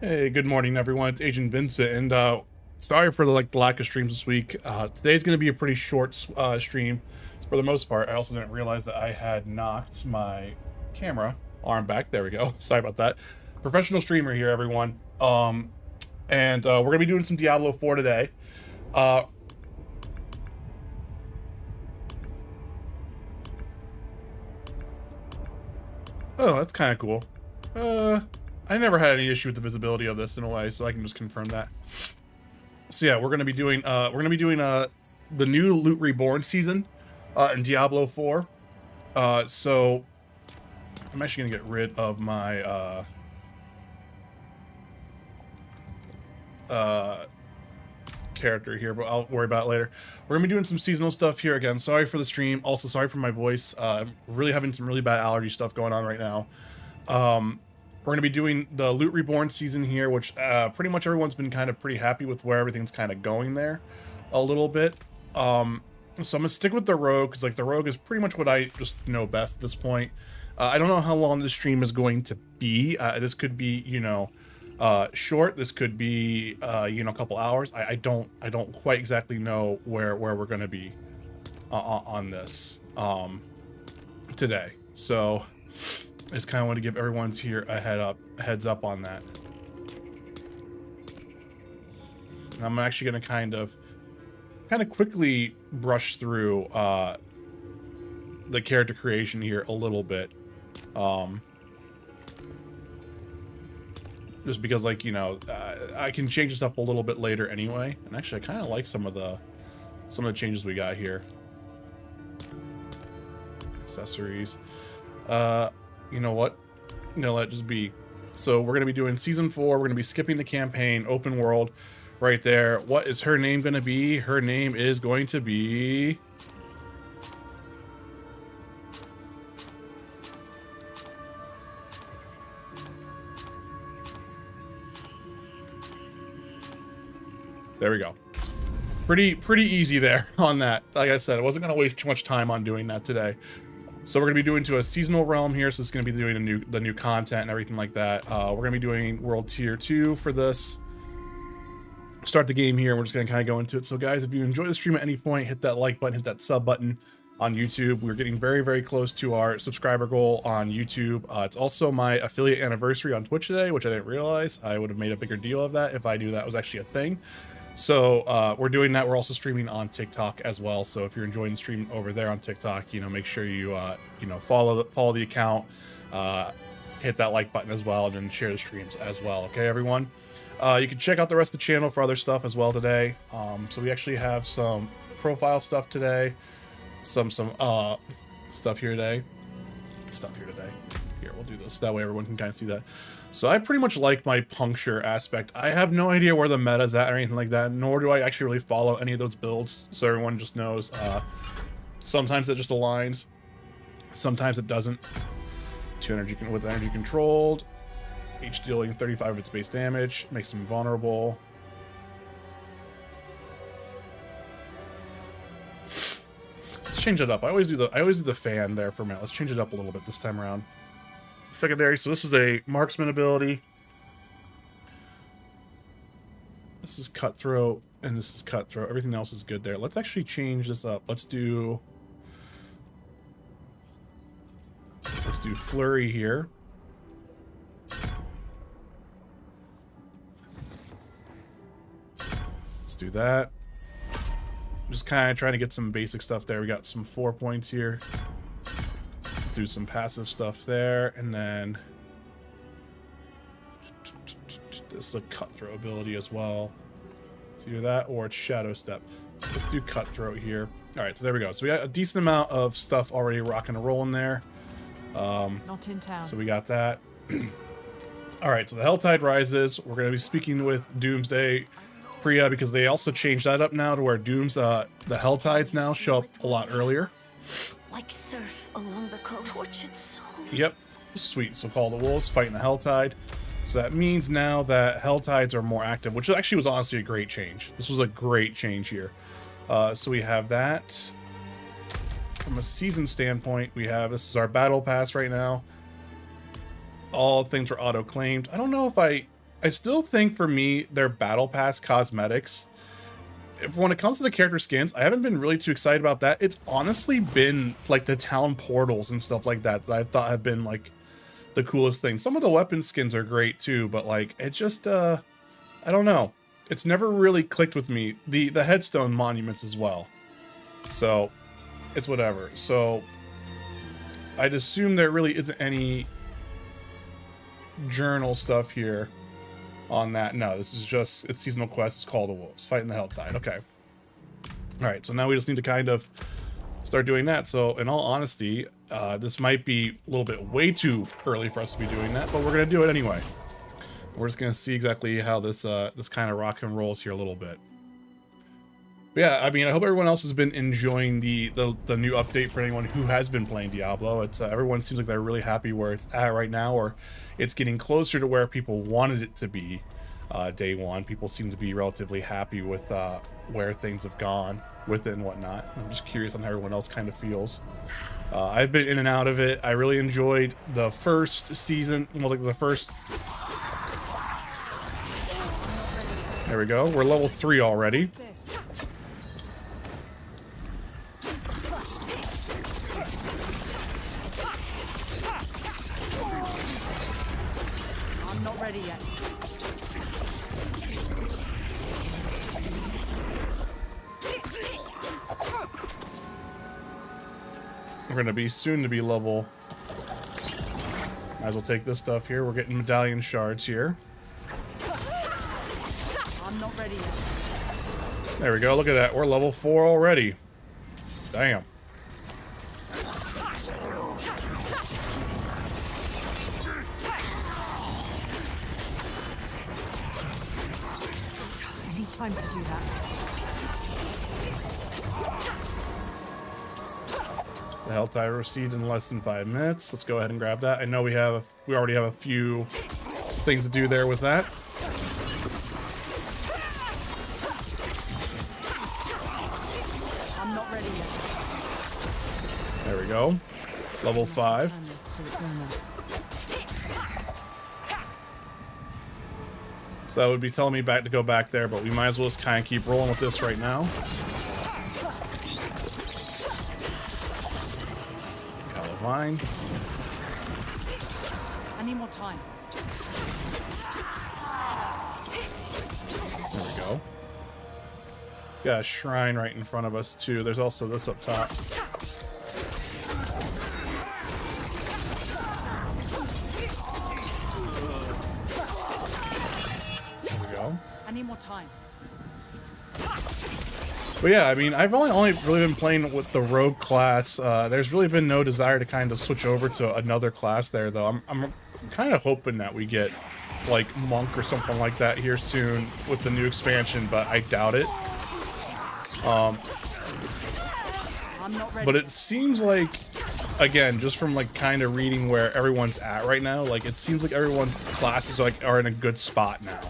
Hey, good morning, everyone. It's Agent Vincent, and sorry for the lack of streams this week. Today's going to be a pretty short stream, for the most part. I also didn't realize that I had knocked my camera arm back. There we go. Sorry about that. Professional streamer here, everyone. And we're going to be doing some Diablo 4 today. Uh, oh, that's kind of cool. I never had any issue with the visibility of this in a way, so I can just confirm that. So yeah, we're gonna be doing the new Loot Reborn season in Diablo 4. So I'm actually gonna get rid of my character here, but I'll worry about it later. We're gonna be doing some seasonal stuff here again. Sorry for the stream. Also, sorry for my voice. I'm really having some really bad allergy stuff going on right now. We're going to be doing the Loot Reborn season here, which pretty much everyone's been kind of pretty happy with where everything's kind of going there a little bit. So I'm going to stick with the Rogue, because like the Rogue is pretty much what I just know best at this point. I don't know how long this stream is going to be. This could be, short. This could be, a couple hours. I don't quite exactly know where we're going to be on this today. So I just kind of want to give everyone's here a heads up on that. And I'm actually going to kind of quickly brush through the character creation here a little bit. Just because, like, I can change this up a little bit later anyway. And actually, I kind of like some of the changes we got here. Accessories. You know what? No, let it just be. So we're going to be doing season 4. We're going to be skipping the campaign, open world right there. What is her name going to be? Her name is going to be... There we go. Pretty easy there on that. Like I said, I wasn't going to waste too much time on doing that today. So we're going to be doing to a seasonal realm here, so it's going to be doing the new content and everything like that. We're going to be doing World Tier 2 for this. Start the game here, and we're just going to kind of go into it. So guys, if you enjoy the stream at any point, hit that like button, hit that sub button on YouTube. We're getting very, very close to our subscriber goal on YouTube. It's also my affiliate anniversary on Twitch today, which I didn't realize. I would have made a bigger deal of that if I knew that was actually a thing. So we're doing that. We're also streaming on TikTok as well. So if you're enjoying the stream over there on TikTok, make sure you follow the account, hit that like button as well, and then share the streams as well. Okay, everyone. You can check out the rest of the channel for other stuff as well today. So we actually have some profile stuff today, some stuff here today. Here, we'll do this. That way everyone can kind of see that. So I pretty much like my puncture aspect. I have no idea where the meta's at or anything like that, nor do I actually really follow any of those builds, so everyone just knows. Sometimes it just aligns, sometimes it doesn't. 2 energy with energy controlled, each dealing 35 of its base damage, makes them vulnerable. Let's change it up. I always do the fan there for a minute. Let's change it up a little bit this time around. Secondary, so this is a marksman ability. This is cutthroat, and this is cutthroat. Everything else is good there. Let's actually change this up. Let's do flurry here. Let's do that. Just kind of trying to get some basic stuff there. We got some 4 points here. Let's do some passive stuff there, and then this is a cutthroat ability as well. It's either that or it's shadow step. Let's do cutthroat here. All right, so there we go. So we got a decent amount of stuff already rocking and rolling there. Not in town. So we got that. All right, so the Helltide rises. We're going to be speaking with Doomsday Priya, because they also changed that up now to where the Helltides now show up a lot earlier. Like surf along the coast. Tortured soul. Yep. Sweet. So Call the Wolves fighting the Helltide. So that means now that Helltides are more active, which actually was honestly a great change. This was a great change here. So we have that. From a season standpoint, this is our battle pass right now. All things were auto-claimed. I don't know if I I still think for me, their battle pass cosmetics, when it comes to the character skins, I haven't been really too excited about that. It's honestly been like the town portals and stuff like that I thought have been like the coolest thing. Some of the weapon skins are great too, but like it just I don't know. It's never really clicked with me. The headstone monuments as well. So it's whatever. So I'd assume there really isn't any journal stuff here on that. No, this is just, it's seasonal quest. It's Call of the Wolves, fighting the Helltide. Okay. All right, so now we just need to kind of start doing that. So in all honesty, this might be a little bit way too early for us to be doing that, but we're gonna do it anyway. We're just gonna see exactly how this this kind of rock and rolls here a little bit. But yeah, I mean, I hope everyone else has been enjoying the new update for anyone who has been playing Diablo. It's everyone seems like they're really happy where it's at right now, or it's getting closer to where people wanted it to be day one. People seem to be relatively happy with where things have gone with it and whatnot. I'm just curious on how everyone else kind of feels. I've been in and out of it. I really enjoyed the first season. Well, like the first... There we go. We're level 3 already. I'm not ready yet. We're gonna be soon to be level. Might as well take this stuff here. We're getting medallion shards here. I'm not ready yet. There we go. Look at that. We're level 4 already. Damn. I need time to do that. The Helltide received in less than 5 minutes. Let's go ahead and grab that. I know we already have a few things to do there with that. I'm not ready yet. There we go. Level 5. So that would be telling me to go back there, but we might as well just kind of keep rolling with this right now. Line. I need more time. There we go. Got a shrine right in front of us too. There's also this up top. There we go. I need more time. But yeah, I mean, I've only really been playing with the rogue class. There's really been no desire to kind of switch over to another class there, though. I'm kind of hoping that we get, like, monk or something like that here soon with the new expansion, but I doubt it. I'm not ready. But it seems like, again, just from, like, kind of reading where everyone's at right now, like, it seems like everyone's classes, like, are in a good spot now.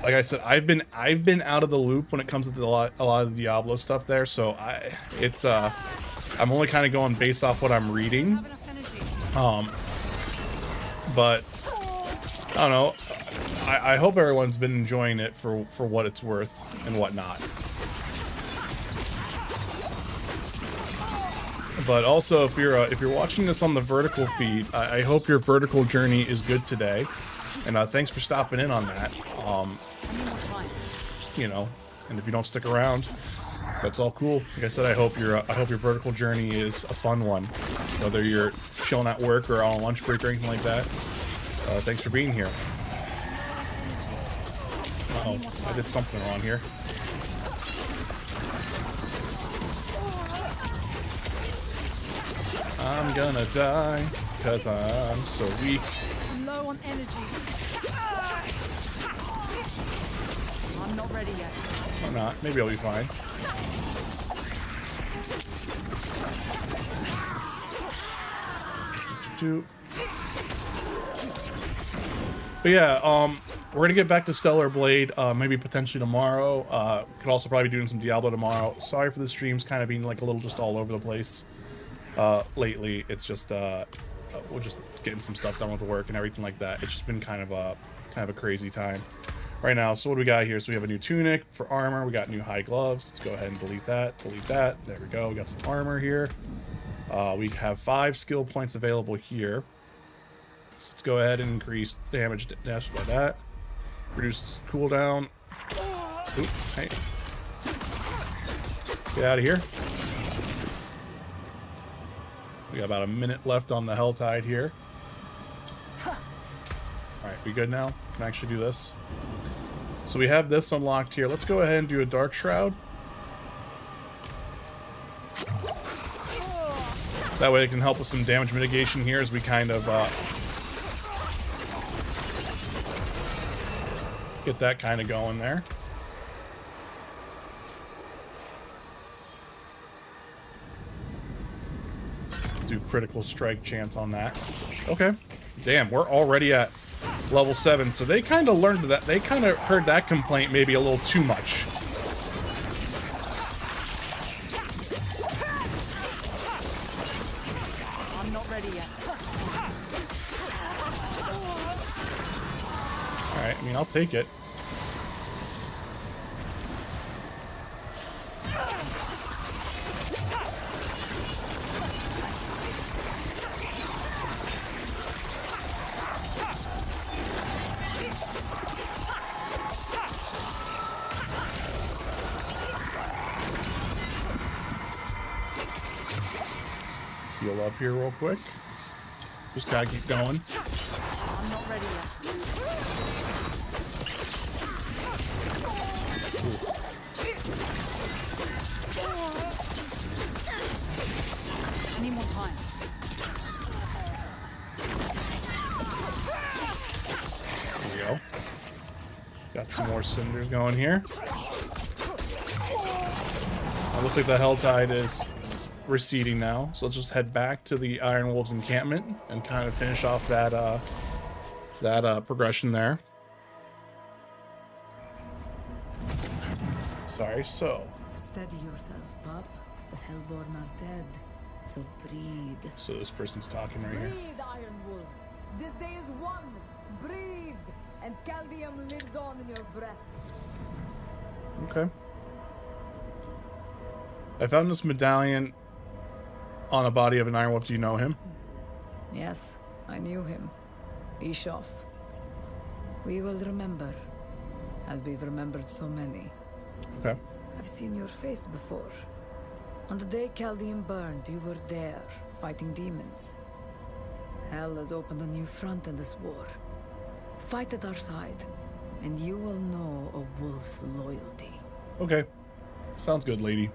Like I said, I've been out of the loop when it comes to a lot of the Diablo stuff there, so I'm only kind of going based off what I'm reading. But I don't know. I hope everyone's been enjoying it for what it's worth and whatnot. But also, if you're watching this on the vertical feed, I hope your vertical journey is good today. And thanks for stopping in on that. You know, and if you don't stick around, that's all cool. Like I said, I hope your vertical journey is a fun one, whether you're chilling at work or on a lunch break or anything like that. Thanks for being here. Uh-oh, I did something wrong here. I'm gonna die because I'm so weak. I'm low on energy. I'm not ready yet. Or not. Maybe I'll be fine. But yeah, we're gonna get back to Stellar Blade, maybe potentially tomorrow. Could also probably be doing some Diablo tomorrow. Sorry for the streams kind of being like a little just all over the place lately. It's just we're just getting some stuff done with work and everything like that. It's just been kind of a crazy time right now. So what do we got here? So we have a new tunic for armor. We got new high gloves. Let's go ahead and delete that. Delete that. There we go. We got some armor here. We have 5 skill points available here. So let's go ahead and increase damage dash by that. Reduce cooldown. Oop, hey. Get out of here. We got about a minute left on the Hell Tide here. Alright, we good now? Can actually do this. So we have this unlocked here. Let's go ahead and do a Dark Shroud. That way it can help with some damage mitigation here as we kind of get that kind of going there. Do critical strike chance on that. Okay. Damn, we're already at level 7. So they kind of learned that. They kind of heard that complaint maybe a little too much. I'm not ready yet. Alright, I mean, I'll take it. Heal up here real quick. Just gotta keep going. I'm not ready yet. I need more time. There we go. Got some more cinders going here. It looks like the Hell Tide is receding now, so let's just head back to the Iron Wolves encampment and kind of finish off that progression there. Sorry, so Steady yourself, pup. The Hellborn are dead. So breathe. so this person's talking right here. Breathe, Iron Wolves. This day is won. Breathe, and Caldium lives on in your breath. Okay. I found this medallion on a body of an Iron Wolf. Do you know him? Yes, I knew him. Bischoff. We will remember, as we've remembered so many. Okay. I've seen your face before. On the day Chaldean burned, you were there, fighting demons. Hell has opened a new front in this war. Fight at our side, and you will know a wolf's loyalty. Okay. Sounds good, lady.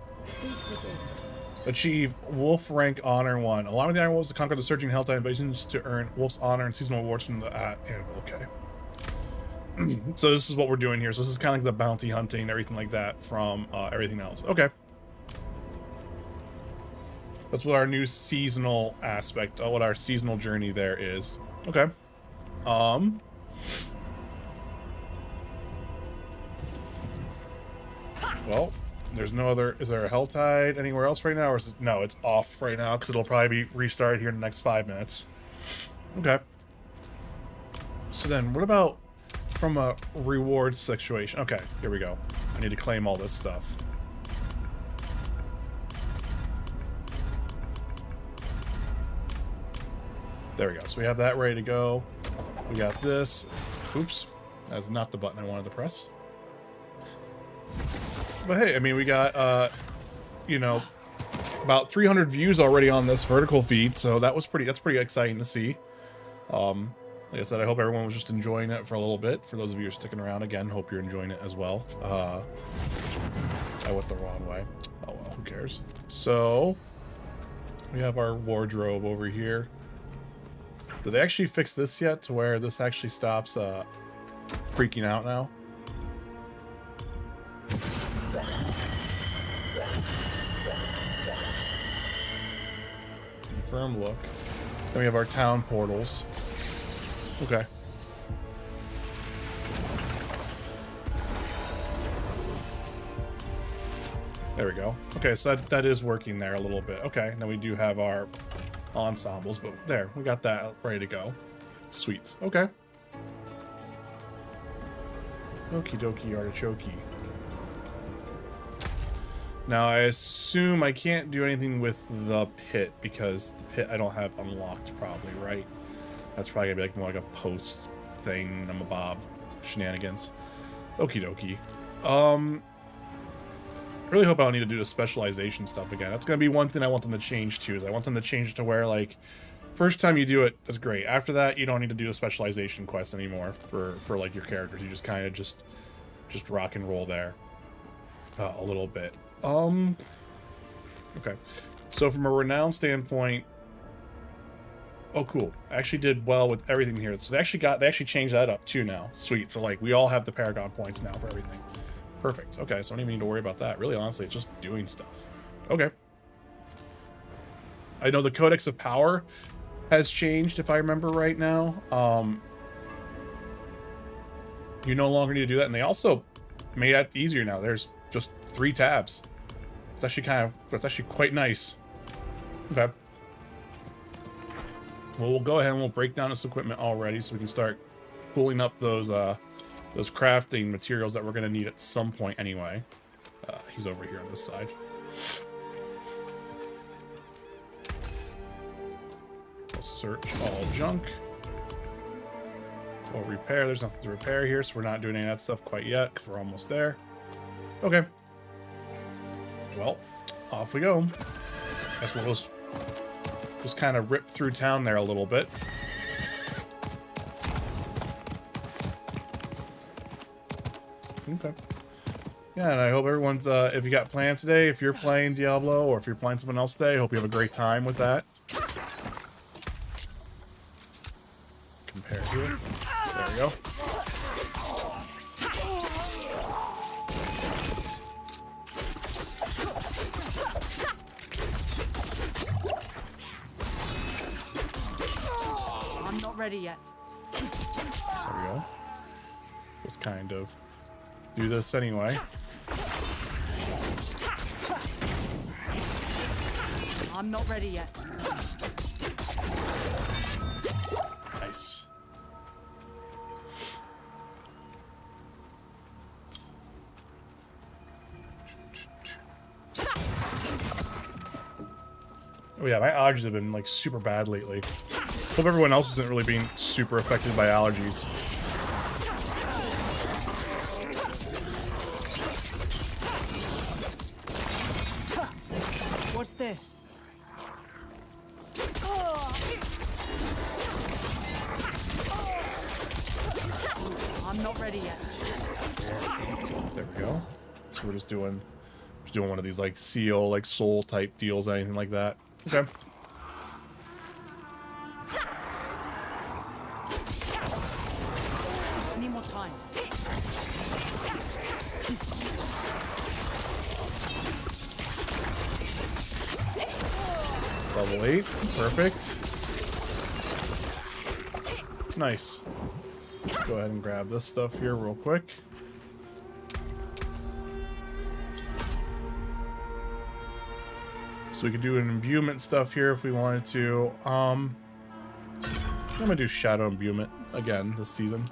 Achieve Wolf Rank Honor 1. Along with the Iron Wolves to conquer the surging Helltide invasions to earn Wolf's Honor and seasonal awards from the animal. Okay. So this is what we're doing here. So this is kind of like the bounty hunting and everything like that from everything else. Okay. That's what our new seasonal aspect, what our seasonal journey there is. Okay. Well, there's no other. Is there a Helltide anywhere else right now? Or is it, no, it's off right now because it'll probably be restarted here in the next 5 minutes. Okay. So then, what about from a reward situation? Okay, here we go. I need to claim all this stuff. There we go. So we have that ready to go. We got this. Oops. That's not the button I wanted to press. But hey, I mean, we got, you know, about 300 views already on this vertical feed, so that's pretty exciting to see. Like I said, I hope everyone was just enjoying it for a little bit. For those of you who are sticking around, again, hope you're enjoying it as well. I went the wrong way. Oh well, who cares? So, we have our wardrobe over here. Did they actually fix this yet to where this actually stops freaking out now? Confirm look. Then we have our town portals. Okay. There we go. Okay, so that is working there a little bit. Okay, now we do have our ensembles, but there, we got that ready to go. Sweet. Okay. Okie dokie artichoke. Now I assume I can't do anything with the pit because the pit I don't have unlocked probably, right? That's probably gonna be like more like a post thing, I'm a Bob shenanigans. Okie dokie. I really hope I don't need to do the specialization stuff again. That's gonna be one thing I want them to change too, is I want them to change to where like first time you do it, that's great. After that, you don't need to do a specialization quest anymore for like your characters. You just kind of just rock and roll there a little bit. Okay. So from a renown standpoint, oh cool. I actually did well with everything here. So they actually changed that up too now. Sweet. So like we all have the Paragon points now for everything. Perfect. Okay, so I don't even need to worry about that. Really, honestly, it's just doing stuff. Okay. I know the Codex of Power has changed, if I remember right now. You no longer need to do that, and they also made that easier now. There's just 3 tabs. It's actually quite nice. Okay. Well, we'll go ahead and we'll break down this equipment already so we can start pulling up those crafting materials that we're going to need at some point anyway. He's over here on this side. We'll search all junk. We'll repair. There's nothing to repair here, so we're not doing any of that stuff quite yet because we're almost there. Okay. Well, off we go. Guess we'll just kind of rip through town there a little bit. Okay. Yeah, and I hope everyone's, if you got plans today, if you're playing Diablo or if you're playing someone else today, I hope you have a great time with that. Compare here. There we go. I'm not ready yet. There we go. Just kind of do this anyway. I'm not ready yet. Nice. Oh yeah, my allergies have been like super bad lately. Hope everyone else isn't really being super affected by allergies. What's this? I'm not ready yet. There we go. So we're just doing one of these like seal, like soul type deals, anything like that. Okay. I need more time. Level 8. Perfect. Nice. Let's go ahead and grab this stuff here real quick. So we could do an imbuement stuff here if we wanted to. I'm gonna do shadow imbuement again this season.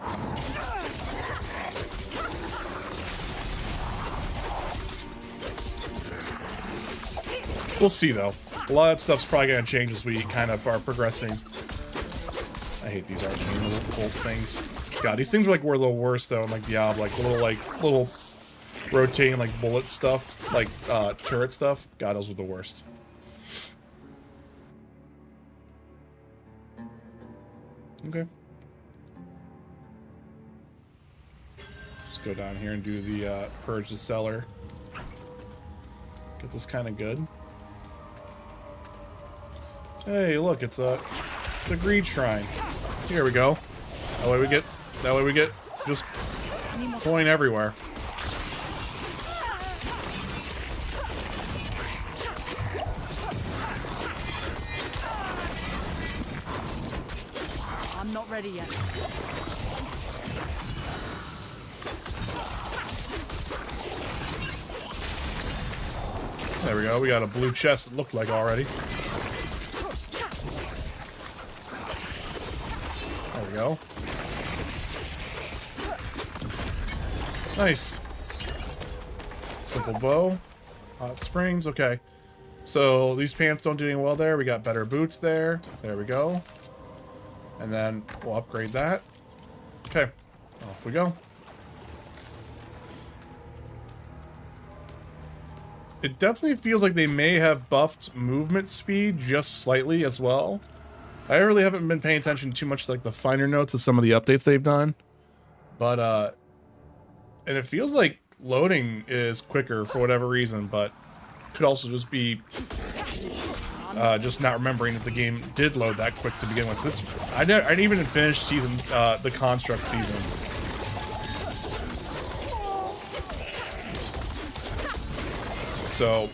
We'll see though. A lot of that stuff's probably gonna change as we kind of are progressing. I hate these arcane little things. God, these things were the worst though in like Diablo, like little rotating like bullet stuff, like turret stuff. God, those were the worst. Okay. Just go down here and do the purge the cellar. Get this kind of good. Hey, look, it's a greed shrine. Here we go. That way we get just coin everywhere. I'm not ready yet. There we go. We got a blue chest, it looked like already. we go. Nice. Simple bow. Hot springs. Okay. So these pants don't do any well there. We got better boots there. There we go. And then we'll upgrade that. Okay. Off we go. It definitely feels like they may have buffed movement speed just slightly as well. I really haven't been paying attention too much to like the finer notes of some of the updates they've done. But and it feels like loading is quicker for whatever reason, but could also just be just not remembering that the game did load that quick to begin with. So I didn't even finish season the construct season. So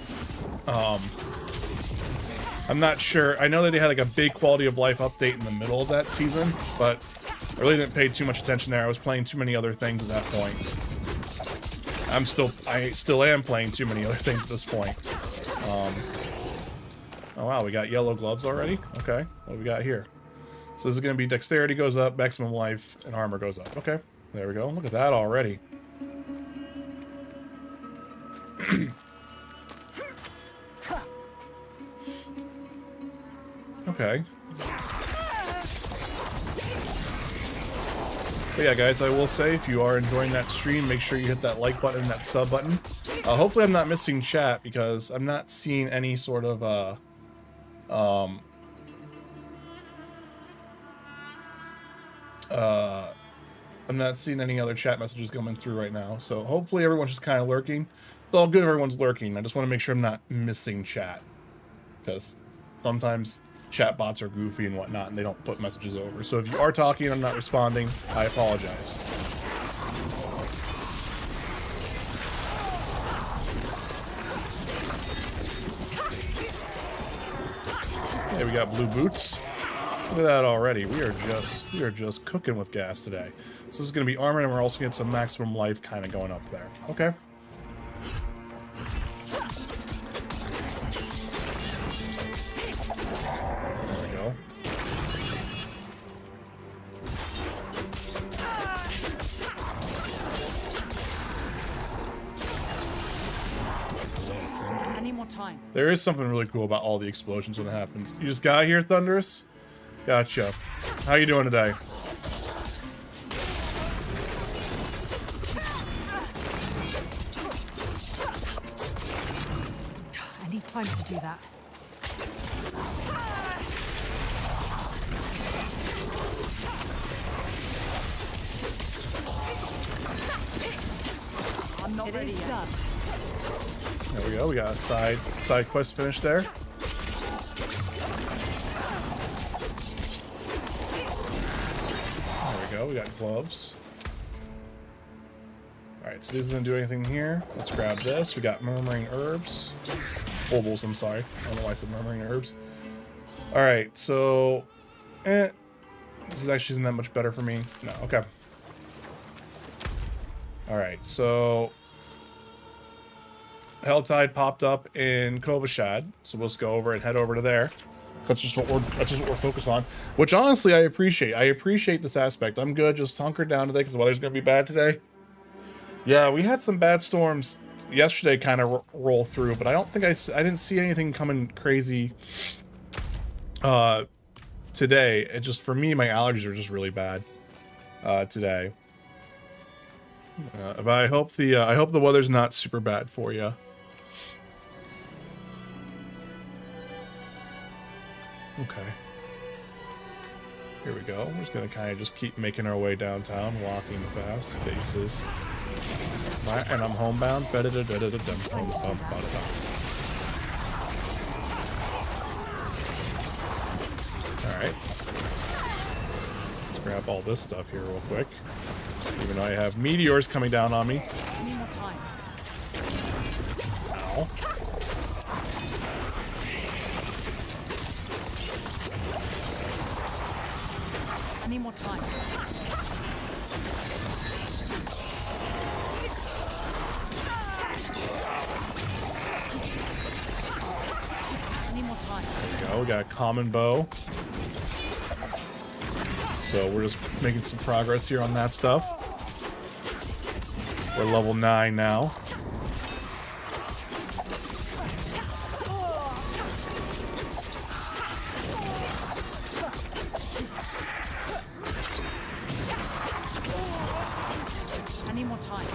I'm not sure. I know that they had like a big quality of life update in the middle of that season, but I really didn't pay too much attention there. I was playing too many other things at that point. I still am playing too many other things at this point. Oh wow, we got yellow gloves already? Okay, what do we got here? So this is going to be dexterity goes up, maximum life, and armor goes up. Okay, there we go. Look at that already. Okay. But yeah, guys, I will say, if you are enjoying that stream, make sure you hit that like button and that sub button. Hopefully I'm not missing chat, because I'm not seeing any sort of, I'm not seeing any other chat messages coming through right now. So hopefully everyone's just kind of lurking. It's all good if everyone's lurking. I just want to make sure I'm not missing chat, because sometimes chat bots are goofy and whatnot, and they don't put messages over. So if you are talking and I'm not responding, I apologize. Okay, we got blue boots. Look at that already. We are just cooking with gas today. So this is going to be armor, and we're also getting some maximum life kind of going up there. Okay. Time. There is something really cool about all the explosions when it happens. You just got here, Thunderous? Gotcha. How you doing today? I need time to do that. I'm not ready yet. There we go. We got a side quest finished there. There we go. We got gloves. All right. So this doesn't do anything here. Let's grab this. We got murmuring herbs. Bulbils, I'm sorry. I don't know why I said murmuring herbs. All right. So, this is actually isn't that much better for me. No. Okay. All right. So, Helltide popped up in Kovashad, so we'll just go over and head over to there. That's just what we're focused on, which honestly I appreciate. I appreciate this aspect. I'm good, just hunkered down today because the weather's gonna be bad today. Yeah, we had some bad storms yesterday, kind of roll through, but I don't think I didn't see anything coming crazy today. It just, for me, my allergies are just really bad today. But I hope the weather's not super bad for you. Okay. Here we go. We're just gonna kind of just keep making our way downtown, walking fast, faces. And I'm homebound. Alright. Let's grab all this stuff here real quick. Even though I have meteors coming down on me. Ow. I need more time. I need more time. There we go. We got a common bow. So we're just making some progress here on that stuff. We're level 9 now. I need more time.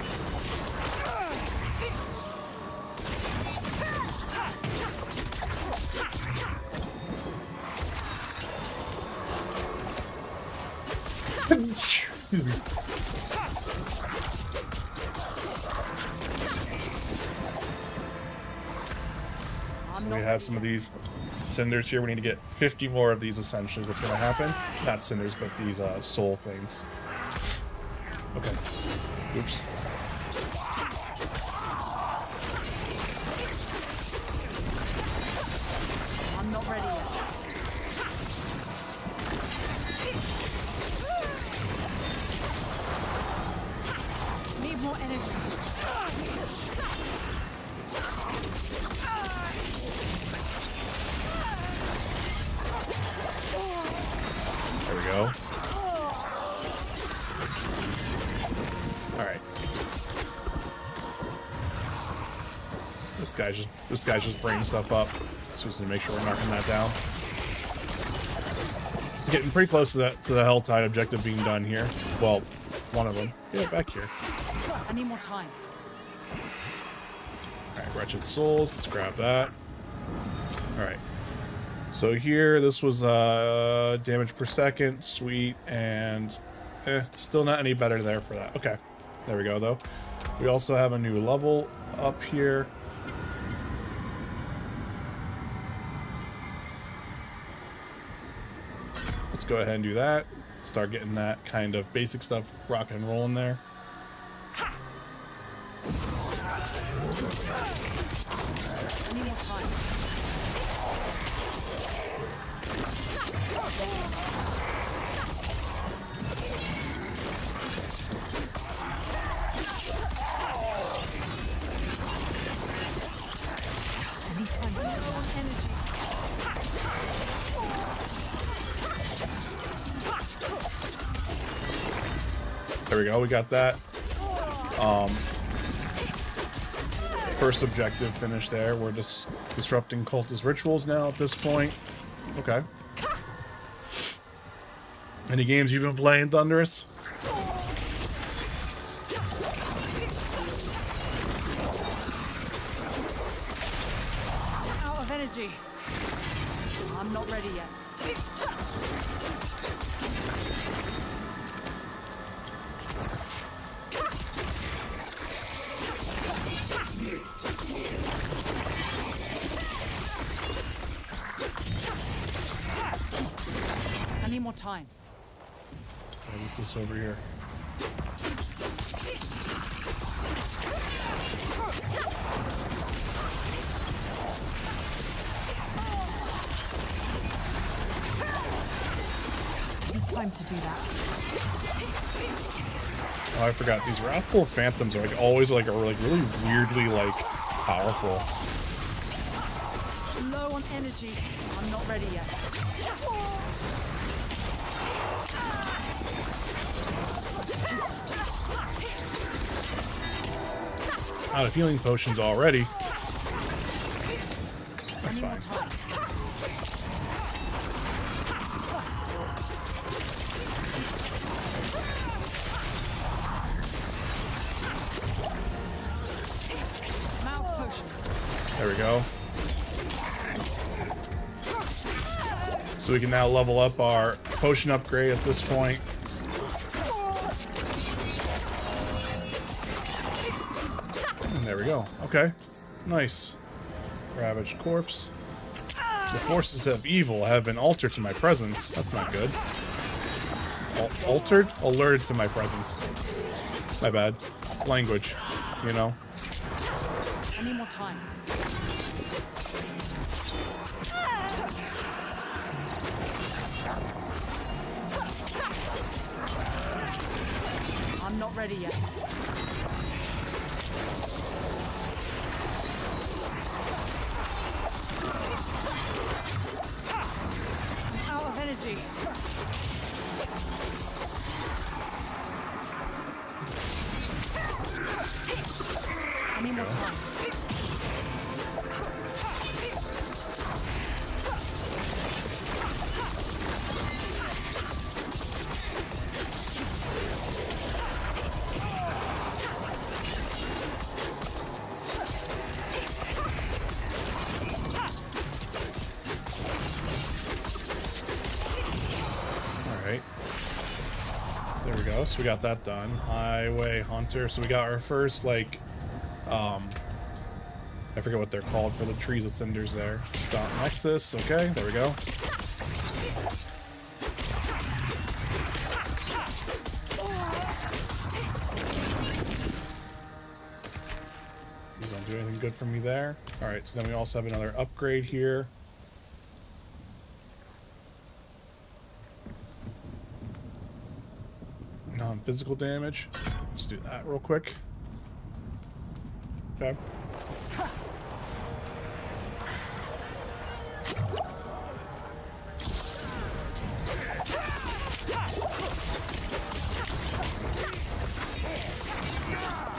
So we have some of these cinders here. We need to get 50 more of these, essentially, is what's going to happen. Not cinders, but these soul things. Okay. Oops. I'm not ready yet. Need more energy. There we go. All right. This guy's just bringing stuff up. So just need to make sure we're knocking that down. Getting pretty close to the Helltide objective being done here. Well, one of them. Get back here. I need more time. All right, Wretched Souls. Let's grab that. All right. So here, this was damage per second, sweet, and still not any better there for that. Okay, there we go though. We also have a new level up here. Let's go ahead and do that. Start getting that kind of basic stuff rock and rolling there. I need more time. I need time. Low on energy. There we go, we got that. First objective finished there. We're just disrupting cultist rituals now at this point. Okay. Any games you've been playing, Thunderous? Out of energy. I'm not ready yet. I need more time. Okay, what's this over here? Need time to do that. Oh, I forgot. These Wrathful Phantoms are like always like really weirdly like powerful. Low on energy. I'm not ready yet. Out of healing potions already. I That's need more fine. time. I'm out of potions. There we go. So we can now level up our potion upgrade at this point. And there we go. Okay. Nice. Ravaged corpse. The forces of evil have been altered to my presence. That's not good. Altered? Alerted to my presence. My bad. Language, you know? I need more time. I'm not ready yet. I'm out of energy. Any more time? Alright. There we go. So we got that done. Highway Hunter. So we got our first, like, I forget what they're called for the trees of cinders there. Stop Nexus. Okay, there we go. These don't do anything good for me there. Alright, so then we also have another upgrade here. Non-physical damage. Let's do that real quick. Okay.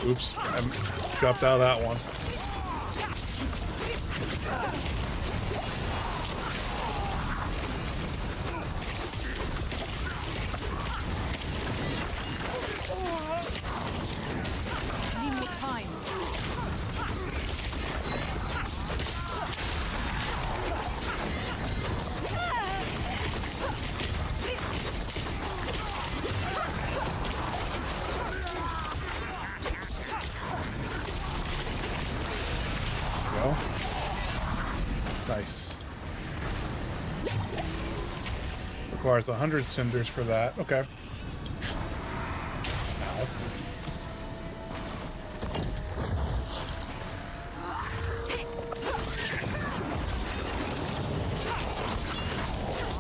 Oops, I dropped out of that one. Need more time. Go. Nice. Requires 100 cinders for that. Okay. Ow.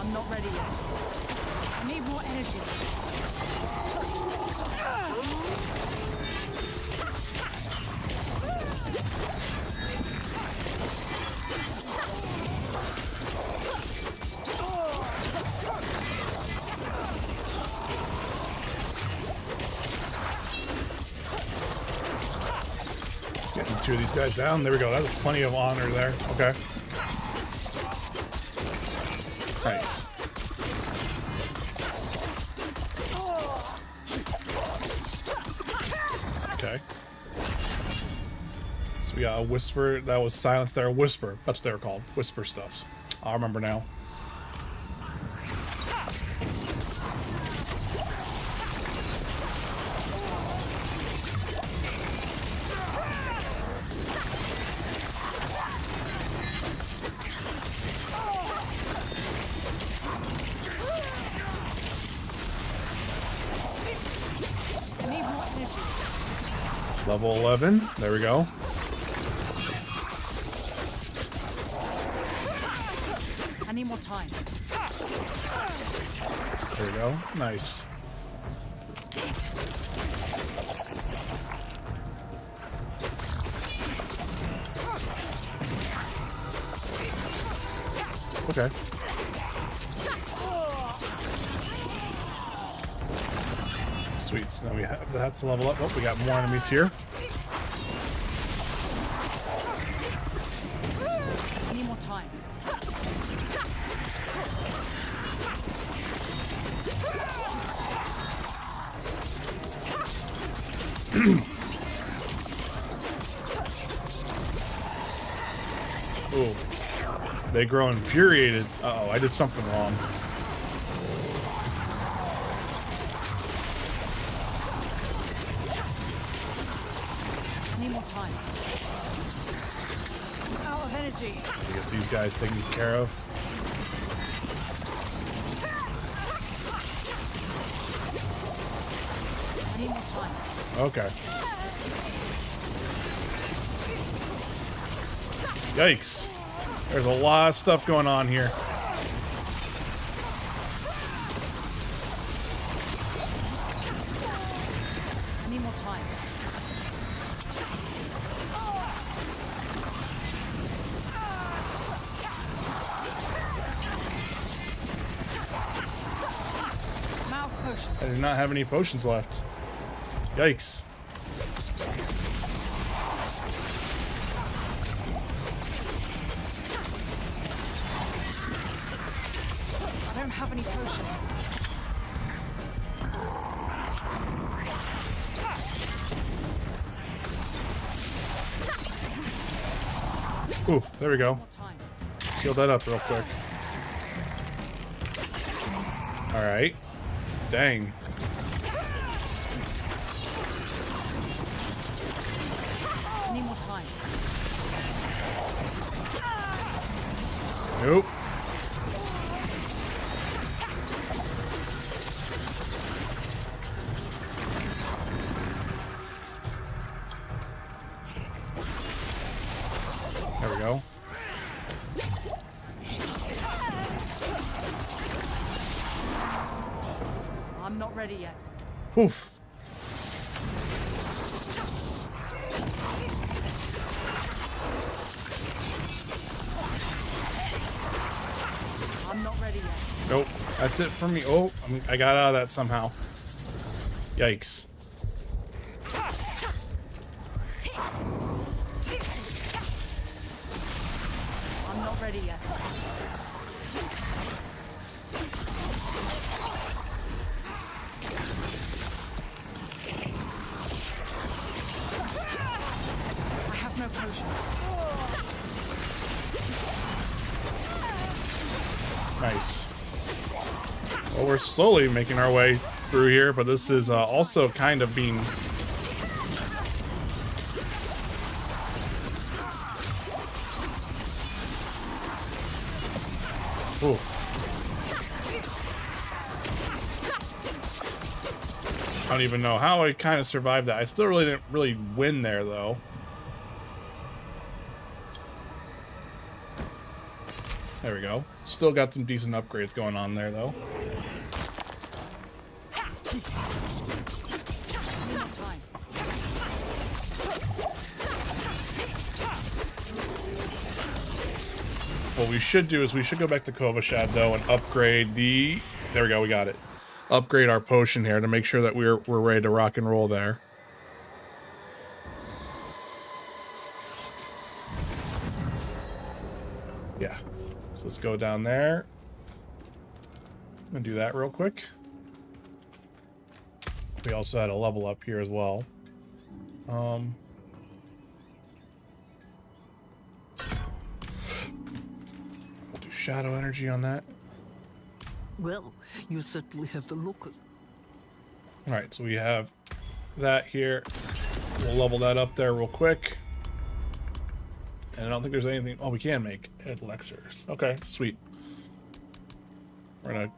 I'm not ready yet. I need more energy. Getting two of these guys down. There we go. That was plenty of honor there. Okay. Nice. Okay. So we got a whisper. That was silence there. Whisper. That's what they were called. Whisper stuffs. I remember now. I need more energy. Level 11. There we go. I need more time. There we go. Nice. Okay. Sweet. So now we have that to level up. Oh, we got more enemies here. I need more time. Ooh. They grow infuriated. Uh-oh, I did something wrong. I need more time. I'm out of energy. Get these guys taken care of. I need more time. Okay. Yikes. There's a lot of stuff going on here. I need more time. I'm out of potions. I do not have any potions left. Yikes. Ooh, there we go. More time. Heal that up real quick. Alright. Dang. Need more time. Nope. There we go. I'm not ready yet. Oof. I'm not ready yet. Nope. That's it for me. Oh, I got out of that somehow. Yikes. I'm not ready yet. I have no potions. Nice. Well, we're slowly making our way through here, but this is also kind of being... Oof. I don't even know how I kind of survived that. I still really didn't really win there, though. There we go. Still got some decent upgrades going on there, though. Need more time. What we should do is we should go back to Kovashad, though, and upgrade the... There we go, we got it. Upgrade our potion here to make sure that we're ready to rock and roll there. Yeah. So let's go down there. I'm gonna do that real quick. We also had a level up here as well. We'll do shadow energy on that. Well, you certainly have the look. All right, so we have that here. We'll level that up there real quick. And I don't think there's anything... Oh, we can make elixirs. Okay, sweet. We're gonna...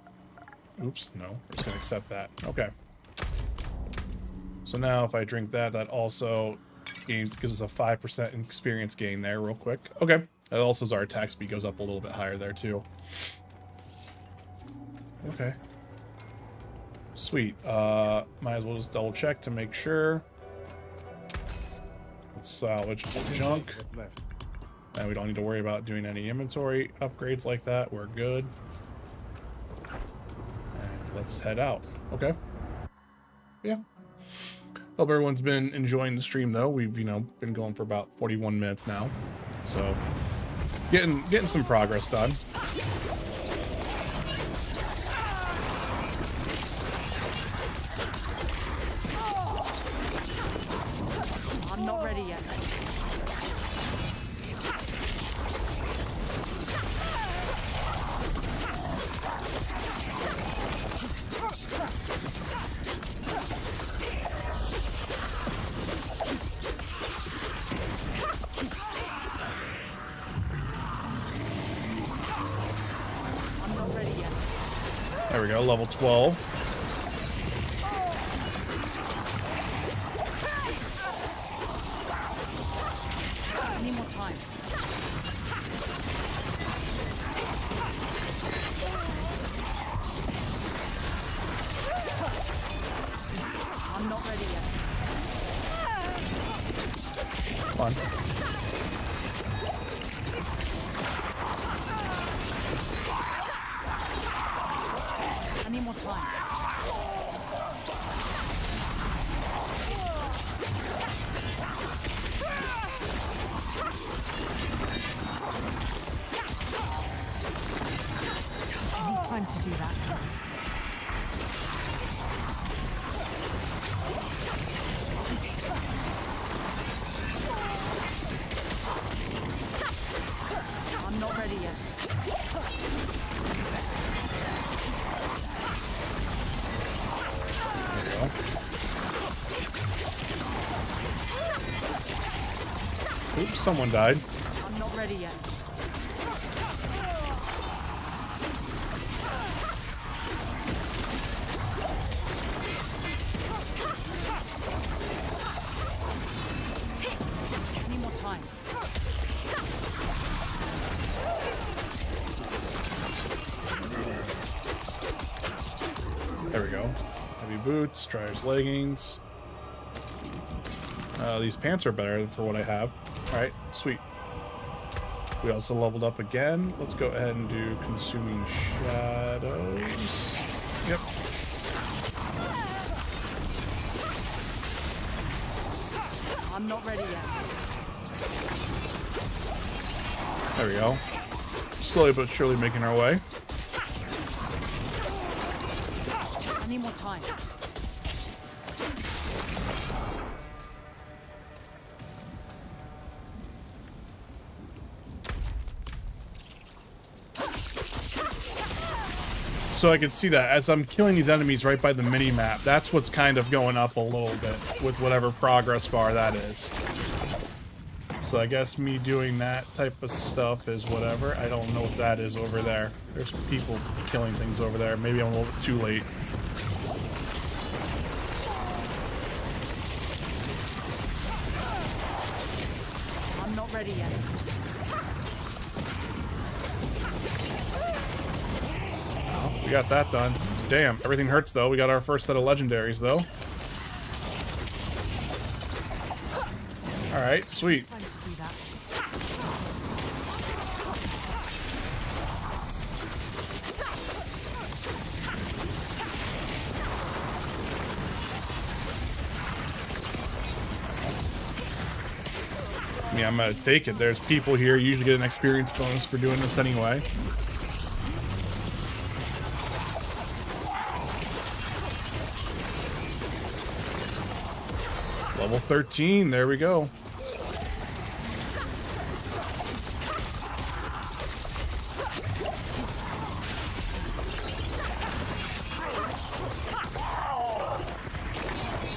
Oops, no. We're just gonna accept that. Okay. So now if I drink that, that also gives us a 5% experience gain there real quick. Okay. That also is our attack speed goes up a little bit higher there too. Okay. Sweet. Might as well just double check to make sure. Let's salvage the junk. And we don't need to worry about doing any inventory upgrades like that. We're good. And let's head out. Okay. Yeah. Hope everyone's been enjoying the stream though. We've, you know, been going for about 41 minutes now. So getting some progress done. I'm not ready yet. I'm not ready yet. There we go, level 12. I need more time. I'm not ready yet. Come on. I need more time. I need time to do that. Oops, someone died. I'm not ready yet. Need more time. There we go. Heavy boots, Dryer's leggings. These pants are better for what I have. Alright, sweet. We also leveled up again. Let's go ahead and do Consuming Shadows. Yep. I'm not ready yet. There we go. Slowly but surely making our way. I need more time. So I can see that as I'm killing these enemies right by the mini-map, that's what's kind of going up a little bit with whatever progress bar that is. So I guess me doing that type of stuff is whatever. I don't know what that is over there. There's people killing things over there. Maybe I'm a little bit too late. I'm not ready yet. We got that done. Damn, everything hurts though. We got our first set of legendaries though. Alright, sweet. Time to do that. I mean, I'm gonna take it. There's people here. You usually get an experience bonus for doing this anyway. Level 13, there we go.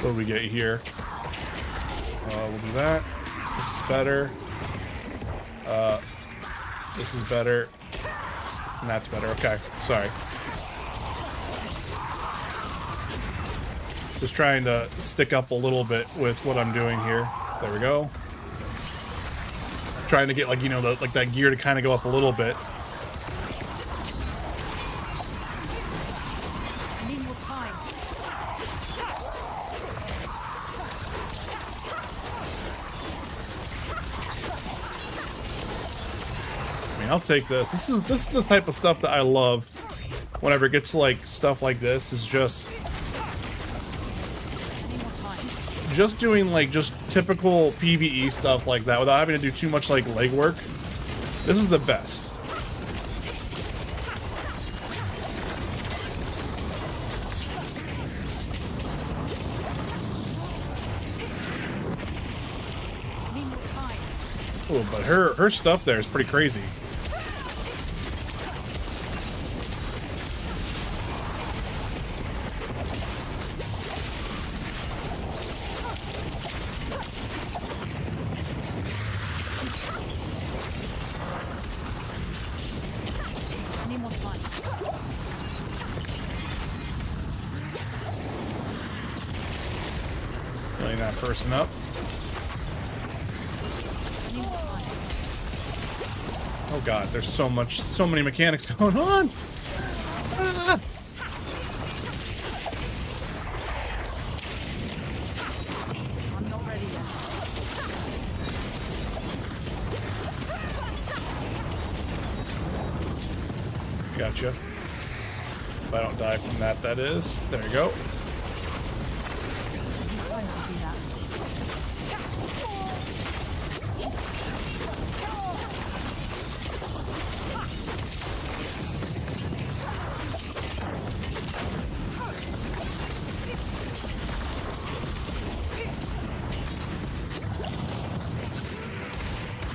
What do we get here? We'll do that. This is better. This is better. And that's better. Okay, sorry. Just trying to stick up a little bit with what I'm doing here. There we go. Trying to get, like, you know, like that gear to kind of go up a little bit. I need more time. I mean, I'll take this. This is the type of stuff that I love. Whenever it gets like stuff like this, is just doing like just typical PvE stuff like that without having to do too much like legwork. This is the best. I need more time. Oh, but her stuff there is pretty crazy. I need more time. Filling that person up. I need more time. Oh god, there's so many mechanics going on. Ah. I'm not ready yet. Gotcha. If I don't die from that, that is. There you go. Time to do that.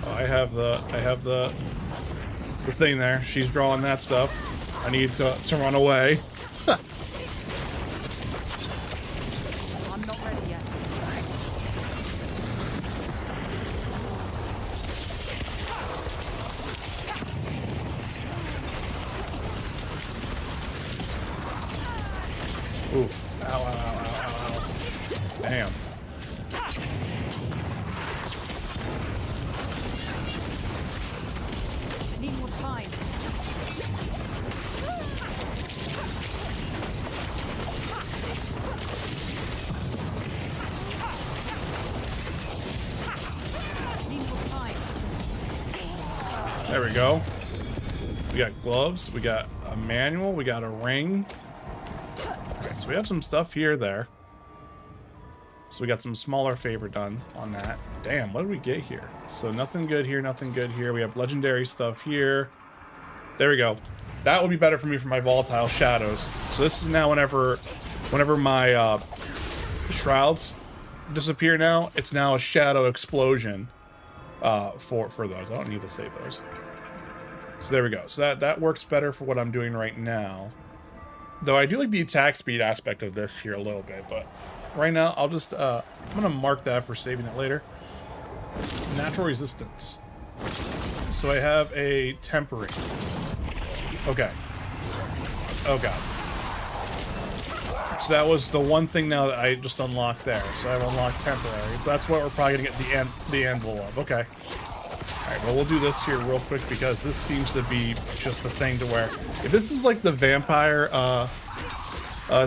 Oh, I have the thing there. She's drawing that stuff. I need to run away. I'm not ready yet. Oof. Ow, ow, ow, ow, ow. Damn. I need more time. I need more time. There we go. We got gloves. We got a manual. We got a ring. Alright, so we have some stuff here, there. So we got some smaller favor done on that. Damn, what did we get here? So nothing good here, nothing good here. We have legendary stuff here. There we go. That would be better for me for my volatile shadows. So this is now whenever my shrouds disappear now, it's now a shadow explosion for those. I don't need to save those. So there we go. So that works better for what I'm doing right now. Though I do like the attack speed aspect of this here a little bit, but right now I'll just I'm gonna mark that for saving it later. Natural resistance. So I have a tempering. Okay. Oh god. So that was the one thing now that I just unlocked there. So I've unlocked temporary. That's what we're probably gonna get the anvil of. Okay. Alright, well we'll do this here real quick because this seems to be just a thing to where if this is like the vampire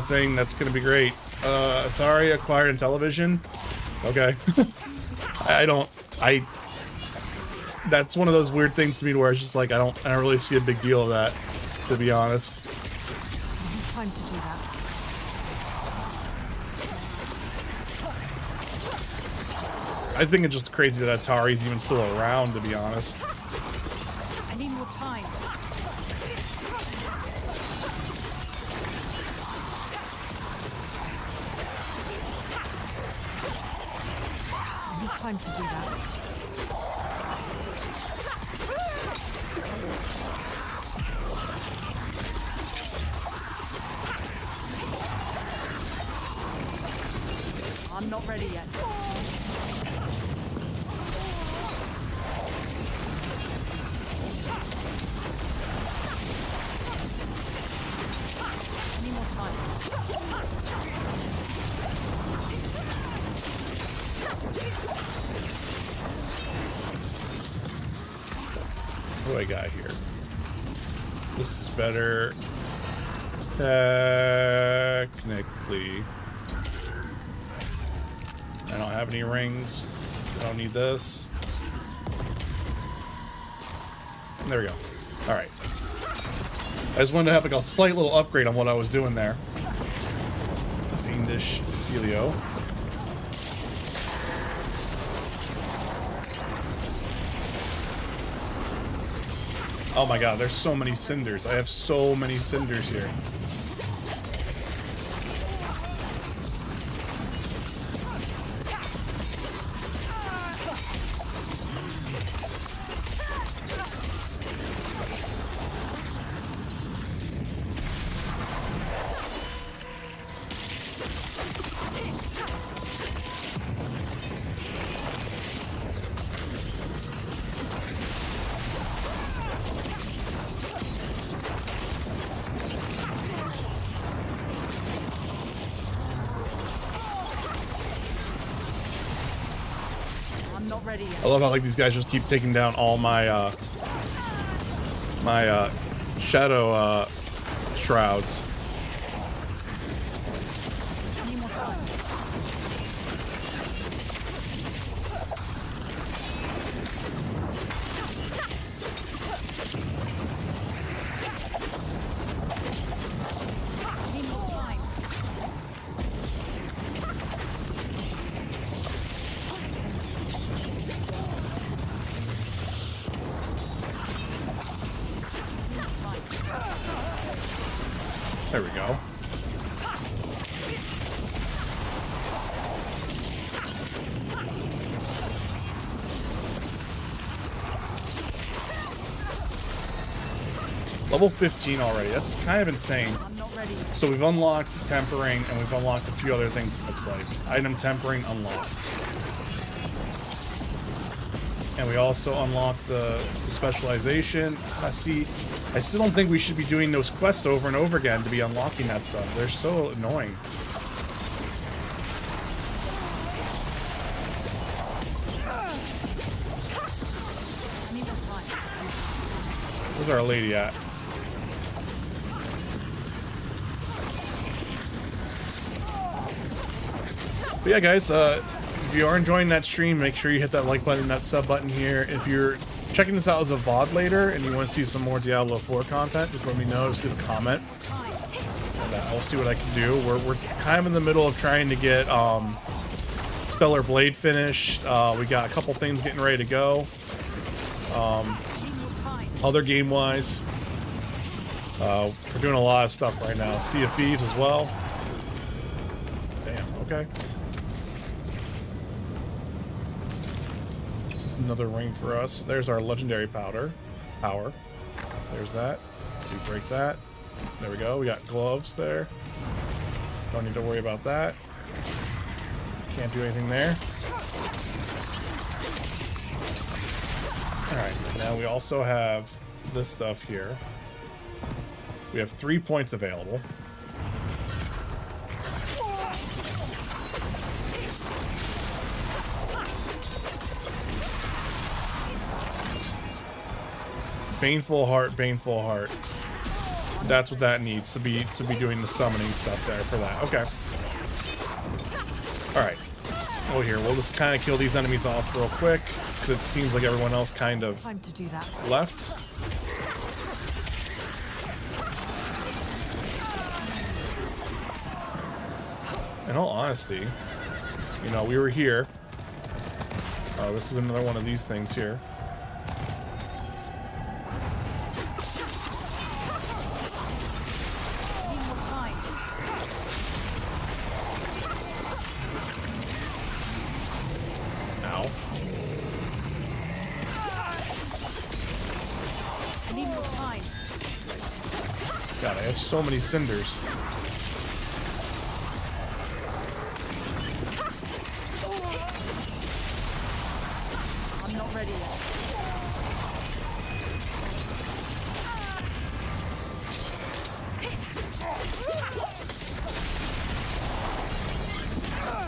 thing, that's gonna be great. Sorry, acquired in television. Okay. That's one of those weird things to me where it's just like I don't really see a big deal of that, to be honest. Time to do that. I think it's just crazy that Atari's even still around, to be honest. I need more time. I need time to do that. I'm not ready yet. I need more time. What do I got here? This is better. Technically. I don't have any rings. I don't need this. There we go. Alright. I just wanted to have like a slight little upgrade on what I was doing there. Fiendish Filio. Oh my god, there's so many cinders. I have so many cinders here. I'm not ready yet. I love how like these guys just keep taking down all my shadow shrouds. I need more time. I need more time. There we go. Level 15 already. That's kind of insane. I'm not ready yet. So we've unlocked tempering and we've unlocked a few other things, it looks like. Item tempering unlocked. And we also unlocked the specialization. I still don't think we should be doing those quests over and over again to be unlocking that stuff. They're so annoying. Where's our lady at? But yeah, guys, if you are enjoying that stream, make sure you hit that like button, that sub button here. If you're checking this out as a VOD later and you want to see some more Diablo 4 content, just let me know. Just leave a comment. And I'll see what I can do. We're kind of in the middle of trying to get Stellar Blade finished. We got a couple things getting ready to go. Other game-wise, we're doing a lot of stuff right now. Sea of Thieves as well. Damn, okay. This is another ring for us. There's our legendary power. There's that. We break that. There we go. We got gloves there. Don't need to worry about that. Can't do anything there. Alright, now we also have this stuff here. We have 3 points available. Baneful Heart, Baneful Heart. That's what that needs to be doing the summoning stuff there for that. Okay. Alright. Oh, here, we'll just kind of kill these enemies off real quick. It seems like everyone else kind of Time to do that. left. In all honesty, you know, we were here. Oh, this is another one of these things here. Need more time. Ow. Need more time. God, I have so many cinders. I'm not ready yet.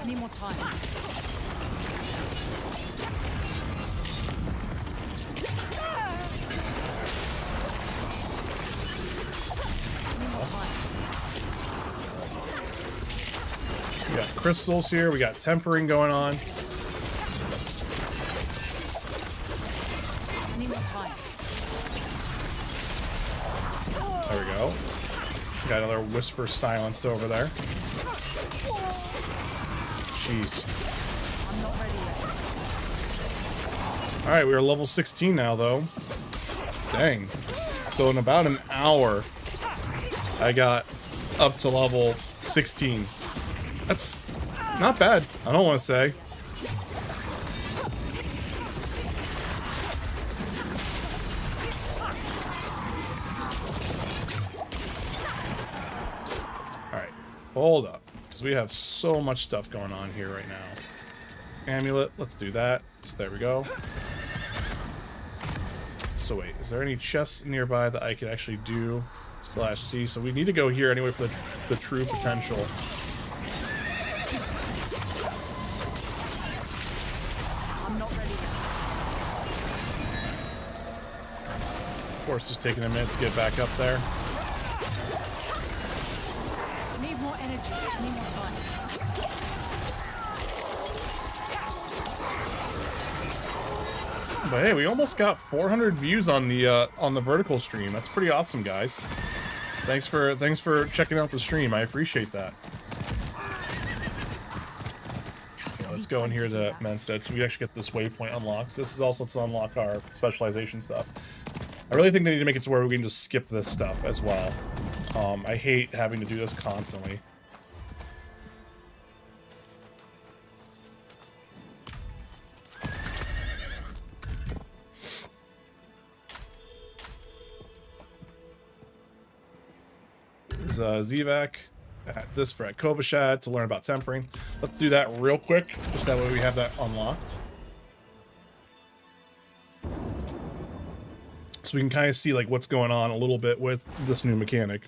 Need more time. We got crystals here. We got tempering going on. Need more time. There we go. Got another whisper silenced over there. Jeez. I'm not ready yet. Alright, we are level 16 now, though. Dang. So in about an hour, I got up to level 16. That's not bad, I don't want to say. Alright, hold up. Because we have so much stuff going on here right now. Amulet, let's do that. So there we go. So wait, is there any chests nearby that I could actually do /C? So we need to go here anyway for the true potential. I'm not ready yet. Of course, it's taking a minute to get back up there. Need more energy. Need more time. But hey, we almost got 400 views on the vertical stream. That's pretty awesome, guys. Thanks for checking out the stream. I appreciate that. Okay, let's go in here to Menstead so we actually get this waypoint unlocked. This is also to unlock our specialization stuff. I really think they need to make it to where we can just skip this stuff as well. I hate having to do this constantly. Zivak at this for at Kovashad to learn about tempering. Let's do that real quick, just that way we have that unlocked. So we can kind of see like what's going on a little bit with this new mechanic.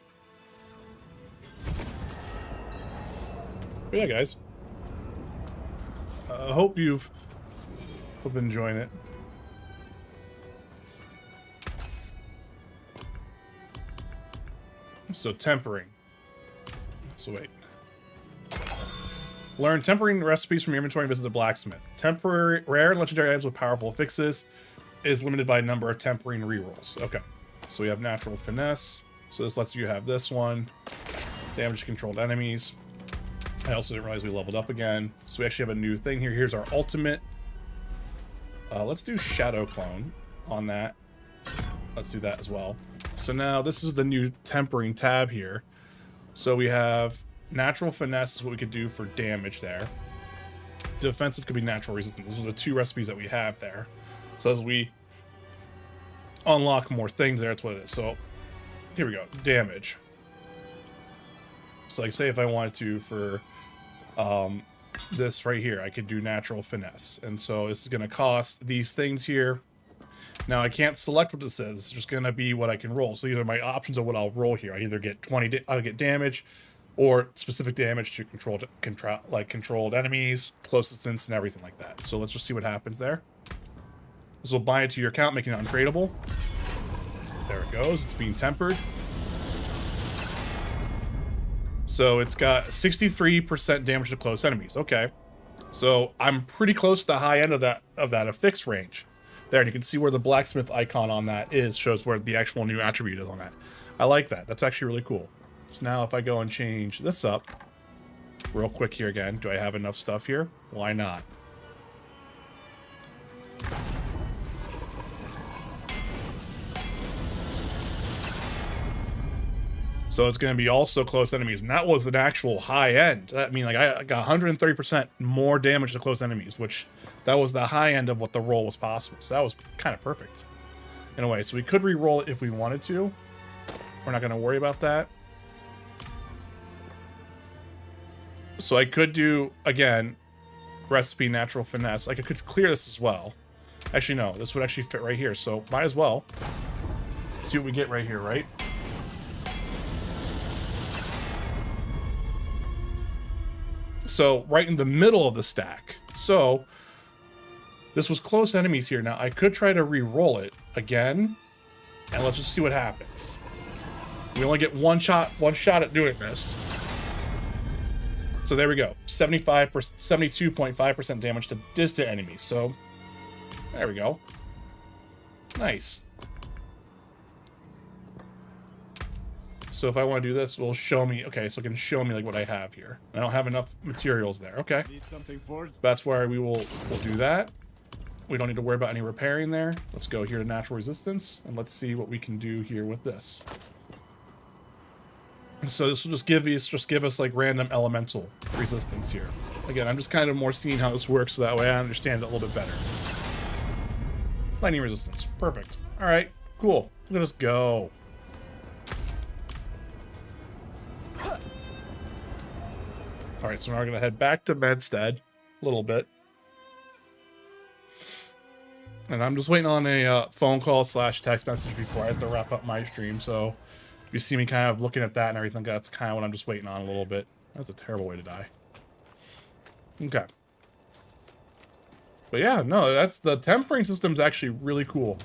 But yeah, guys. I hope you've been enjoying it. So tempering. So wait. Learn tempering recipes from your inventory and visit the blacksmith. Temporary, rare and legendary items with powerful fixes is limited by number of tempering rerolls. Okay. So we have natural finesse. So this lets you have this one. Damage to controlled enemies. I also didn't realize we leveled up again. So we actually have a new thing here. Here's our ultimate. Let's do Shadow Clone on that. Let's do that as well. So now this is the new tempering tab here. So we have natural finesse is what we could do for damage there. Defensive could be natural resistance. Those are the two recipes that we have there. So as we unlock more things there, that's what it is. So here we go, damage. So like say if I wanted to for this right here, I could do natural finesse. And so this is gonna cost these things here. Now I can't select what this is. It's just gonna be what I can roll. So these are my options of what I'll roll here. I either get I'll get damage or specific damage to controlled enemies, close distance, and everything like that. So let's just see what happens there. This will bind it to your account, making it untradeable. There it goes. It's being tempered. So it's got 63% damage to close enemies. Okay. So I'm pretty close to the high end of that affix range. There, and you can see where the blacksmith icon on that is, shows where the actual new attribute is on that. I like that. That's actually really cool. So now if I go and change this up real quick here again, do I have enough stuff here? Why not? So it's going to be also close enemies, and that was an actual high end. I mean, like I got 130% more damage to close enemies, which that was the high end of what the roll was possible. So that was kind of perfect in a way. So we could re-roll it if we wanted to. We're not going to worry about that. So I could do, again, recipe natural finesse. I could clear this as well. Actually, no, this would actually fit right here. So might as well see what we get right here, right? So right in the middle of the stack. So this was close enemies here. Now I could try to re-roll it again, and let's just see what happens. We only get one shot at doing this. So there we go. 72.5% damage to distant enemies. So there we go. Nice. So if I want to do this, will show me. Okay, so it can show me like what I have here. I don't have enough materials there. Okay. That's where we'll do that. We don't need to worry about any repairing there. Let's go here to natural resistance, and let's see what we can do here with this. So this will just give us like random elemental resistance here. Again, I'm just kind of more seeing how this works so that way I understand it a little bit better. Lightning resistance. Perfect. All right, cool. Look at us go. All right, so now we're going to head back to Medstead a little bit. And I'm just waiting on a phone call / text message before I have to wrap up my stream. So if you see me kind of looking at that and everything, that's kind of what I'm just waiting on a little bit. That's a terrible way to die. Okay. But yeah, no, that's the tempering system's actually really cool.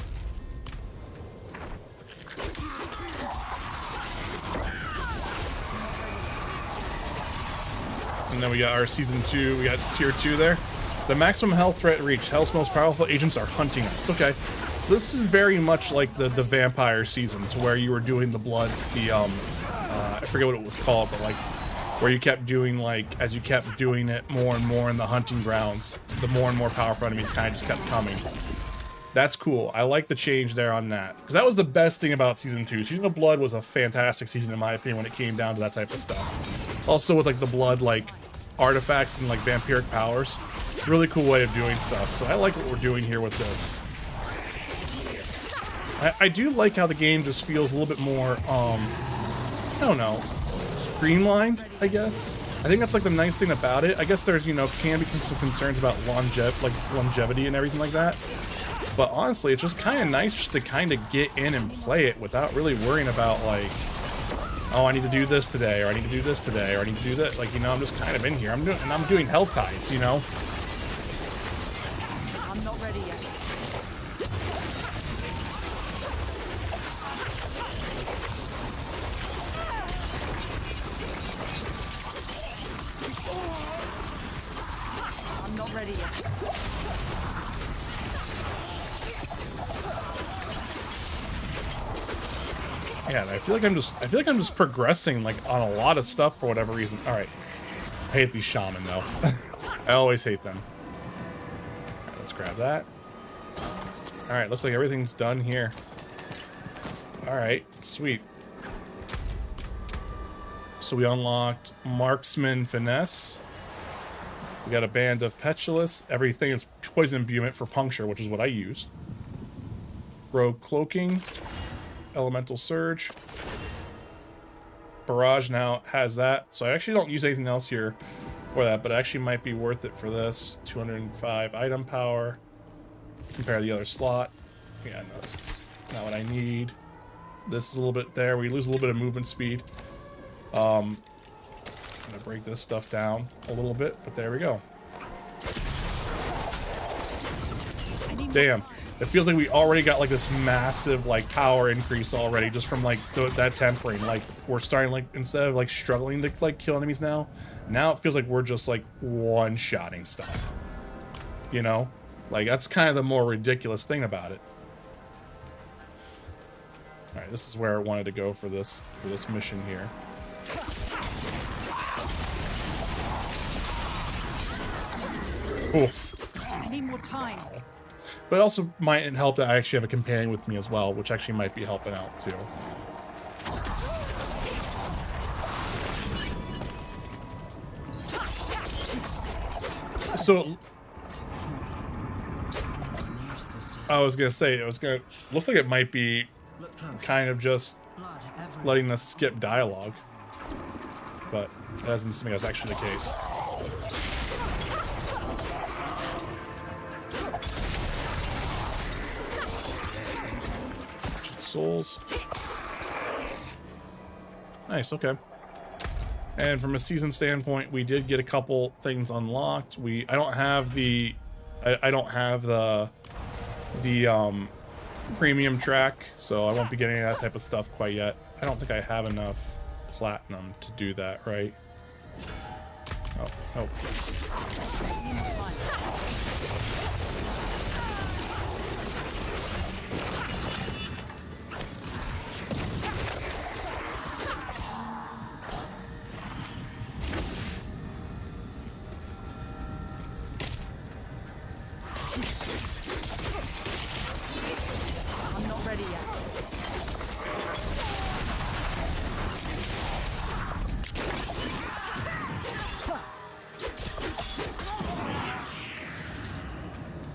And then we got our season 2, we got tier 2 there. The maximum health threat reached. Hell's most powerful agents are hunting us. Okay. So this is very much like the vampire season, to where you were doing the blood, I forget what it was called, but like where you kept doing, like, as you kept doing it more and more in the hunting grounds, the more and more powerful enemies kind of just kept coming. That's cool. I like the change there on that, because that was the best thing about season 2. Season of Blood was a fantastic season in my opinion when it came down to that type of stuff. Also with like the blood, like artifacts and like vampiric powers. Really cool way of doing stuff. So I like what we're doing here with this. I do like how the game just feels a little bit more, I don't know, streamlined, I guess. I think that's like the nice thing about it. I guess there's, you know, can be some concerns about longevity and everything like that. But honestly, it's just kind of nice just to kind of get in and play it without really worrying about like, oh, I need to do this today, or I need to do this today, or I need to do that. Like, you know, I'm just kind of in here. I'm doing Hell Tides, you know. I'm not ready yet. I'm not ready yet. Yeah, and I feel like I'm just progressing like on a lot of stuff for whatever reason. All right, I hate these shaman though. I always hate them. All right, let's grab that. All right, looks like everything's done here. All right, sweet. So we unlocked Marksman Finesse. We got a Band of Petulous. Everything is Poison Imbuement for Puncture, which is what I use. Rogue Cloaking. Elemental Surge. Barrage now has that. So I actually don't use anything else here for that, but it actually might be worth it for this. 205 item power. Compare to the other slot. Yeah, no, this is not what I need. This is a little bit there. We lose a little bit of movement speed. I'm gonna break this stuff down a little bit, but there we go. Damn. It feels like we already got like this massive like power increase already just from like that tempering. Like we're starting like instead of like struggling to like kill enemies now it feels like we're just like one-shotting stuff. You know? Like that's kind of the more ridiculous thing about it. All right, this is where I wanted to go for this mission here. Oof. I need more time. But it also might help that I actually have a companion with me as well, which actually might be helping out too. So I was gonna say looks like it might be kind of just letting us skip dialogue, but that doesn't seem like that's actually the case. Souls. Nice, okay. And from a season standpoint, we did get a couple things unlocked. I don't have the premium track, so I won't be getting that type of stuff quite yet. I don't think I have enough platinum to do that, right? Oh. I'm not ready yet.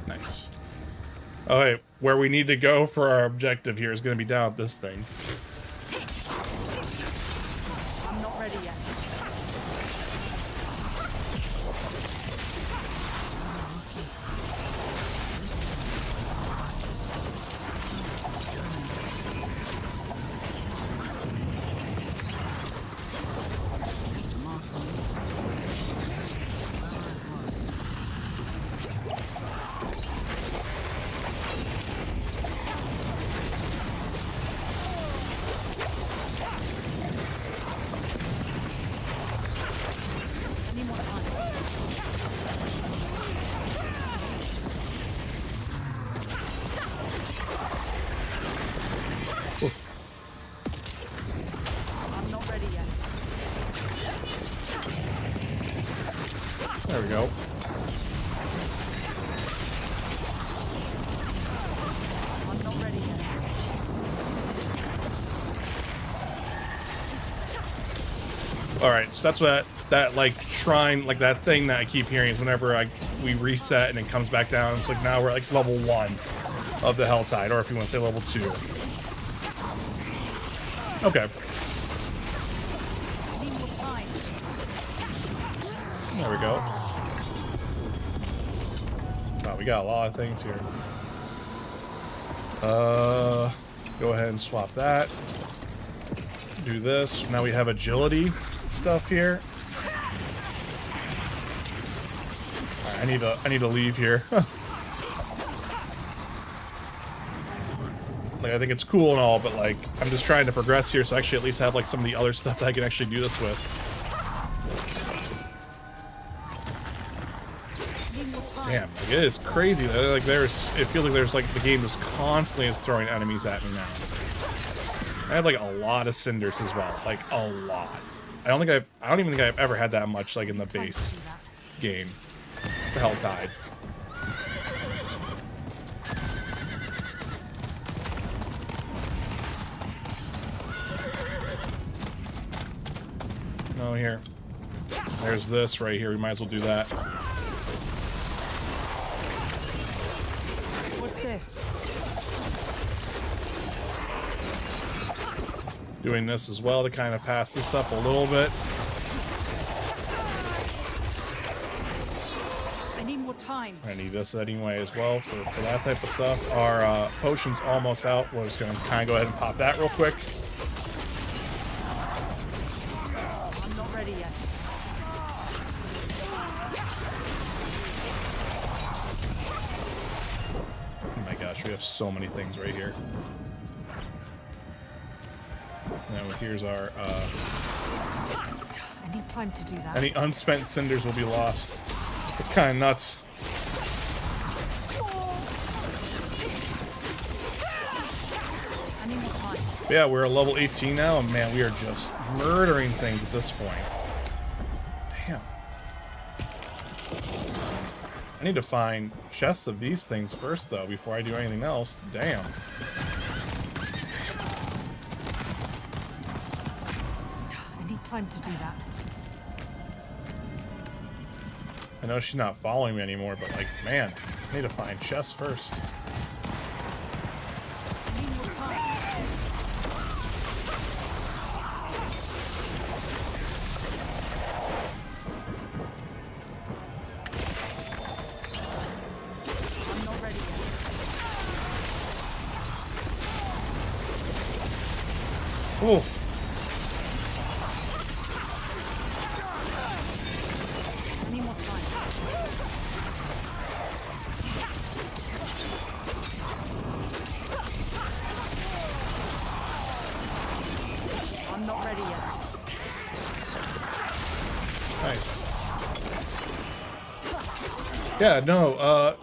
Nice. Oh, hey, where we need to go for our objective here is going to be down at this thing. I'm not ready yet. There we go. I'm not ready yet. All right, so that's what that like shrine, like that thing that I keep hearing is whenever we reset and it comes back down. It's like now we're like level 1 of the Hell Tide, or if you want to say level 2. Okay. Need more time. There we go. Wow, we got a lot of things here. Go ahead and swap that. Do this. Now we have agility stuff here. Alright, I need to leave here. Like, I think it's cool and all, but like, I'm just trying to progress here, so I actually at least have like some of the other stuff that I can actually do this with. Damn, like, it is crazy. Like, it feels like there's like the game just constantly is throwing enemies at me now. I have like a lot of cinders as well, like a lot. I don't even think I've ever had that much like in the base game. The hell tide. Oh, here. There's this right here. We might as well do that. What's this? Doing this as well to kind of pass this up a little bit. I need more time. I need this anyway as well for that type of stuff. Our potion's almost out. We're just going to kind of go ahead and pop that real quick. I'm not ready yet. Oh my gosh, we have so many things right here. Now here's our, I need time to do that. any unspent cinders will be lost. It's kind of nuts. I need more time. But yeah, we're at level 18 now, and man, we are just murdering things at this point. Damn. I need to find chests of these things first, though, before I do anything else. Damn. I need time to do that. I know she's not following me anymore, but like, man, I need to find chests first. I need more time. I'm not ready yet. Oof. I need more time. I'm not ready yet. Nice. Yeah, no,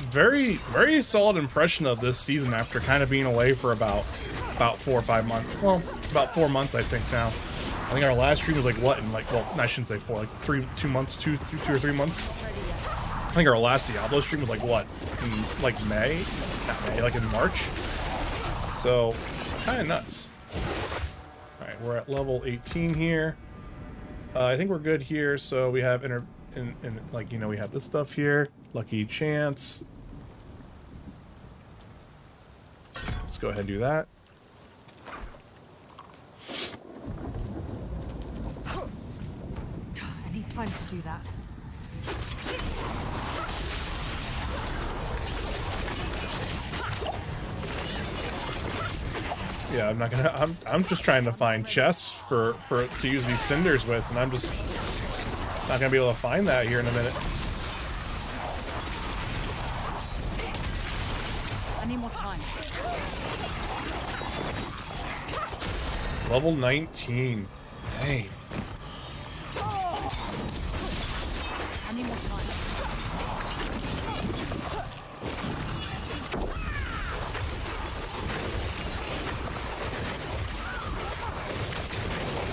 very, very solid impression of this season after kind of being away for about 4 or 5 months. Well, about 4 months, I think now. I think our last stream was like what, in like, well, I shouldn't say 4, like 2 months, two or 3 months. I think our last Diablo stream was like what, in like May? Not May, like in March. So, kind of nuts. Alright, we're at level 18 here. I think we're good here, so we have like, you know, we have this stuff here. Lucky chance. Let's go ahead and do that. I need time to do that. Yeah, I'm not gonna. I'm just trying to find chests to use these cinders with, and I'm just not gonna be able to find that here in a minute. I need more time. Level 19. Dang. I need more time.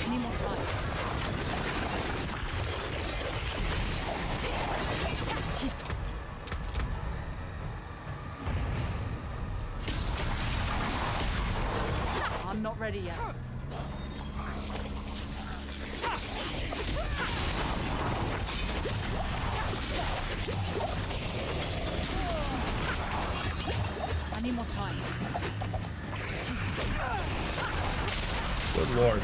I need more time. I'm not ready yet. I need more time. Good lord.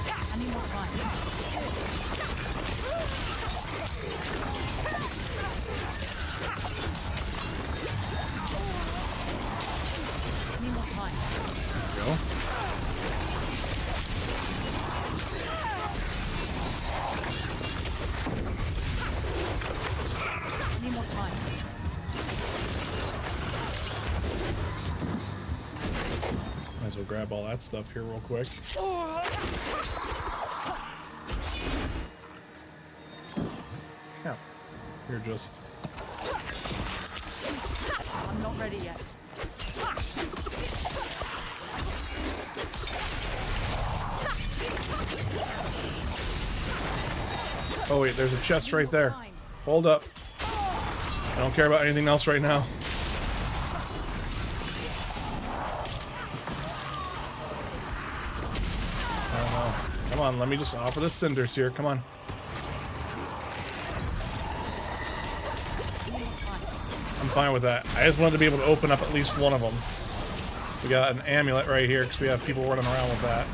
I need more time. grab all that stuff here real quick. Yeah. You're just... I'm not ready yet. Oh wait, there's a chest right there. Hold up. I don't care about anything else right now. I don't know. Come on, let me just offer the cinders here. Come on. I'm fine with that. I just wanted to be able to open up at least one of them. We got an amulet right here because we have people running around with that.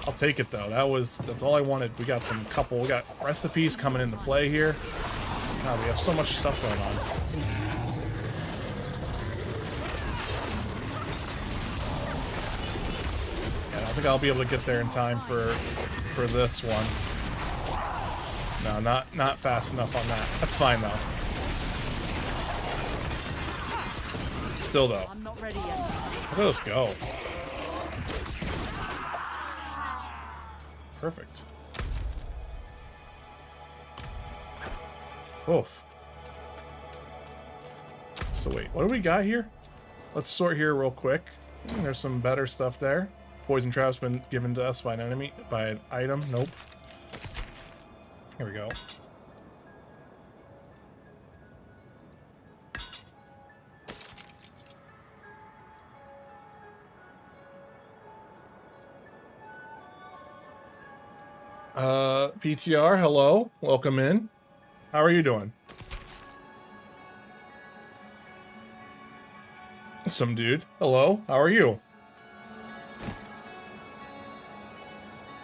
I'll take it though. That's all I wanted. We got we got recipes coming into play here. God, we have so much stuff going on. Yeah, I don't think I'll be able to get there in time for this one. No, not fast enough on that. That's fine though. Still though. I'm not ready yet. Look at us go. Perfect. Oof. So wait, what do we got here? Let's sort here real quick. There's some better stuff there. Poison trap's been given to us by an enemy, by an item. Nope. Here we go. PTR, hello. Welcome in. How are you doing? Some dude. Hello. How are you?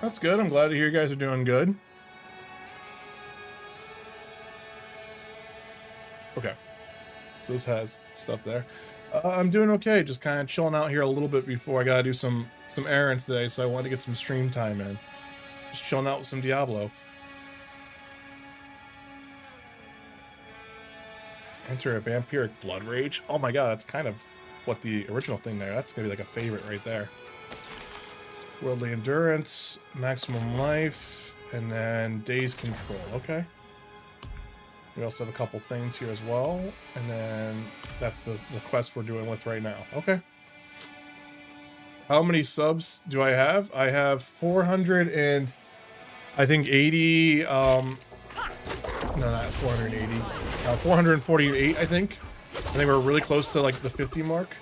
That's good. I'm glad to hear you guys are doing good. Okay. So this has stuff there. I'm doing okay. Just kind of chilling out here a little bit before I gotta do some errands today, so I wanted to get some stream time in. Just chilling out with some Diablo. Enter a vampiric blood rage. Oh my god, that's kind of what the original thing there. That's gonna be like a favorite right there. Worldly endurance, maximum life, and then days control. Okay. We also have a couple things here as well, and then that's the quest we're doing with right now. Okay. How many subs do I have? I have 400 and I think 80, no, not 480, 448, I think. I think we're really close to like the 50 mark.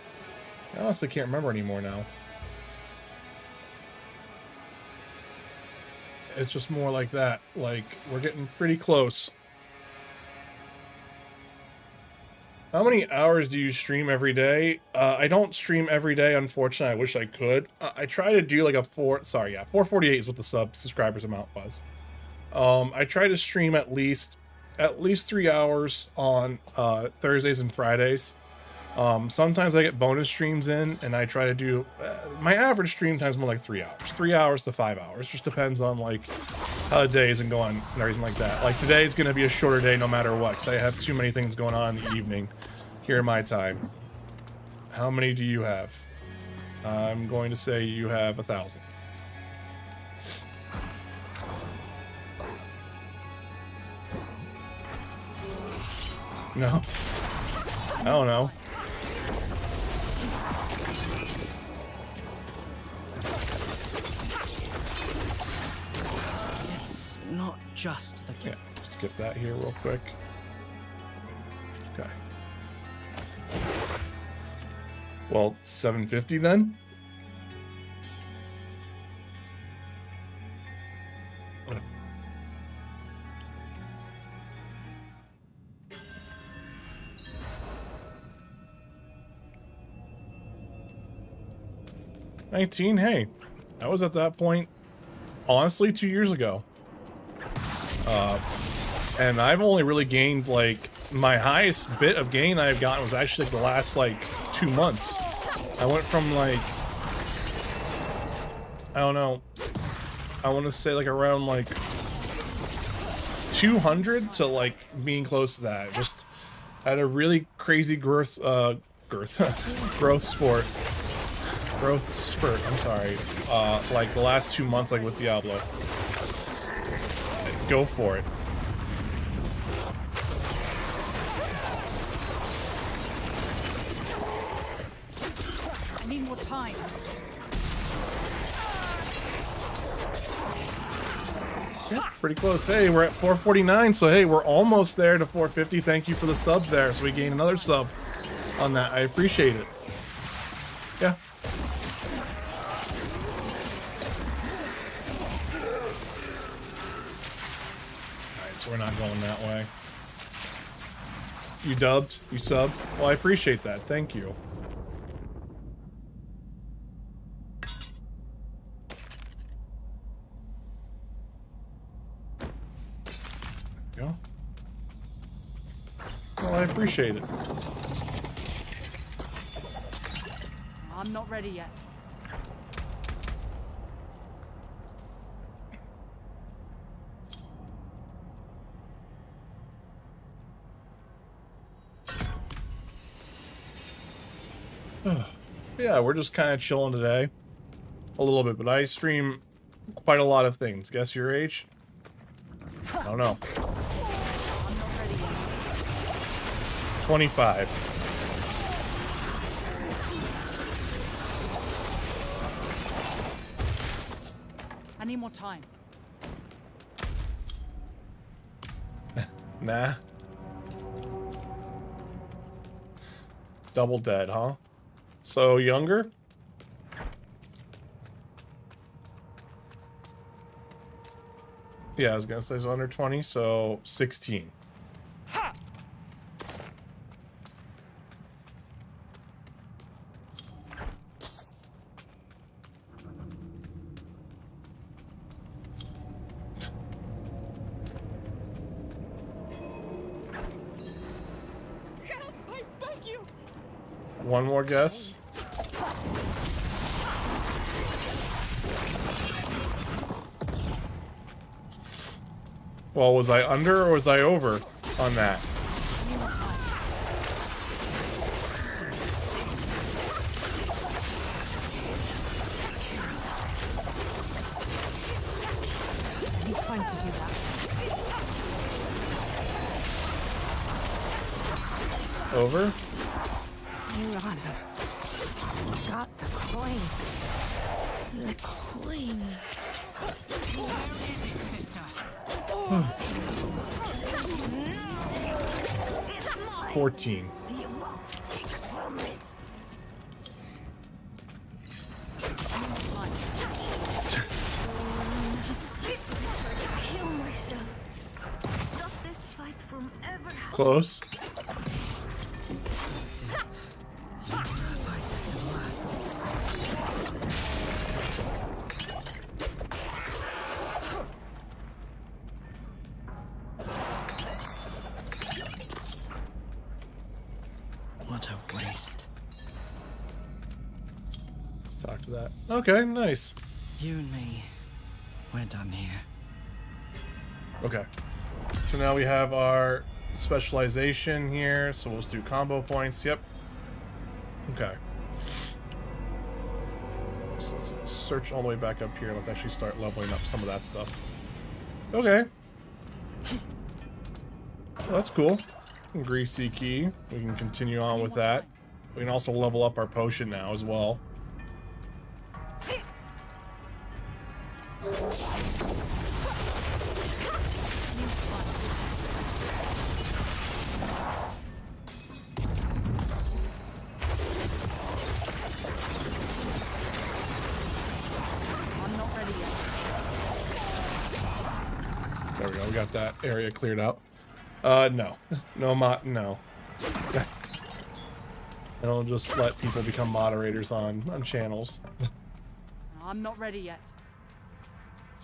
I honestly can't remember anymore now. It's just more like that. Like, we're getting pretty close. How many hours do you stream every day? I don't stream every day, unfortunately. I wish I could. I try to do like a 448 is what the subscribers amount was. I try to stream at least 3 hours on Thursdays and Fridays. Sometimes I get bonus streams in, and I try to do my average stream time is more like 3 hours, 3 hours to 5 hours. Just depends on like how the day isn't going and everything like that. Like today, it's gonna be a shorter day no matter what, because I have too many things going on in the evening here in my time. How many do you have? I'm going to say you have 1,000. No, I don't know. It's not just the Yeah, skip that here real quick. Okay. Well, 750 then? $19, hey, I was at that point, honestly, 2 years ago. And I've only really gained, like, my highest bit of gain I've gotten was actually like, the last, like, 2 months. I went from, like, I don't know, I want to say, like, around, like, 200 to, like, being close to that. Just had a really crazy growth sport. growth spurt, I'm sorry. Like the last 2 months, like with Diablo. Go for it. I need more time. Pretty close. Hey, we're at 449, so hey, we're almost there to 450. Thank you for the subs there. So we gained another sub on that. I appreciate it. Yeah. Alright, so we're not going that way. You dubbed? You subbed? Well, I appreciate that. Thank you. Go. Well, I appreciate it. I'm not ready yet. Yeah, we're just kind of chilling today. A little bit, but I stream quite a lot of things. Guess your age? I don't know. I'm not ready yet. 25. I need more time. Nah. Double dead, huh? So younger? Yeah, I was gonna say so under 20, so 16. Ha! Help! I beg you! One more guess. Well, was I under or was I over on that? I need time to do that. Over? Your Honor. Got the coin. The coin. 14. You won't take it from me. Kill myself. Stop this fight from ever happening. Close. What a waste. Let's talk to that. Okay, nice. You and me, we're done here. Okay. So now we have our specialization here. So we'll just do combo points. Yep. Okay. So let's search all the way back up here. Let's actually start leveling up some of that stuff. Okay. Well, that's cool. Greasy key. We can continue on with that. We can also level up our potion now as well. I'm not ready yet. There we go. We got that area cleared out. No. No. I don't just let people become moderators on channels. I'm not ready yet.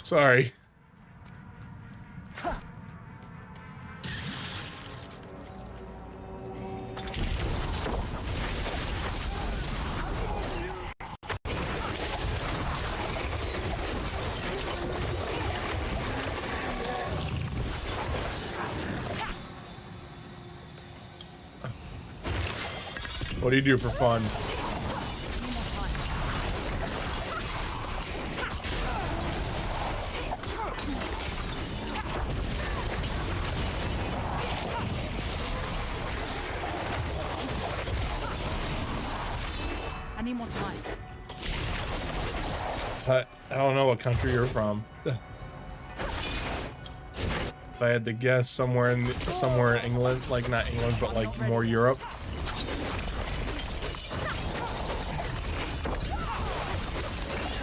Sorry. What do you do for fun? need more time. I don't know what country you're from. If I had to guess, somewhere in England, like not England, but like more Europe.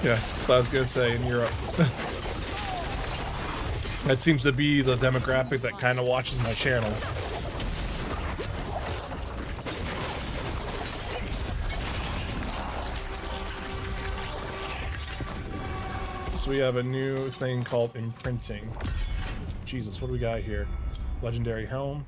Yeah, so I was gonna say in Europe. That seems to be the demographic that kind of watches my channel. So we have a new thing called imprinting. Jesus, what do we got here? Legendary helm.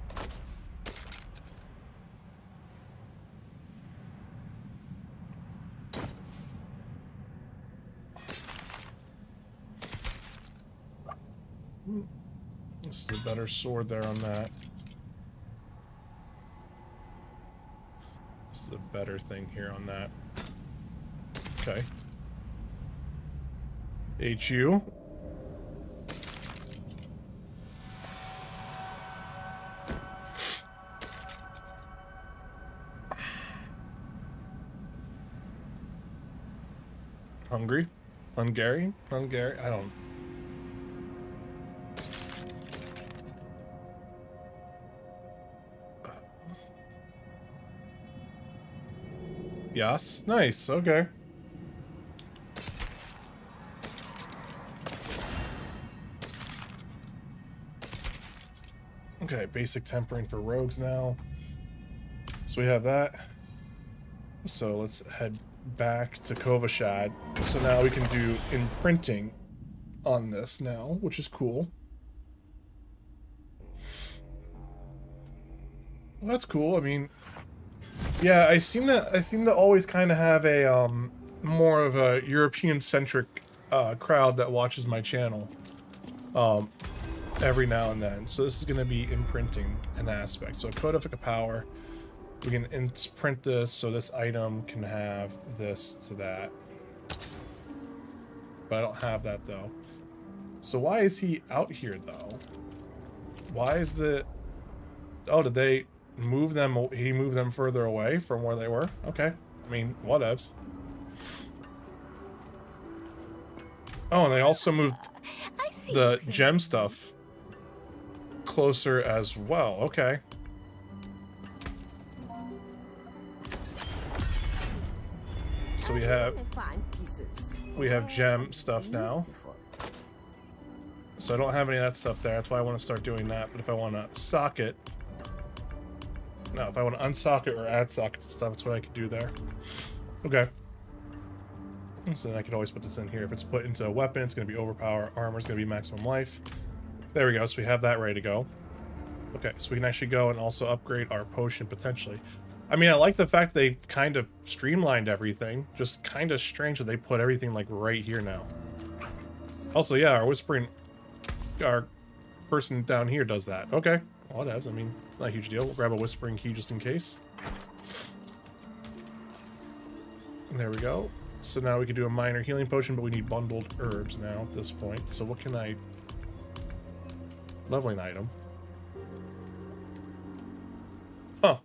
This is a better sword there on that. This is a better thing here on that. Okay. HU. Hungry? Hungarian? Hungary? I don't... Yes? Nice, okay. Okay, basic tempering for rogues now. So we have that. So let's head back to Kovashad. So now we can do imprinting on this now, which is cool. Well, that's cool. I mean, yeah, I seem to always kind of have a more of a European-centric crowd that watches my channel every now and then. So this is going to be imprinting an aspect. So codific power, we can imprint this so this item can have this to that. But I don't have that though. So why is he out here though? Why is the... Oh, did they move them? He moved them further away from where they were? Okay. I mean, whatevs. Oh, and they also moved the gem stuff closer as well. Okay. So we have gem stuff now. So I don't have any of that stuff there. That's why I want to start doing that. But if I want to socket, no, if I want to unsocket or add sockets and stuff, that's what I could do there. Okay. So then I could always put this in here. If it's put into a weapon, it's going to be overpower. Armor is going to be maximum life. There we go. So we have that ready to go. Okay, so we can actually go and also upgrade our potion potentially. I mean, I like the fact they kind of streamlined everything. Just kind of strange that they put everything like right here now. Also, yeah, our whispering, our person down here does that. Okay, well, it has. I mean, it's not a huge deal. We'll grab a whispering key just in case. And there we go. So now we can do a minor healing potion, but we need bundled herbs now at this point. So what can I... Leveling item. Huh.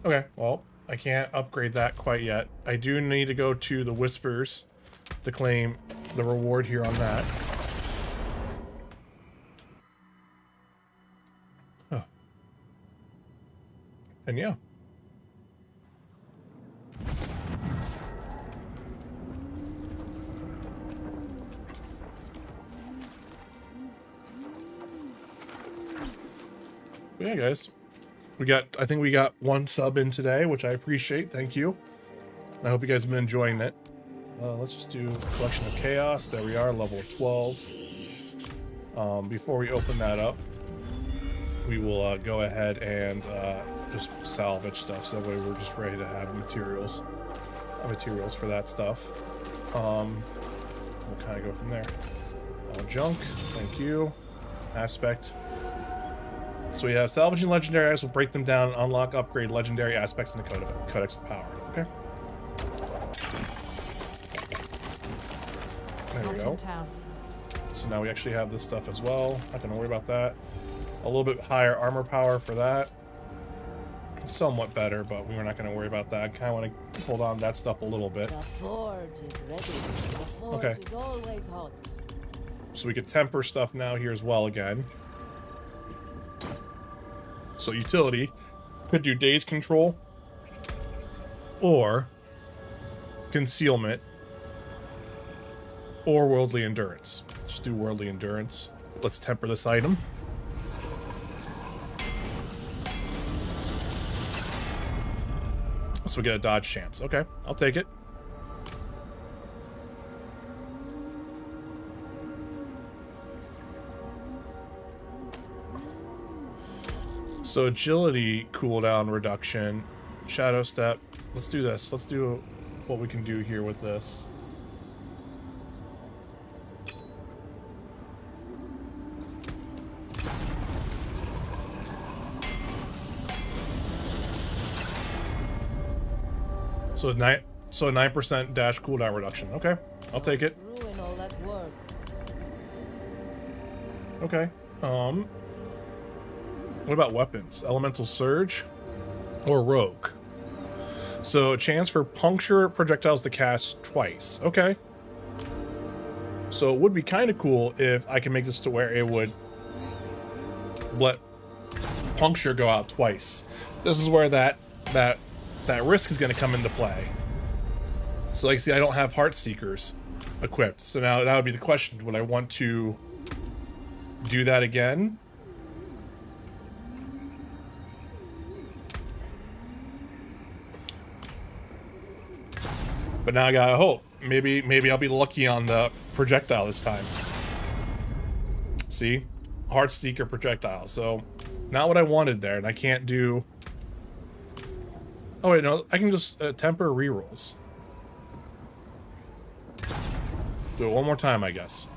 Okay, well, I can't upgrade that quite yet. I do need to go to the Whispers to claim the reward here on that. Oh. And yeah. Yeah, guys, I think we got one sub in today, which I appreciate. Thank you. I hope you guys have been enjoying it. Let's just do Collection of Chaos. There we are, level 12. Before we open that up, we will go ahead and just salvage stuff, so that way we're just ready to have materials for that stuff. We'll kind of go from there. Junk, thank you. Aspect. So we have salvaging legendary items. We'll break them down and unlock, upgrade legendary aspects in the Codex of Power. Okay. There we go. So now we actually have this stuff as well. Not gonna worry about that. A little bit higher armor power for that. somewhat better, but we were not going to worry about that. I kind of want to hold on to that stuff a little bit. The forge is ready. The forge Okay. is always hot. So we could temper stuff now here as well again. So utility could do daze control or concealment or worldly endurance. Just do worldly endurance. Let's temper this item. So we get a dodge chance. Okay, I'll take it. So agility cooldown reduction, shadow step. Let's do this. Let's do what we can do here with this. So a 9% dash cooldown reduction. Okay, I'll take it. Ruin all that work. Okay. What about weapons? Elemental Surge or Rogue? So a chance for puncture projectiles to cast twice. Okay. So it would be kind of cool if I can make this to where it would let puncture go out twice. This is where that risk is going to come into play. So like, see, I don't have Heart Seekers equipped. So now that would be the question. Would I want to do that again? But now I gotta hope. Maybe I'll be lucky on the projectile this time. See? Heart Seeker projectile. So, not what I wanted there, and I can't do... Oh wait, no, I can just temper rerolls. Do it one more time, I guess.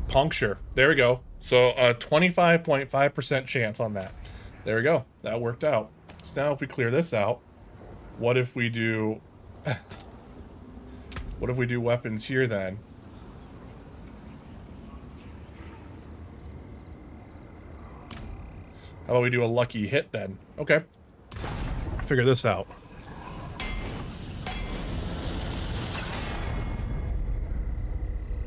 Puncture. There we go. So, a 25.5% chance on that. There we go. That worked out. So now if we clear this out, what if we do... what if we do weapons here then? How about we do a lucky hit then? Okay. Figure this out.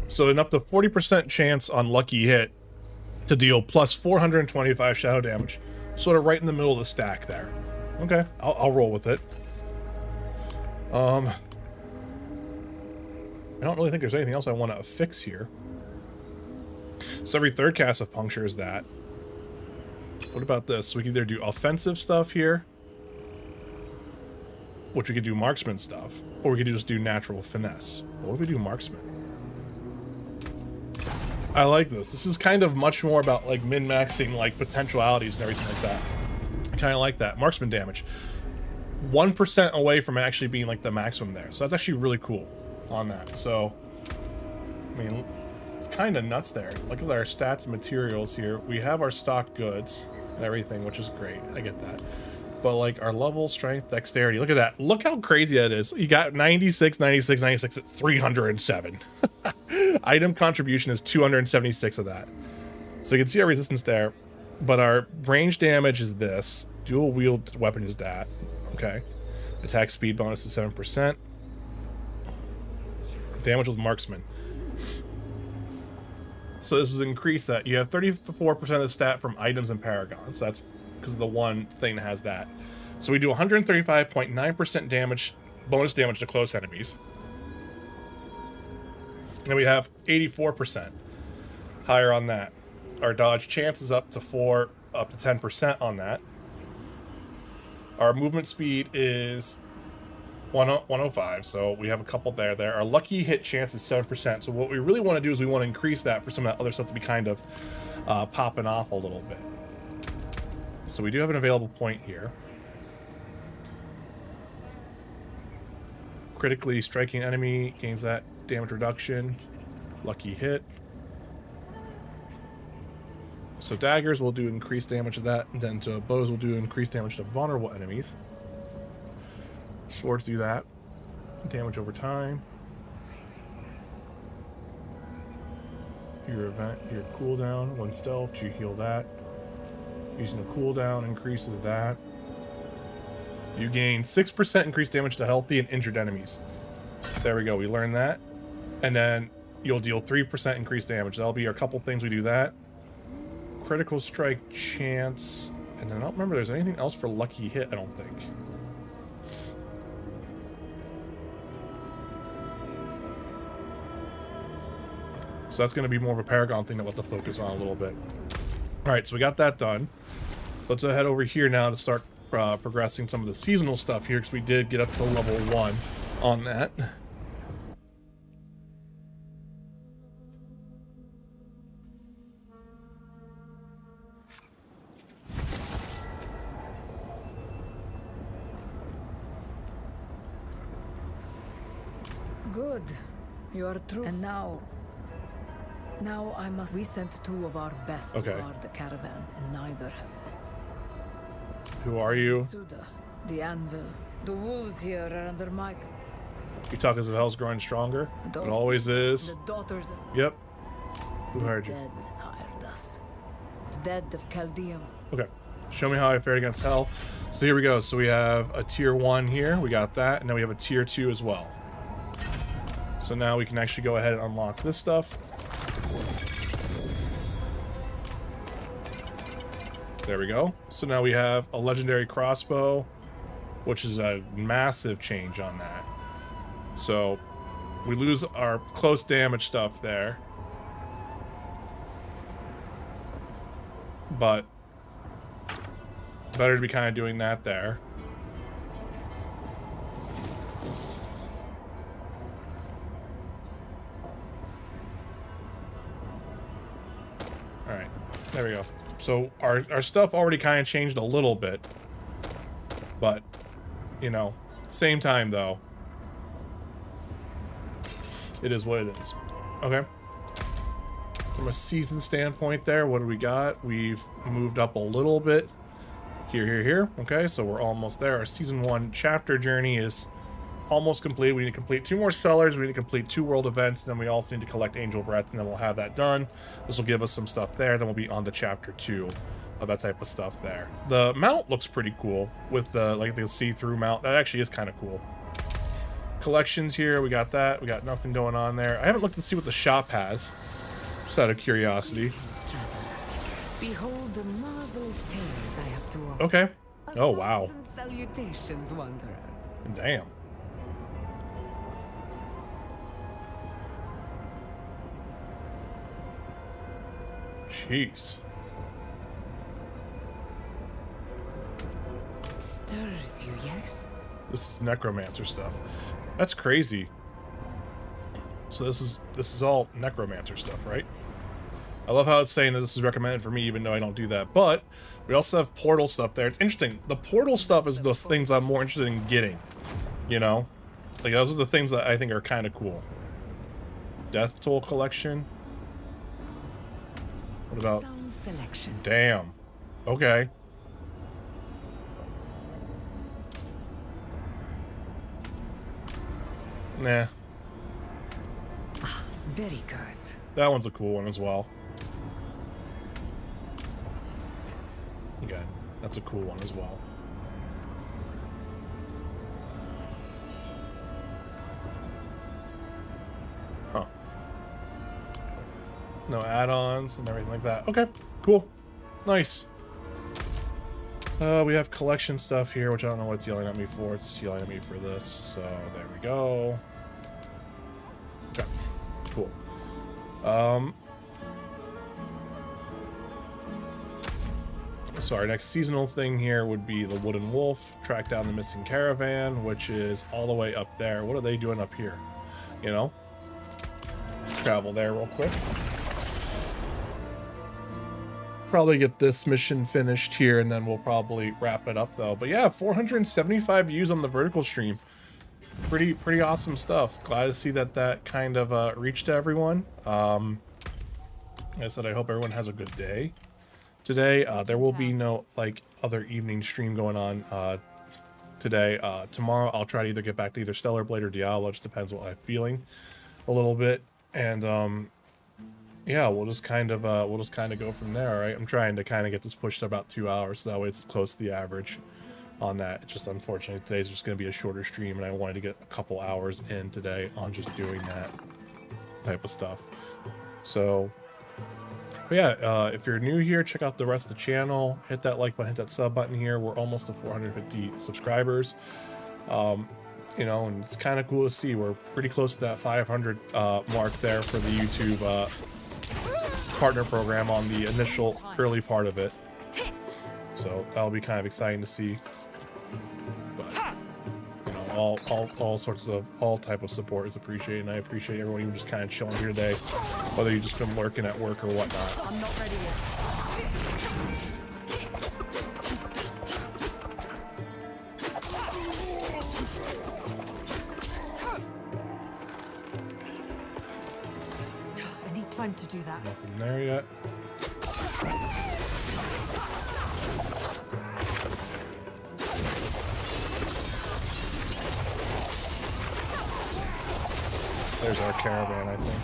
So an up to 40% chance on lucky hit to deal plus 425 shadow damage. Sort of right in the middle of the stack there. Okay, I'll roll with it. I don't really think there's anything else I want to fix here. So every third cast of puncture is that. What about this? We can either do offensive stuff here, which we could do marksman stuff, or we could just do natural finesse. What if we do marksman? I like this. This is kind of much more about like min-maxing like potentialities and everything like that. I kind of like that. Marksman damage. 1% away from actually being like the maximum there. So that's actually really cool on that. So, I mean, it's kind of nuts there. Look at our stats and materials here. We have our stock goods and everything, which is great. I get that. But like our level, strength, dexterity. Look at that. Look how crazy that is. You got 96, 96, 96 at 307. Item contribution is 276 of that. So you can see our resistance there. But our range damage is this. Dual wield weapon is that. Okay. Attack speed bonus is 7%. Damage with marksman. So this is increased that. You have 34% of the stat from items and paragon. So that's because of the one thing that has that. So we do 135.9% damage, bonus damage to close enemies. And we have 84% higher on that. Our dodge chance is up to 10% on that. Our movement speed is 105, so we have a couple there. Our lucky hit chance is 7%. So what we really want to do is we want to increase that for some of that other stuff to be kind of popping off a little bit. So we do have an available point here. Critically striking enemy gains that damage reduction. Lucky hit. So daggers will do increased damage to that, and then to bows will do increased damage to vulnerable enemies. Swords do that. Damage over time. Your event, your cooldown, 1 stealth, you heal that. Using a cooldown increases that. You gain 6% increased damage to healthy and injured enemies. There we go. We learned that. And then you'll deal 3% increased damage. That'll be a couple things we do that. Critical strike chance. And then I don't remember there's anything else for lucky hit, I don't think. So that's going to be more of a Paragon thing that we'll have to focus on a little bit. Alright, so we got that done. So let's head over here now to start progressing some of the seasonal stuff here, because we did get up to level 1 on that. Good. You are true. And now I must. We sent 2 of our best to guard the caravan, and neither have. Who are you? Suda, the anvil. The wolves here are under my. You talk as if hell's growing stronger. It always is. The daughters of. Yep. Who hired you? Dead hired us. The dead of Chaldeum. Okay. Show me how I fared against hell. So here we go. So we have a tier 1 here. We got that. And then we have a tier 2 as well. So now we can actually go ahead and unlock this stuff. There we go. So now we have a legendary crossbow, which is a massive change on that. So we lose our close damage stuff there. But better to be kind of doing that there. Alright, there we go. So our stuff already kind of changed a little bit. But, you know, same time though. It is what it is. Okay. From a season standpoint there, what do we got? We've moved up a little bit. Here. Okay, so we're almost there. Our season 1 chapter journey is almost complete. We need to complete 2 more cellars. We need to complete 2 world events. And then we also need to collect Angel Breath, and then we'll have that done. This will give us some stuff there. Then we'll be on the chapter 2 of that type of stuff there. The mount looks pretty cool with the like the see-through mount. That actually is kind of cool. Collections here, we got that. We got nothing going on there. I haven't looked to see what the shop has. Just out of curiosity. Behold the marvelous tales I have to offer. Okay. Oh, wow. Salutations, wanderer. Damn. Jeez. Stirs you, yes? This is necromancer stuff. That's crazy. So this is all necromancer stuff, right? I love how it's saying that this is recommended for me, even though I don't do that. But we also have portal stuff there. It's interesting. The portal stuff is the things I'm more interested in getting. You know? Like, those are the things that I think are kind of cool. Death Toll collection. What about... Some selection. Damn. Okay. Nah. Very good. That one's a cool one as well. Okay, that's a cool one as well. Huh. No add-ons and everything like that. Okay, cool. Nice. We have collection stuff here, which I don't know what it's yelling at me for. It's yelling at me for this, so there we go. Okay, cool. So our next seasonal thing here would be the Wooden Wolf, track down the missing caravan, which is all the way up there. What are they doing up here? You know? Travel there real quick. Probably get this mission finished here, and then we'll probably wrap it up though. But yeah, 475 views on the vertical stream. Pretty awesome stuff. Glad to see that kind of reached to everyone. Like I said, I hope everyone has a good day today. There will be no like other evening stream going on today. Tomorrow I'll try to either get back to either Stellar Blade or Diablo. It just depends what I'm feeling a little bit. And yeah, we'll just kind of go from there. All right, I'm trying to kind of get this pushed to about 2 hours, so that way it's close to the average on that. Just unfortunately today's just going to be a shorter stream, and I wanted to get a couple hours in today on just doing that type of stuff. So but yeah, if you're new here, check out the rest of the channel, hit that like button, hit that sub button here. We're almost to 450 subscribers. You know, and it's kind of cool to see we're pretty close to that 500 mark there for the YouTube partner program on the initial early part of it. So that'll be kind of exciting to see. But you know, all sorts of type of support is appreciated, and I appreciate everyone even just kind of chilling here today, whether you just been lurking at work or whatnot. I'm not ready yet. I need time to do that. Nothing there yet. There's our caravan, I think.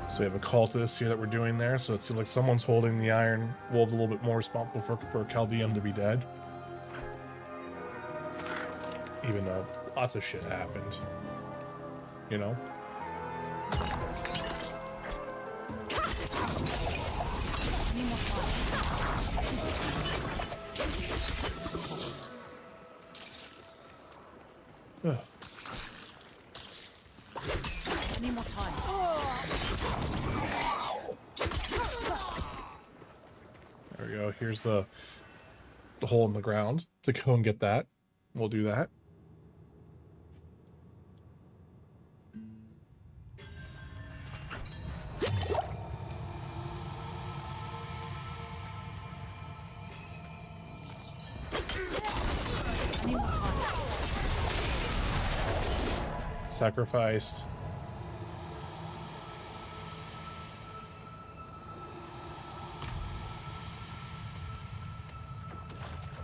So we have a cultist here that we're doing there. So it seems like someone's holding the Iron Wolves a little bit more responsible for Chaldeum to be dead. Even though lots of shit happened, you know? Ugh. Need more time. There we go. Here's the hole in the ground to go and get that. We'll do that. Need more time. Sacrificed.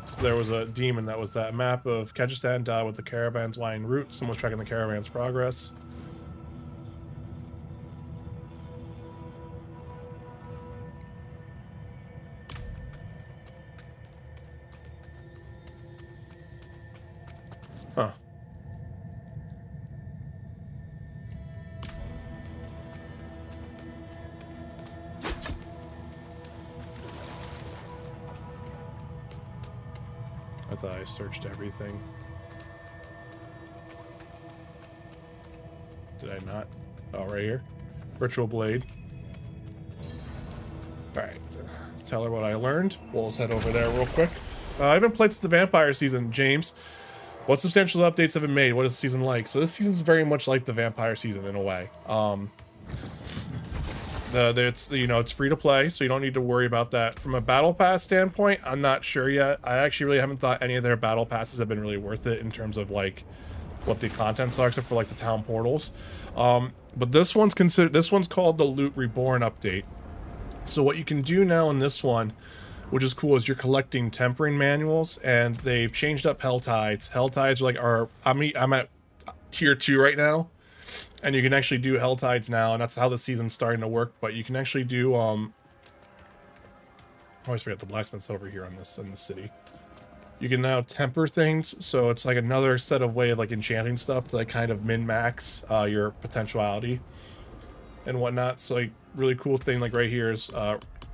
So there was a demon that was that map of Kyrgyzstan died with the caravan's winding route. Someone tracking the caravan's progress. Huh. I thought I searched everything. Did I not? Oh, right here. Ritual Blade. Alright. Tell her what I learned. We'll just head over there real quick. I haven't played since the vampire season, James. What substantial updates have been made? What is the season like? So this season's very much like the vampire season in a way. It's, you know, it's free to play, so you don't need to worry about that. From a battle pass standpoint, I'm not sure yet. I actually really haven't thought any of their battle passes have been really worth it in terms of like what the contents are, except for like the town portals. But this one's called the Loot Reborn update. So what you can do now in this one, which is cool, is you're collecting tempering manuals, and they've changed up Hell Tides. Hell Tides are like I'm at tier 2 right now. And you can actually do Hell Tides now, and that's how the season's starting to work. But you can actually do I always forget the blacksmith's over here on this in the city. You can now temper things, so it's like another set of way of like enchanting stuff to like kind of min-max your potentiality and whatnot. So like really cool thing like right here is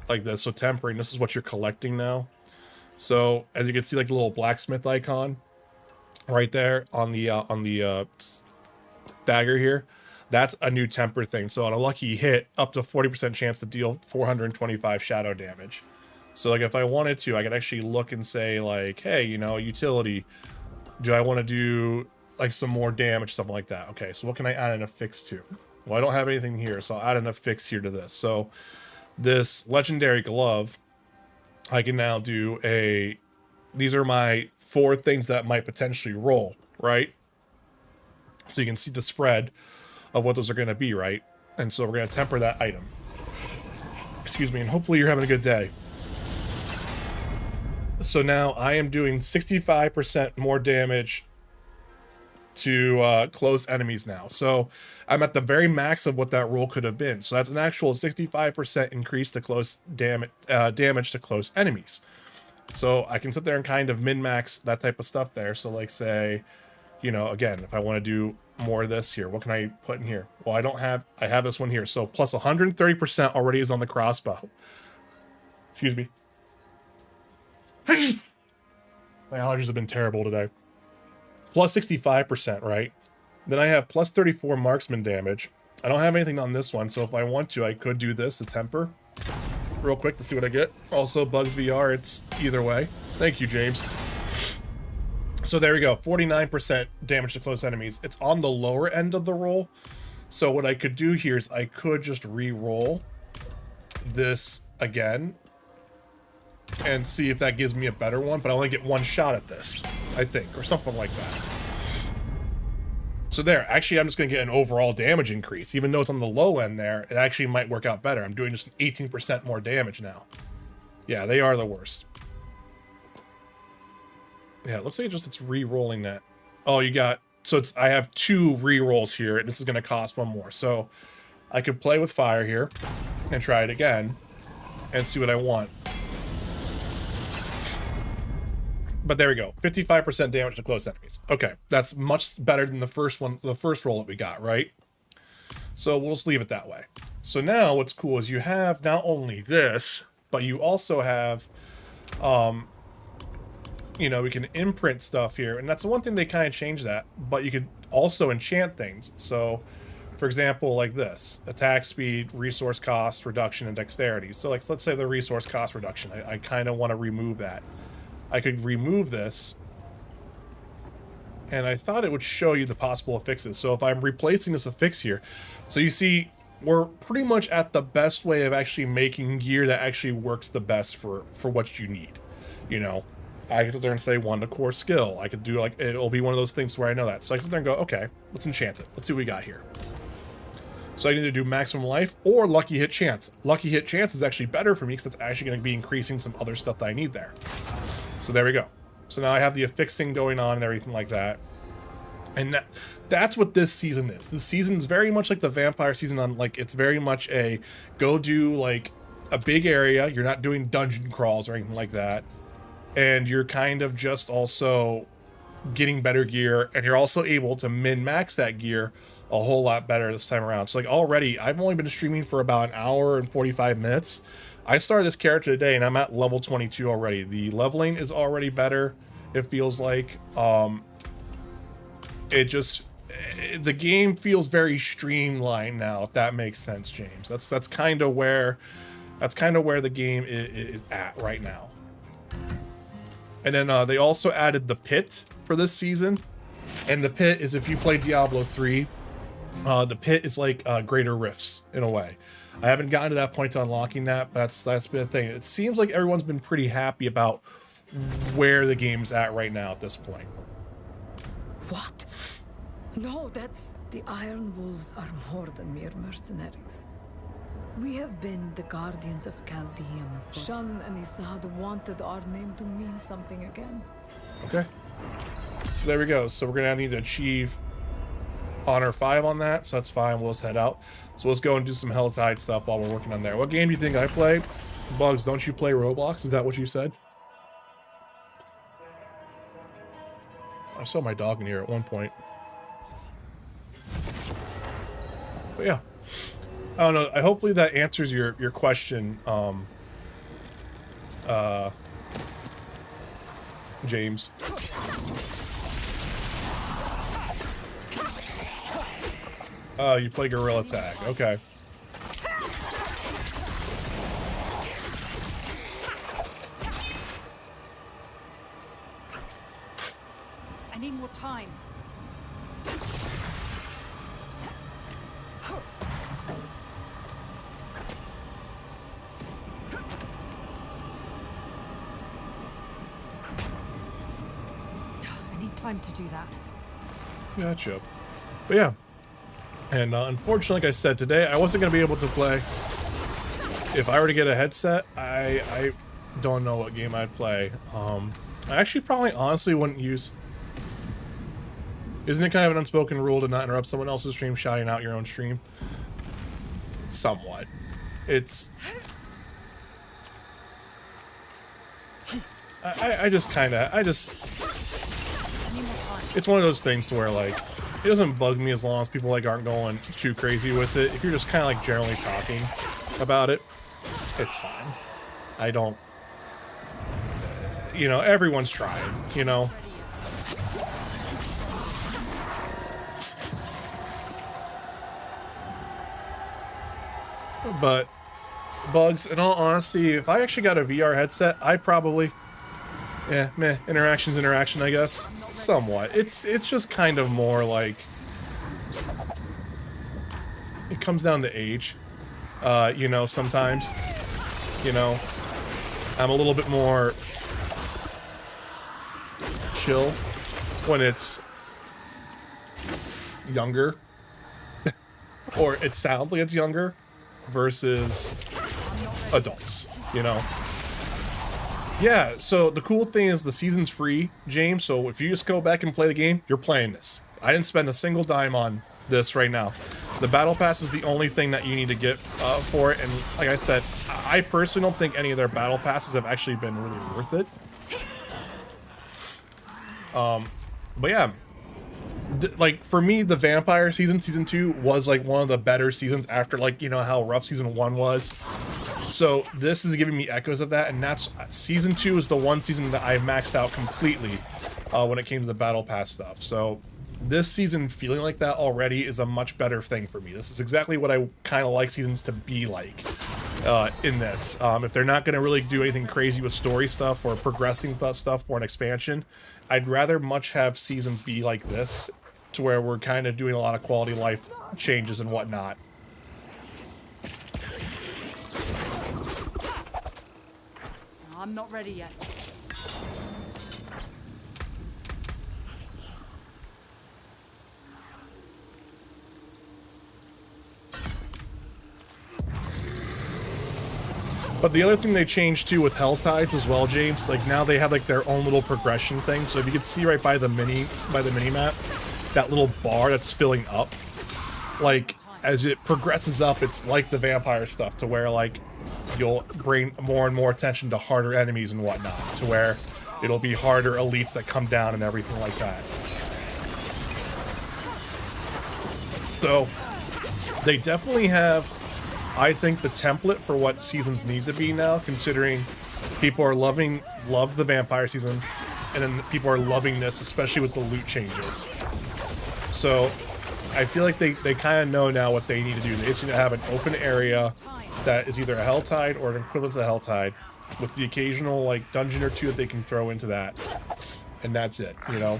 like this. So tempering, this is what you're collecting now. So as you can see, like the little blacksmith icon right there on the dagger here, that's a new temper thing. So on a lucky hit, up to 40% chance to deal 425 shadow damage. So like if I wanted to, I could actually look and say like, hey, you know, utility, do I want to do like some more damage, something like that? Okay, so what can I add an affix to? Well, I don't have anything here, so I'll add an affix here to this. So this legendary glove, I can now do these are my 4 things that might potentially roll, right? So you can see the spread of what those are going to be, right? And so we're going to temper that item. Excuse me, and hopefully you're having a good day. So now I am doing 65% more damage to close enemies now. So I'm at the very max of what that roll could have been. So that's an actual 65% increase to close damage to close enemies. So I can sit there and kind of min-max that type of stuff there. So like say, you know, again, if I want to do more of this here, what can I put in here? Well, I have this one here. So plus 130% already is on the crossbow. Excuse me. My allergies have been terrible today. Plus 65%, right? Then I have plus 34 marksman damage. I don't have anything on this one, so if I want to, I could do this, the temper, real quick to see what I get. Also, Bugs VR, it's either way. Thank you, James. So there we go, 49% damage to close enemies. It's on the lower end of the roll. So what I could do here is I could just re-roll this again and see if that gives me a better one, but I only get one shot at this, I think, or something like that. So there, actually I'm just gonna get an overall damage increase. Even though it's on the low end there, it actually might work out better. I'm doing just 18% more damage now. Yeah, they are the worst. Yeah, it looks like it's re-rolling that. Oh, you got, so I have 2 re-rolls here, and this is gonna cost 1 more. So I could play with fire here and try it again and see what I want. But there we go, 55% damage to close enemies. Okay, that's much better than the first one, the first roll that we got, right? So we'll just leave it that way. So now what's cool is you have not only this, but you also have, you know, we can imprint stuff here, and that's the one thing they kind of changed that, but you could also enchant things. So for example, like this, attack speed, resource cost reduction, and dexterity. So like, let's say the resource cost reduction, I kind of want to remove that. I could remove this, and I thought it would show you the possible affixes. So if I'm replacing this affix here, so you see, we're pretty much at the best way of actually making gear that actually works the best for what you need. You know, I could sit there and say 1 to core skill. I could do like, it'll be one of those things where I know that. So I can sit there and go, okay, let's enchant it. Let's see what we got here. So I can either do maximum life or lucky hit chance. Lucky hit chance is actually better for me because it's actually going to be increasing some other stuff that I need there. So there we go. So now I have the affixing going on and everything like that. And that's what this season is. This season is very much like the vampire season on, like, it's very much a go do like a big area. You're not doing dungeon crawls or anything like that. And you're kind of just also getting better gear, and you're also able to min-max that gear a whole lot better this time around. So like already, I've only been streaming for about 1 hour and 45 minutes. I started this character today and I'm at level 22 already. The leveling is already better, it feels like. The game feels very streamlined now, if that makes sense, James. That's kind of where the game is at right now. And then they also added the pit for this season. And the pit is, if you play Diablo 3, the pit is like greater rifts in a way. I haven't gotten to that point to unlocking that, but that's been a thing. It seems like everyone's been pretty happy about where the game's at right now at this point. What? No, that's... The Iron Wolves are more than mere mercenaries. We have been the guardians of Chaldeum. Shun and Isad wanted our name to mean something again. Okay. So there we go. So we're gonna need to achieve honor 5 on that, so that's fine. We'll just head out. So let's go and do some Helltide stuff while we're working on there. What game do you think I play? Bugs, don't you play Roblox? Is that what you said? I saw my dog in here at one point. But yeah. I don't know. Hopefully that answers your question, James. Oh, you play Gorilla Tag. Okay. I need more time. I need time to do that. Gotcha. But yeah. And unfortunately, like I said, today I wasn't going to be able to play. If I were to get a headset, I don't know what game I'd play. I actually probably honestly wouldn't use... Isn't it kind of an unspoken rule to not interrupt someone else's stream shouting out your own stream? Somewhat. It's... I just kind of... It's one of those things to where, like, it doesn't bug me as long as people, like, aren't going too crazy with it. If you're just kind of, like, generally talking about it, it's fine. I don't... You know, everyone's trying, you know? But, bugs, in all honesty, if I actually got a VR headset, I probably... Yeah, meh, interaction's interaction, I guess. Somewhat. It's just kind of more like... It comes down to age. You know, sometimes. You know, I'm a little bit more chill when it's younger. Or it sounds like it's younger versus adults, you know? Yeah, so the cool thing is the season's free, James, so if you just go back and play the game, you're playing this. I didn't spend a single dime on this right now. The Battle Pass is the only thing that you need to get for it, and like I said, I personally don't think any of their Battle Passes have actually been really worth it. But yeah, like, for me, the Vampire season 2, was like one of the better seasons after, like, you know, how rough season 1 was. So this is giving me echoes of that, and that's season 2 is the one season that I maxed out completely when it came to the Battle Pass stuff. So this season feeling like that already is a much better thing for me. This is exactly what I kind of like seasons to be like in this. If they're not going to really do anything crazy with story stuff or progressing stuff for an expansion, I'd rather much have seasons be like this, to where we're kind of doing a lot of quality of life changes and whatnot. I'm not ready yet. But the other thing they changed too with Helltides as well, James, like now they have like their own little progression thing. So if you can see right by the mini map, that little bar that's filling up, like as it progresses up, it's like the vampire stuff, to where like you'll bring more and more attention to harder enemies and whatnot, to where it'll be harder elites that come down and everything like that. So they definitely have, I think, the template for what seasons need to be now, considering people are love the vampire season, and then people are loving this, especially with the loot changes. So I feel like they kind of know now what they need to do. They just need to have an open area that is either a Helltide or an equivalent to a Helltide, with the occasional like dungeon or two that they can throw into that, and that's it, you know?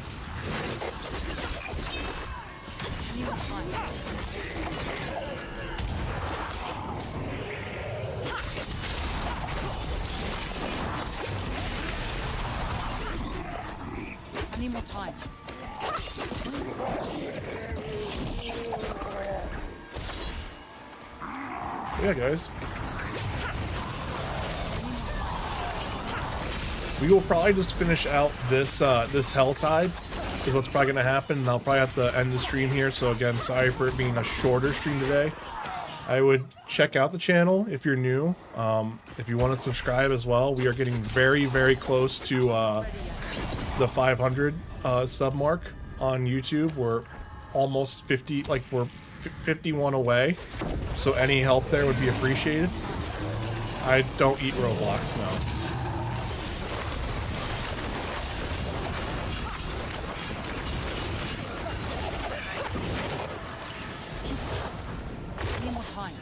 I need more time. Yeah, guys. We will probably just finish out this this Helltide, is what's probably gonna happen, and I'll probably have to end the stream here. So again, sorry for it being a shorter stream today. I would check out the channel if you're new. If you want to subscribe as well, we are getting very, very close to the 500 sub mark on YouTube. We're almost 50, like we're 51 away, so any help there would be appreciated. I don't eat Roblox, no. I need more time.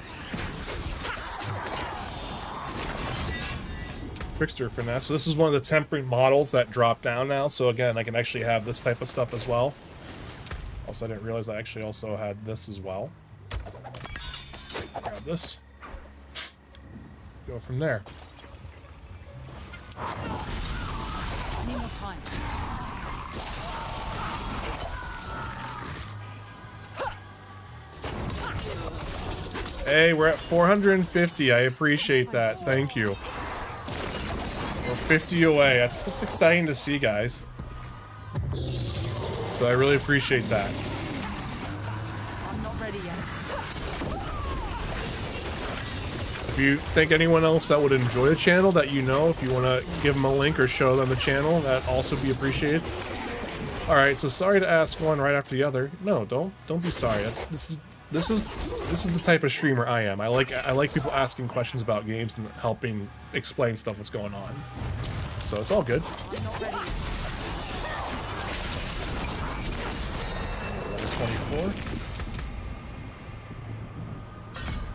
Trickster Finesse. So this is one of the temporary models that drop down now, so again, I can actually have this type of stuff as well. Also, I didn't realize I actually also had this as well. Grab this. Go from there. I need more time. Hey, we're at 450. I appreciate that. Thank you. We're 50 away. That's exciting to see, guys. So I really appreciate that. I'm not ready yet. If you think anyone else that would enjoy the channel that you know, if you want to give them a link or show them the channel, that'd also be appreciated. All right, so sorry to ask one right after the other. No, don't be sorry. This is the type of streamer I am. I like people asking questions about games and helping explain stuff what's going on. So it's all good. I'm not ready yet. Level 24.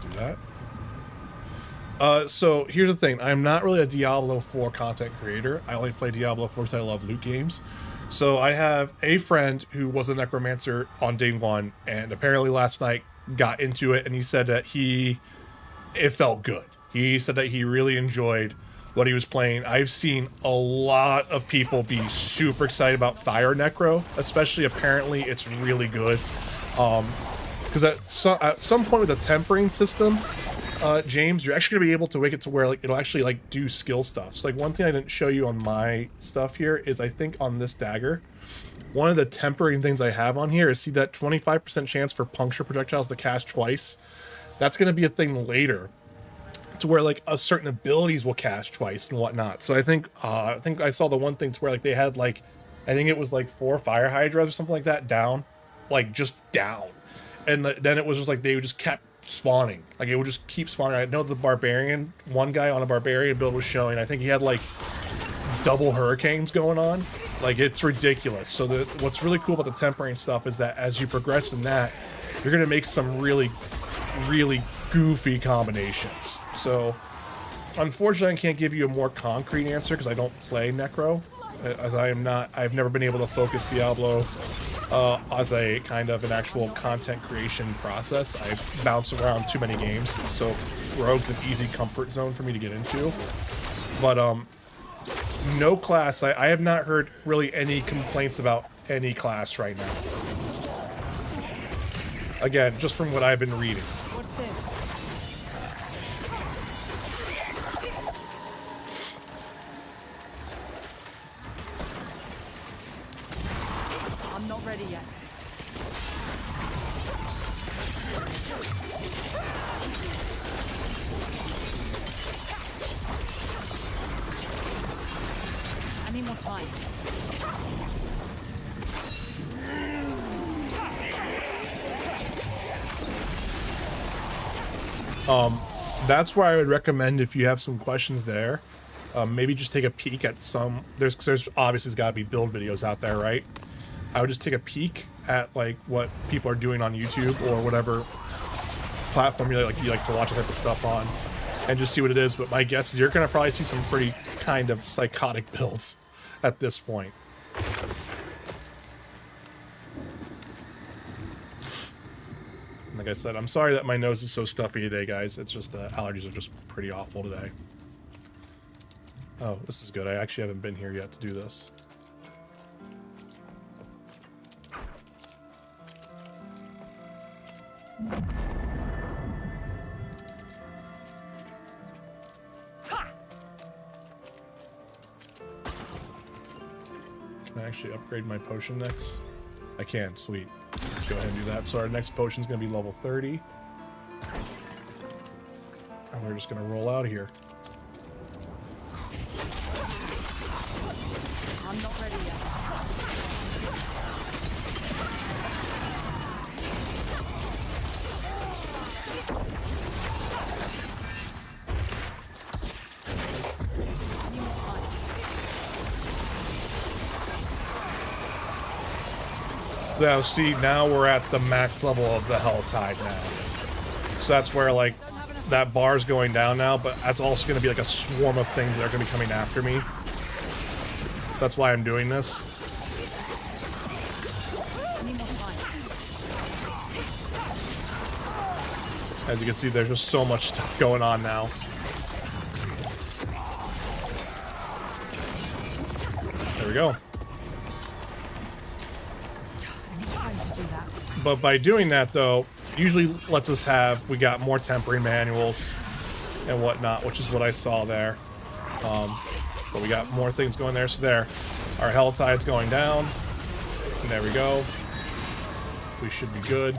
Do that. So here's the thing. I'm not really a Diablo 4 content creator. I only play Diablo 4 because I love loot games. So I have a friend who was a necromancer on day one, and apparently last night got into it, and he said that it felt good. He said that he really enjoyed what he was playing. I've seen a lot of people be super excited about Fire Necro, especially apparently it's really good. Because at some point with the tempering system, James, you're actually gonna be able to make it to where like it'll actually like do skill stuff. So like one thing I didn't show you on my stuff here is I think on this dagger, one of the tempering things I have on here is see that 25% chance for puncture projectiles to cast twice. That's gonna be a thing later, to where like certain abilities will cast twice and whatnot. So I think I saw the one thing to where like they had like, I think it was like 4 fire hydras or something like that down, like just down, and then it was just like they just kept spawning, like it would just keep spawning. I know the barbarian, one guy on a barbarian build was showing, I think he had like double hurricanes going on. Like it's ridiculous. So what's really cool about the tempering stuff is that as you progress in that, you're gonna make some really goofy combinations. So unfortunately I can't give you a more concrete answer because I don't play Necro, as I've never been able to focus Diablo as a kind of an actual content creation process. I bounce around too many games, so Rogue's an easy comfort zone for me to get into. But no class, I have not heard really any complaints about any class right now. Again, just from what I've been reading. What's this? I'm not ready yet. I need more time. That's why I would recommend, if you have some questions there, maybe just take a peek at some, there's obviously got to be build videos out there, right? I would just take a peek at like what people are doing on YouTube or whatever platform you like to watch that type of stuff on, and just see what it is. But my guess is you're gonna probably see some pretty kind of psychotic builds at this point. Like I said, I'm sorry that my nose is so stuffy today, guys. It's just allergies are just pretty awful today. Oh, this is good. I actually haven't been here yet to do this. Can I actually upgrade my potion next? I can, sweet. Let's go ahead and do that. So our next potion is going to be level 30. And we're just going to roll out of here. I'm not ready yet. Now, see, now we're at the max level of the Hell Tide now. So that's where, like, that bar's going down now, but that's also going to be like a swarm of things that are going to be coming after me. So that's why I'm doing this. As you can see, there's just so much stuff going on now. There we go. Time to do that. But by doing that, though, usually lets us have, we got more tempering manuals and whatnot, which is what I saw there. But we got more things going there. So there, our health side's going down. And there we go. We should be good.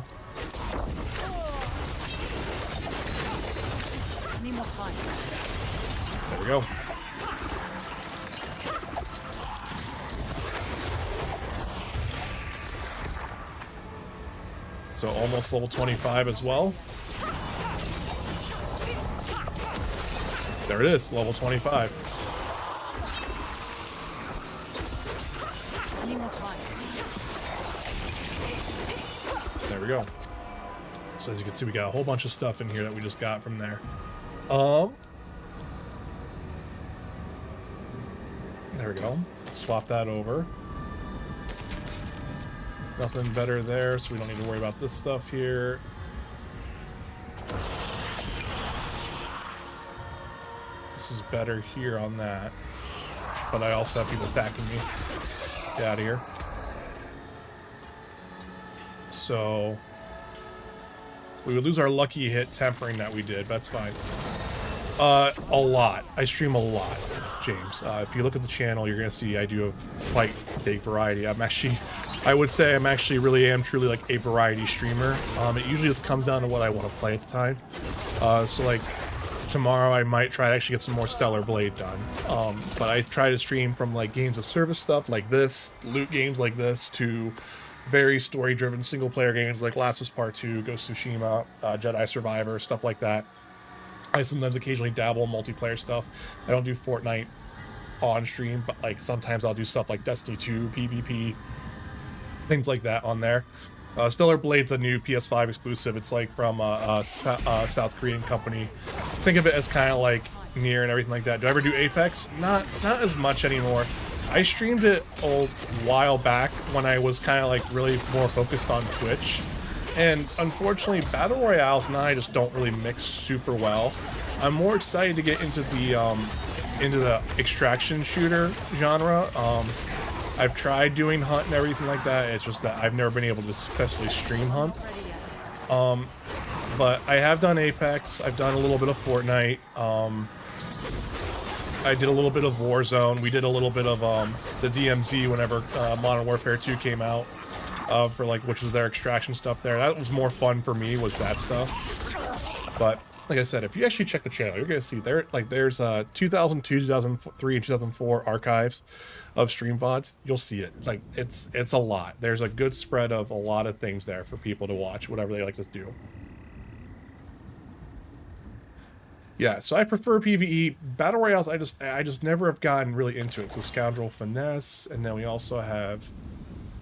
Need more time. There we go. So almost level 25 as well. There it is, level 25. Need more time. There we go. So as you can see, we got a whole bunch of stuff in here that we just got from there. There we go. Swap that over. Nothing better there, so we don't need to worry about this stuff here. This is better here on that. But I also have people attacking me. Get out of here. So we would lose our lucky hit tempering that we did, but that's fine. A lot. I stream a lot, James. If you look at the channel, you're gonna see I do a quite big variety. I would say I'm actually really am truly like a variety streamer. It usually just comes down to what I want to play at the time. So like tomorrow I might try to actually get some more Stellar Blade done. But I try to stream from like games of service stuff like this, loot games like this, to very story-driven single-player games like Last of Us Part 2, Ghost of Tsushima, Jedi Survivor, stuff like that. I sometimes occasionally dabble in multiplayer stuff. I don't do Fortnite on stream, but like sometimes I'll do stuff like Destiny 2, PvP, things like that on there. Stellar Blade's a new PS5 exclusive. It's like from a South Korean company. Think of it as kind of like Nier and everything like that. Do I ever do Apex? Not as much anymore. I streamed it a while back when I was kind of like really more focused on Twitch. And unfortunately, Battle Royales and I just don't really mix super well. I'm more excited to get into the extraction shooter genre. I've tried doing Hunt and everything like that. It's just that I've never been able to successfully stream Hunt. But I have done Apex. I've done a little bit of Fortnite. I did a little bit of Warzone. We did a little bit of the DMZ whenever Modern Warfare 2 came out. For like, which was their extraction stuff there. That was more fun for me, was that stuff. But like I said, if you actually check the channel, you're gonna see there's 2002, 2003, and 2004 archives of stream VODs. You'll see it. Like it's a lot. There's a good spread of a lot of things there for people to watch, whatever they like to do. Yeah, so I prefer PvE. Battle Royales, I just never have gotten really into it. So Scoundrel Finesse, and then we also have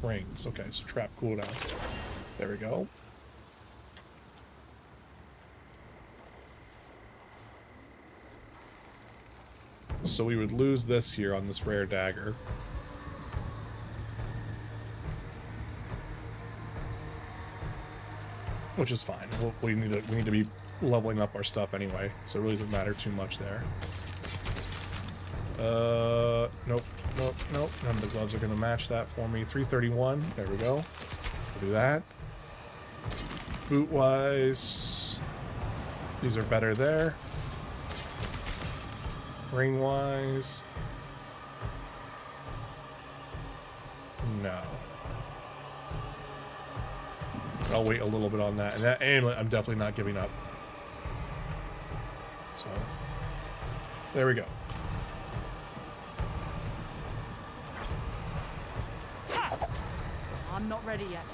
Rings. Okay, so trap cooldown. There we go. So we would lose this here on this rare dagger. Which is fine. We need to be leveling up our stuff anyway, so it really doesn't matter too much there. Nope. None of the gloves are gonna match that for me. 331. There we go. Do that. Boot wise, these are better there. Ring wise, no. I'll wait a little bit on that. And that amulet, I'm definitely not giving up. So, there we go. I'm not ready yet.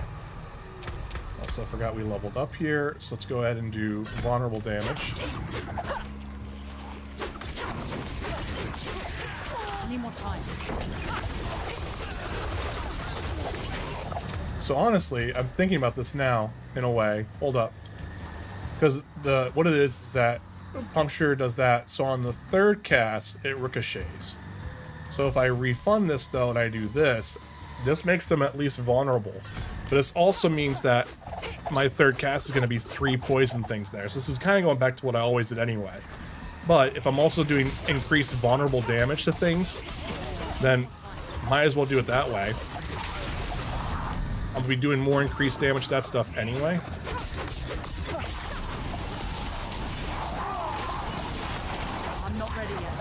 Also, I forgot we leveled up here, so let's go ahead and do vulnerable damage. I need more time. So honestly, I'm thinking about this now, in a way. Hold up. Because what it is that Puncture does that, so on the third cast, it ricochets. So if I refund this, though, and I do this, this makes them at least vulnerable. But this also means that my third cast is going to be 3 poison things there. So this is kind of going back to what I always did anyway. But if I'm also doing increased vulnerable damage to things, then might as well do it that way. I'm going to be doing more increased damage to that stuff anyway. ready yet.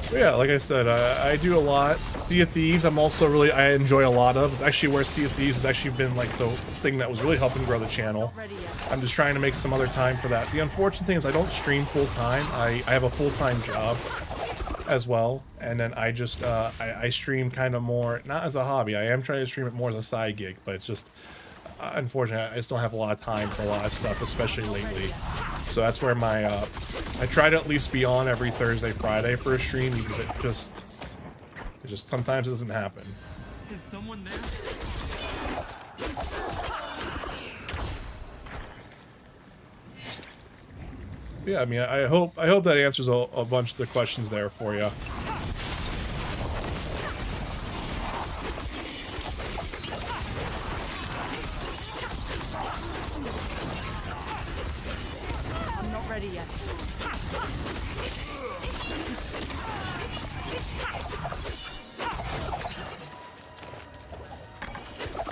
But yeah, like I said, I do a lot. Sea of Thieves, I enjoy a lot of. It's actually where Sea of Thieves has actually been like the thing that was really helping grow the channel. Ready yet. I'm just trying to make some other time for that. The unfortunate thing is I don't stream full time. I have a full-time job as well, and then I just I stream kind of more, not as a hobby. I am trying to stream it more as a side gig, but it's just unfortunately I just don't have a lot of time for a lot of stuff, especially lately. So that's where my I try to at least be on every Thursday, Friday for a stream, even if it just sometimes doesn't happen. Is someone there? Yeah, I mean, I hope that answers a bunch of the questions there for you. I'm not ready yet.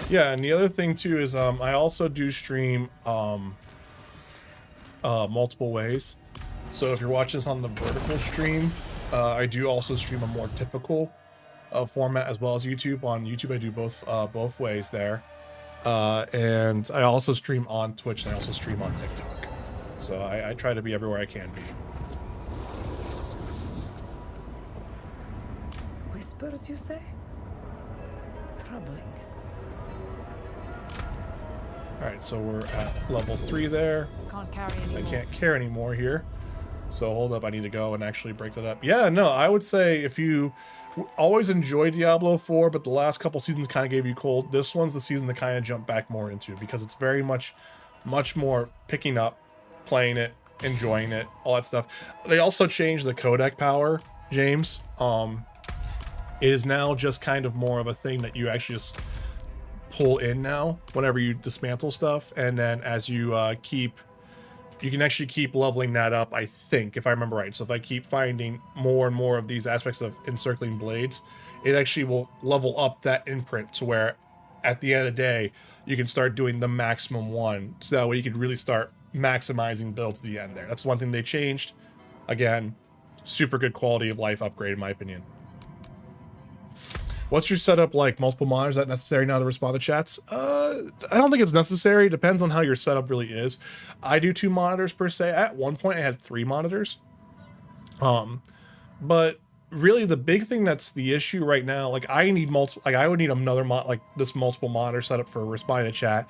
Yeah, and the other thing too is I also do stream multiple ways. So if you're watching this on the vertical stream, I do also stream a more typical format as well as YouTube. On YouTube, I do both ways there, and I also stream on Twitch and I also stream on TikTok. So I try to be everywhere I can be. Whispers, you say? Troubling. All right, so we're at level 3 there. Can't carry I anymore. can't care anymore here. So hold up, I need to go and actually break that up. Yeah, no, I would say if you always enjoy Diablo 4, but the last couple seasons kind of gave you cold, this one's the season to kind of jump back more into, because it's very much more picking up, playing it, enjoying it, all that stuff. They also changed the codec power, James. It is now just kind of more of a thing that you actually just pull in now whenever you dismantle stuff, and then as you you can actually keep leveling that up, I think, if I remember right. So if I keep finding more and more of these aspects of encircling blades, it actually will level up that imprint to where at the end of the day you can start doing the maximum one, so that way you can really start maximizing builds at the end there. That's one thing they changed. Again, super good quality of life upgrade in my opinion. What's your setup like? Multiple monitors? Is that necessary now to respond to chats? I don't think it's necessary. It depends on how your setup really is. I do 2 monitors per se. At one point I had 3 monitors. But really the big thing that's the issue right now, like I need multiple, like I would need another this multiple monitor setup for responding to chat,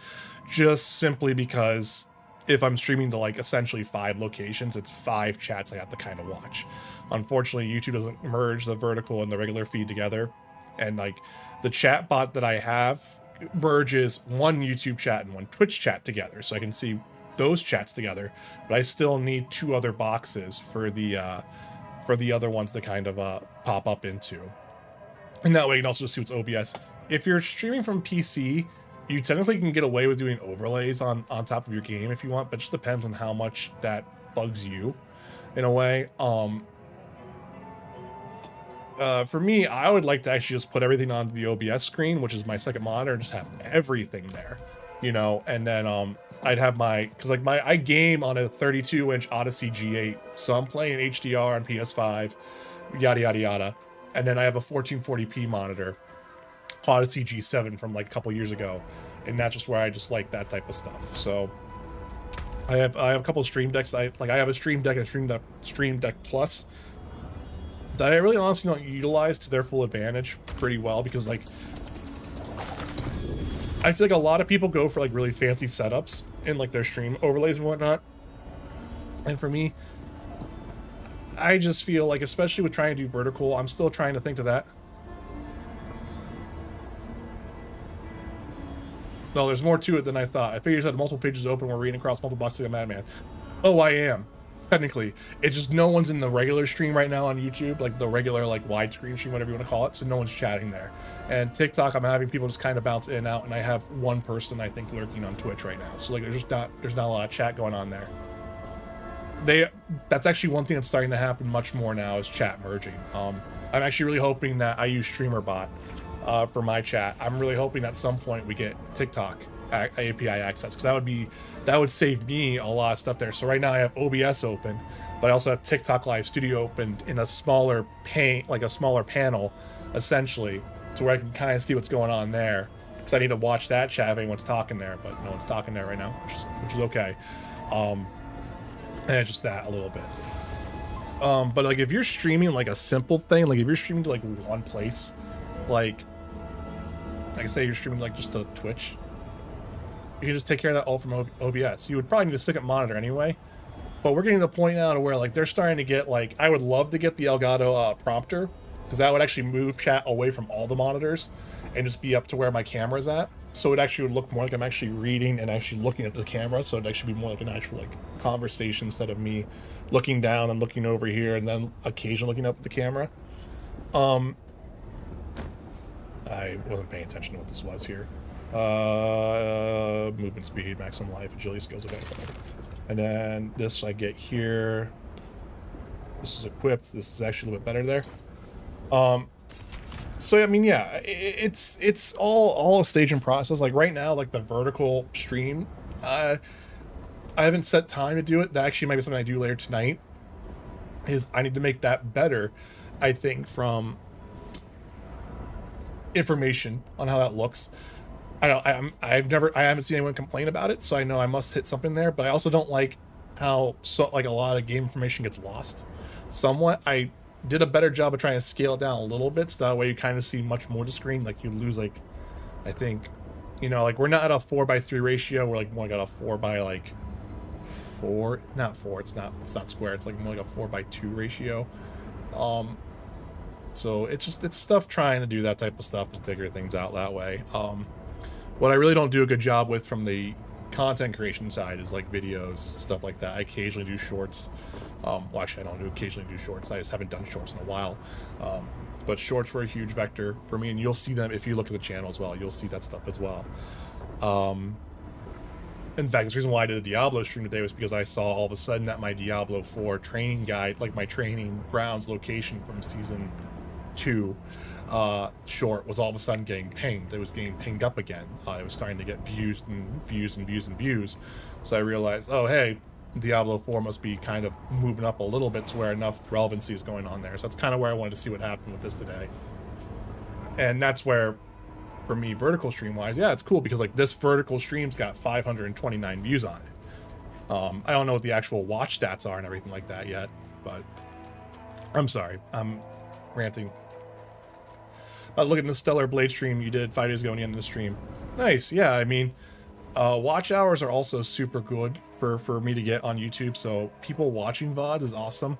just simply because if I'm streaming to like essentially 5 locations, it's 5 chats I have to kind of watch. Unfortunately, YouTube doesn't merge the vertical and the regular feed together. And like the chat bot that I have merges one YouTube chat and one Twitch chat together, so I can see those chats together. But I still need 2 other boxes for the other ones to kind of pop up into. And that way you can also just see what's OBS. If you're streaming from PC, you technically can get away with doing overlays on top of your game if you want, but it just depends on how much that bugs you in a way. For me, I would like to actually just put everything onto the OBS screen, which is my second monitor, and just have everything there, you know, and then I'd have I game on a 32-inch Odyssey G8, so I'm playing HDR on PS5, yada yada yada, and then I have a 1440p monitor, Odyssey G7 from like a couple years ago, and that's just where I just like that type of stuff. So I have a couple of Stream Decks. I have a Stream Deck and a Stream Deck Plus that I really honestly don't utilize to their full advantage pretty well, because like I feel like a lot of people go for like really fancy setups in like their stream overlays and whatnot, and for me, I just feel like, especially with trying to do vertical, I'm still trying to think to that. No, there's more to it than I thought. I figured you had multiple pages open, we're reading across multiple boxes like a madman. Oh, I am. Technically, it's just no one's in the regular stream right now on YouTube, like the regular like widescreen stream, whatever you want to call it, so no one's chatting there. And TikTok, I'm having people just kind of bounce in and out, and I have one person I think lurking on Twitch right now, so like there's not a lot of chat going on there. that's actually one thing that's starting to happen much more now is chat merging. I'm actually really hoping that I use StreamerBot for my chat. I'm really hoping at some point we get TikTok API access, because that would save me a lot of stuff there. So right now I have OBS open, but I also have TikTok Live Studio opened in a smaller a smaller panel, essentially, to where I can kind of see what's going on there. Because I need to watch that chat if anyone's talking there, but no one's talking there right now, which is okay. And just that a little bit. But like if you're streaming like a simple thing, like if you're streaming to like one place, like I say you're streaming like just to Twitch, you can just take care of that all from OBS. You would probably need a second monitor anyway, but we're getting to the point now to where like they're starting to get like, I would love to get the Elgato prompter, because that would actually move chat away from all the monitors and just be up to where my camera's at. So it actually would look more like I'm actually reading and actually looking at the camera. So it'd actually be more like an actual like conversation instead of me looking down and looking over here and then occasionally looking up at the camera. I wasn't paying attention to what this was here. Movement speed, maximum life, agility skills, okay. And then this I get here. This is equipped. This is actually a little bit better there. So I mean, yeah, it's all a stage and process. Like right now, like the vertical stream, I haven't set time to do it. That actually might be something I do later tonight. Is I need to make that better, I think, from information on how that looks. I haven't seen anyone complain about it, so I know I must hit something there. But I also don't like how like a lot of game information gets lost. Somewhat, I did a better job of trying to scale it down a little bit, so that way you kind of see much more to screen. Like you lose like, I think, you know, like we're not at a 4:3 ratio. We're like more like at a 4:4, not 4. It's not square. It's like more like a 4:2 ratio. So it's stuff trying to do that type of stuff to figure things out that way. What I really don't do a good job with from the content creation side is like videos, stuff like that. I occasionally do shorts. Well, actually, I don't occasionally do shorts. I just haven't done shorts in a while. But shorts were a huge vector for me, and you'll see them if you look at the channel as well. You'll see that stuff as well. In fact, the reason why I did a Diablo stream today was because I saw all of a sudden that my Diablo 4 training guide, like my training grounds location from season 2 short, was all of a sudden getting pinged. It was getting pinged up again. It was starting to get views and views and views and views. So I realized, oh hey, Diablo 4 must be kind of moving up a little bit to where enough relevancy is going on there. So that's kind of where I wanted to see what happened with this today. And that's where, for me, vertical stream wise, yeah, it's cool because like this vertical stream's got 529 views on it. I don't know what the actual watch stats are and everything like that yet, but I'm sorry, I'm ranting. Look at the Stellar Blade stream you did 5 days ago in the end of the stream. Nice, yeah, I mean, watch hours are also super good for me to get on YouTube, so people watching VODs is awesome.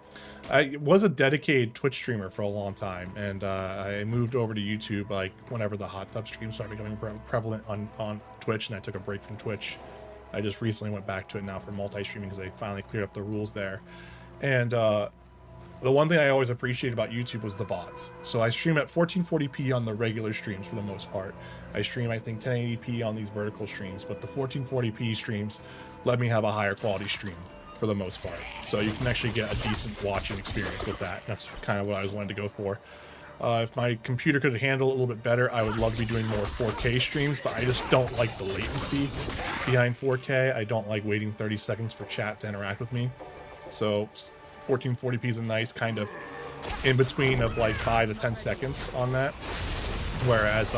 I was a dedicated Twitch streamer for a long time, and I moved over to YouTube like whenever the hot tub streams started becoming prevalent on Twitch, and I took a break from Twitch. I just recently went back to it now for multi-streaming because they finally cleared up the rules there. And the one thing I always appreciated about YouTube was the VODs. So I stream at 1440p on the regular streams for the most part. I stream, I think, 1080p on these vertical streams, but the 1440p streams let me have a higher quality stream for the most part. So you can actually get a decent watching experience with that. That's kind of what I was wanting to go for. If my computer could handle it a little bit better, I would love to be doing more 4K streams, but I just don't like the latency behind 4K. I don't like waiting 30 seconds for chat to interact with me. So 1440p is a nice kind of in between of like 5 to 10 seconds on that. Whereas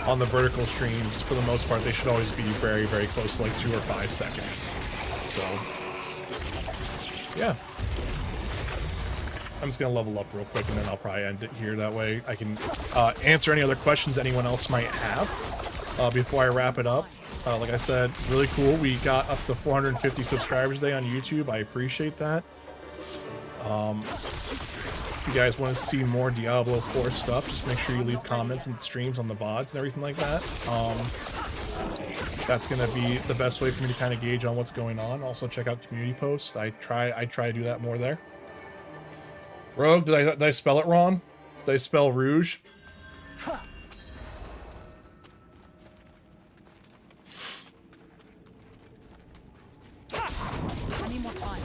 on the vertical streams, for the most part, they should always be very, very close to like 2 or 5 seconds. So yeah. I'm just gonna level up real quick and then I'll probably end it here. That way I can answer any other questions anyone else might have before I wrap it up. Like I said, really cool. We got up to 450 subscribers today on YouTube. I appreciate that. If you guys want to see more Diablo 4 stuff, just make sure you leave comments and streams on the VODs and everything like that. That's going to be the best way for me to kind of gauge on what's going on. Also check out community posts. I try to do that more there. Rogue, did I spell it wrong? Did I spell rouge? I need more time.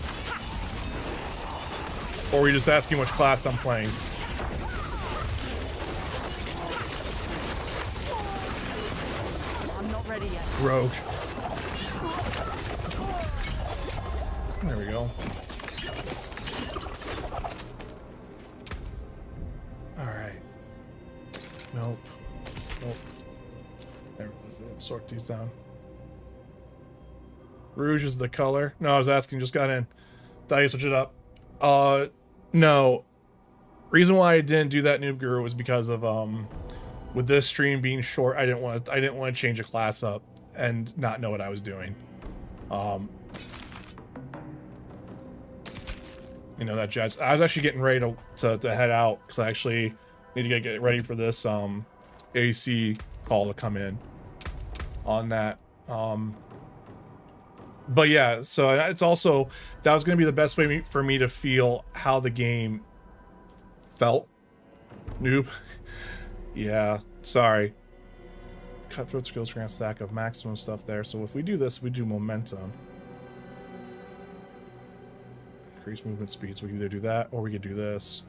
Or are you just asking which class I'm playing? I'm not ready yet. Rogue. There we go. Alright. Nope. Nope. There it is. Sort these down. Rouge is the color. No, I was asking, just got in. Thought you switch it up. No. Reason why I didn't do that, Noob Guru, was because of with this stream being short, I didn't want to change a class up and not know what I was doing. You know, that jazz. I was actually getting ready to head out because I actually need to get ready for this AC call to come in on that. But yeah, so it's also, that was going to be the best way for me to feel how the game felt. Noob. Yeah, sorry. Cutthroat skills grant stack of maximum stuff there. So if we do this, if we do momentum, increase movement speed. So we can either do that or we could do this.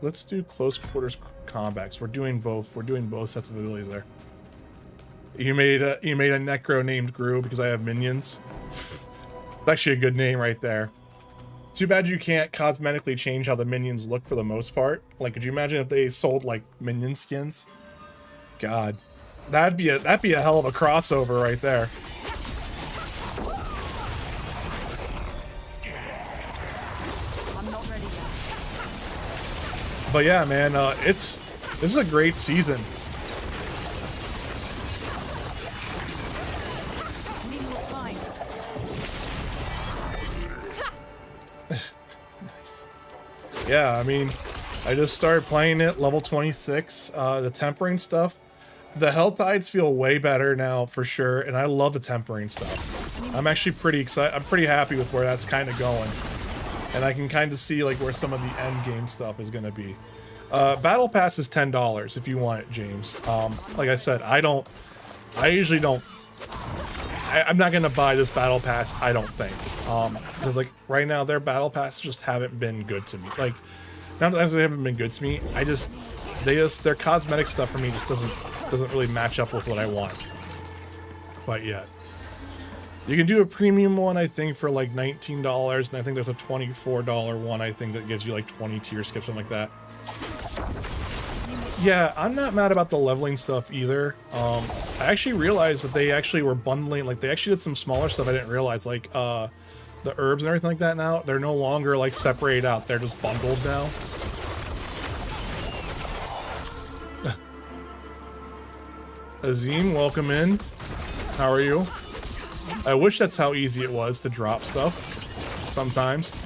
Let's do close quarters combat. We're doing both. We're doing both sets of abilities there. You made a necro named Gru because I have minions. It's actually a good name right there. Too bad you can't cosmetically change how the minions look for the most part. Like, could you imagine if they sold like minion skins? God, that'd be a hell of a crossover right there. I'm not ready yet. But yeah, man, this is a great season. Need more time. Nice. Yeah, I mean, I just started playing it, level 26. The tempering stuff, the health tides feel way better now for sure, and I love the tempering stuff. I'm actually pretty excited. I'm pretty happy with where that's kind of going, and I can kind of see like where some of the end game stuff is going to be. Battle Pass is $10 if you want it, James. Like I said, I usually don't. I'm not gonna buy this battle pass. I don't think, because like right now their battle passes just haven't been good to me. Like, not that they haven't been good to me. Their cosmetic stuff for me just doesn't really match up with what I want quite yet. You can do a premium one, I think, for like $19, and I think there's a $24 one, I think, that gives you like 20 tier skips, something like that. Yeah, I'm not mad about the leveling stuff either. I actually realized that they actually were bundling, like they actually did some smaller stuff I didn't realize, like the herbs and everything like that now. They're no longer like separated out, they're just bundled now. Azim, welcome in. How are you? I wish that's how easy it was to drop stuff sometimes.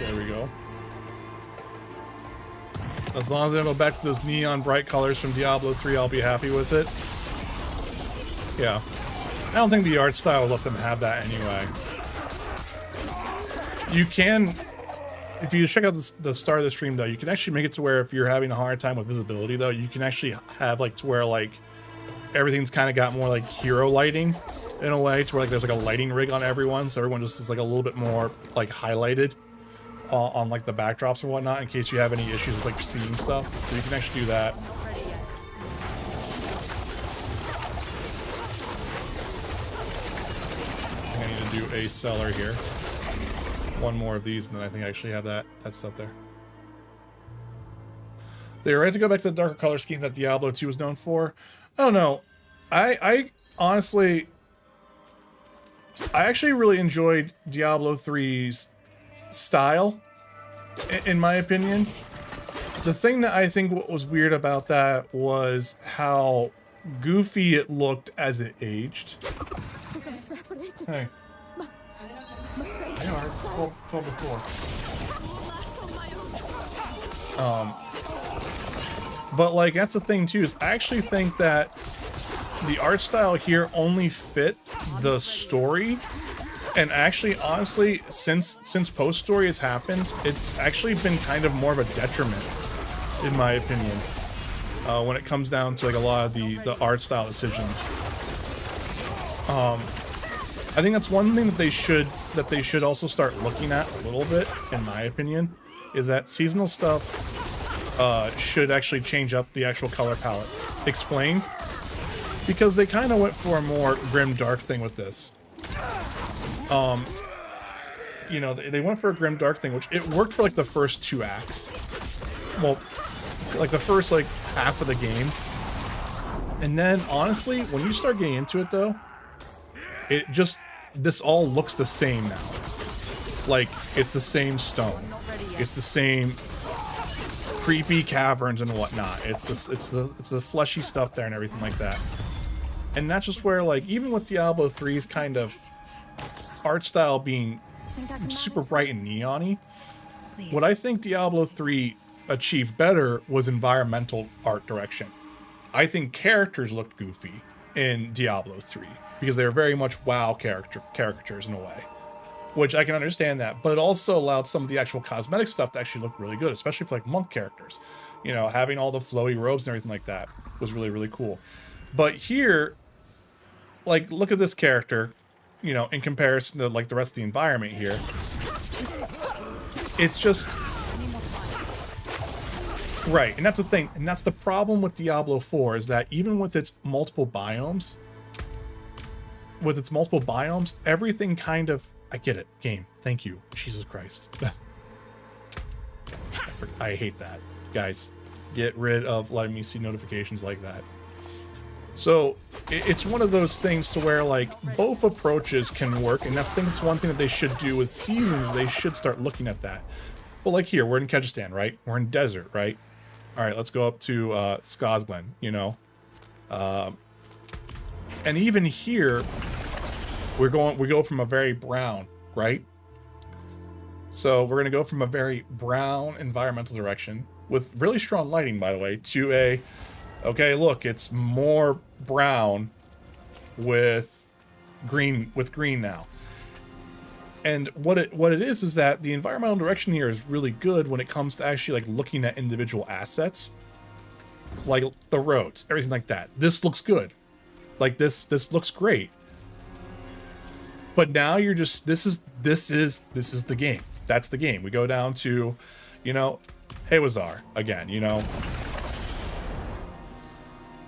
There we go. As long as I go back to those neon bright colors from Diablo 3, I'll be happy with it. Yeah. I don't think the art style will let them have that anyway. You can, if you check out the start of the stream though, you can actually make it to where if you're having a hard time with visibility though, you can actually have like to where like everything's kind of got more like hero lighting in a way, to where like there's like a lighting rig on everyone, so everyone just is like a little bit more like highlighted on like the backdrops and whatnot, in case you have any issues with like seeing stuff. So you can actually do that. I need to do a cellar here. One more of these, and then I think I actually have that stuff there. They were right to go back to the darker color scheme that Diablo 2 was known for. I don't know. I honestly, I actually really enjoyed Diablo 3's style, in my opinion. The thing that I think what was weird about that was how goofy it looked as it aged. Hey. They are. It's 12 before. But like, that's the thing too, is I actually think that the art style here only fit the story And actually, honestly, since post story has happened, it's actually been kind of more of a detriment, in my opinion, when it comes down to like a lot of the art style decisions. I think that's one thing that they should also start looking at a little bit, in my opinion, is that seasonal stuff should actually change up the actual color palette. Explain, because they kind of went for a more grim dark thing with this. You know, they went for a grim dark thing, which it worked for like the first 2 acts. Well, like the first like half of the game. And then honestly, when you start getting into it though, it just, this all looks the same now. Like it's the same stone. It's the same creepy caverns and whatnot. It's the fleshy stuff there and everything like that. And that's just where, like, even with Diablo 3's kind of art style being super bright and neon-y, what I think Diablo 3 achieved better was environmental art direction. I think characters looked goofy in Diablo 3 because they were very much WoW caricatures in a way, which I can understand that, but it also allowed some of the actual cosmetic stuff to actually look really good, especially for like monk characters. You know, having all the flowy robes and everything like that was really, really cool. But here, like, look at this character, you know, in comparison to like the rest of the environment here. It's just right, and that's the thing, and that's the problem with Diablo 4 is that even with its multiple biomes, everything kind of, I get it, game. Thank you, Jesus Christ. I hate that, guys. Get rid of letting me see notifications like that. So it's one of those things to where like both approaches can work, and I think it's one thing that they should do with seasons. They should start looking at that. But like here, we're in Kyrgyzstan, right? We're in desert, right? All right, let's go up to Skazglen, you know. And even here, we go from a very brown, right? So we're gonna go from a very brown environmental direction with really strong lighting, by the way, to a, okay, look, it's more brown with green now. And what it is that the environmental direction here is really good when it comes to actually like looking at individual assets, like the roads, everything like that. This looks good. Like this looks great. But now you're just, this is the game. That's the game. We go down to, you know, Hewazar again, you know.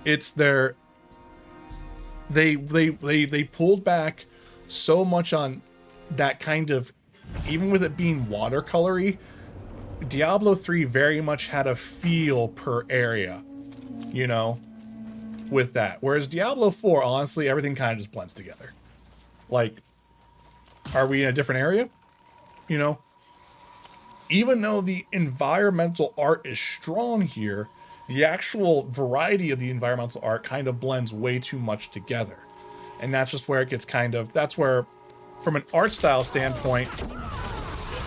It's their, they pulled back so much on that kind of, even with it being watercolory, Diablo 3 very much had a feel per area, you know, with that. Whereas Diablo 4, honestly, everything kind of just blends together. Like, are we in a different area? You know, even though the environmental art is strong here, the actual variety of the environmental art kind of blends way too much together. And that's just where it gets kind of, that's where, from an art style standpoint,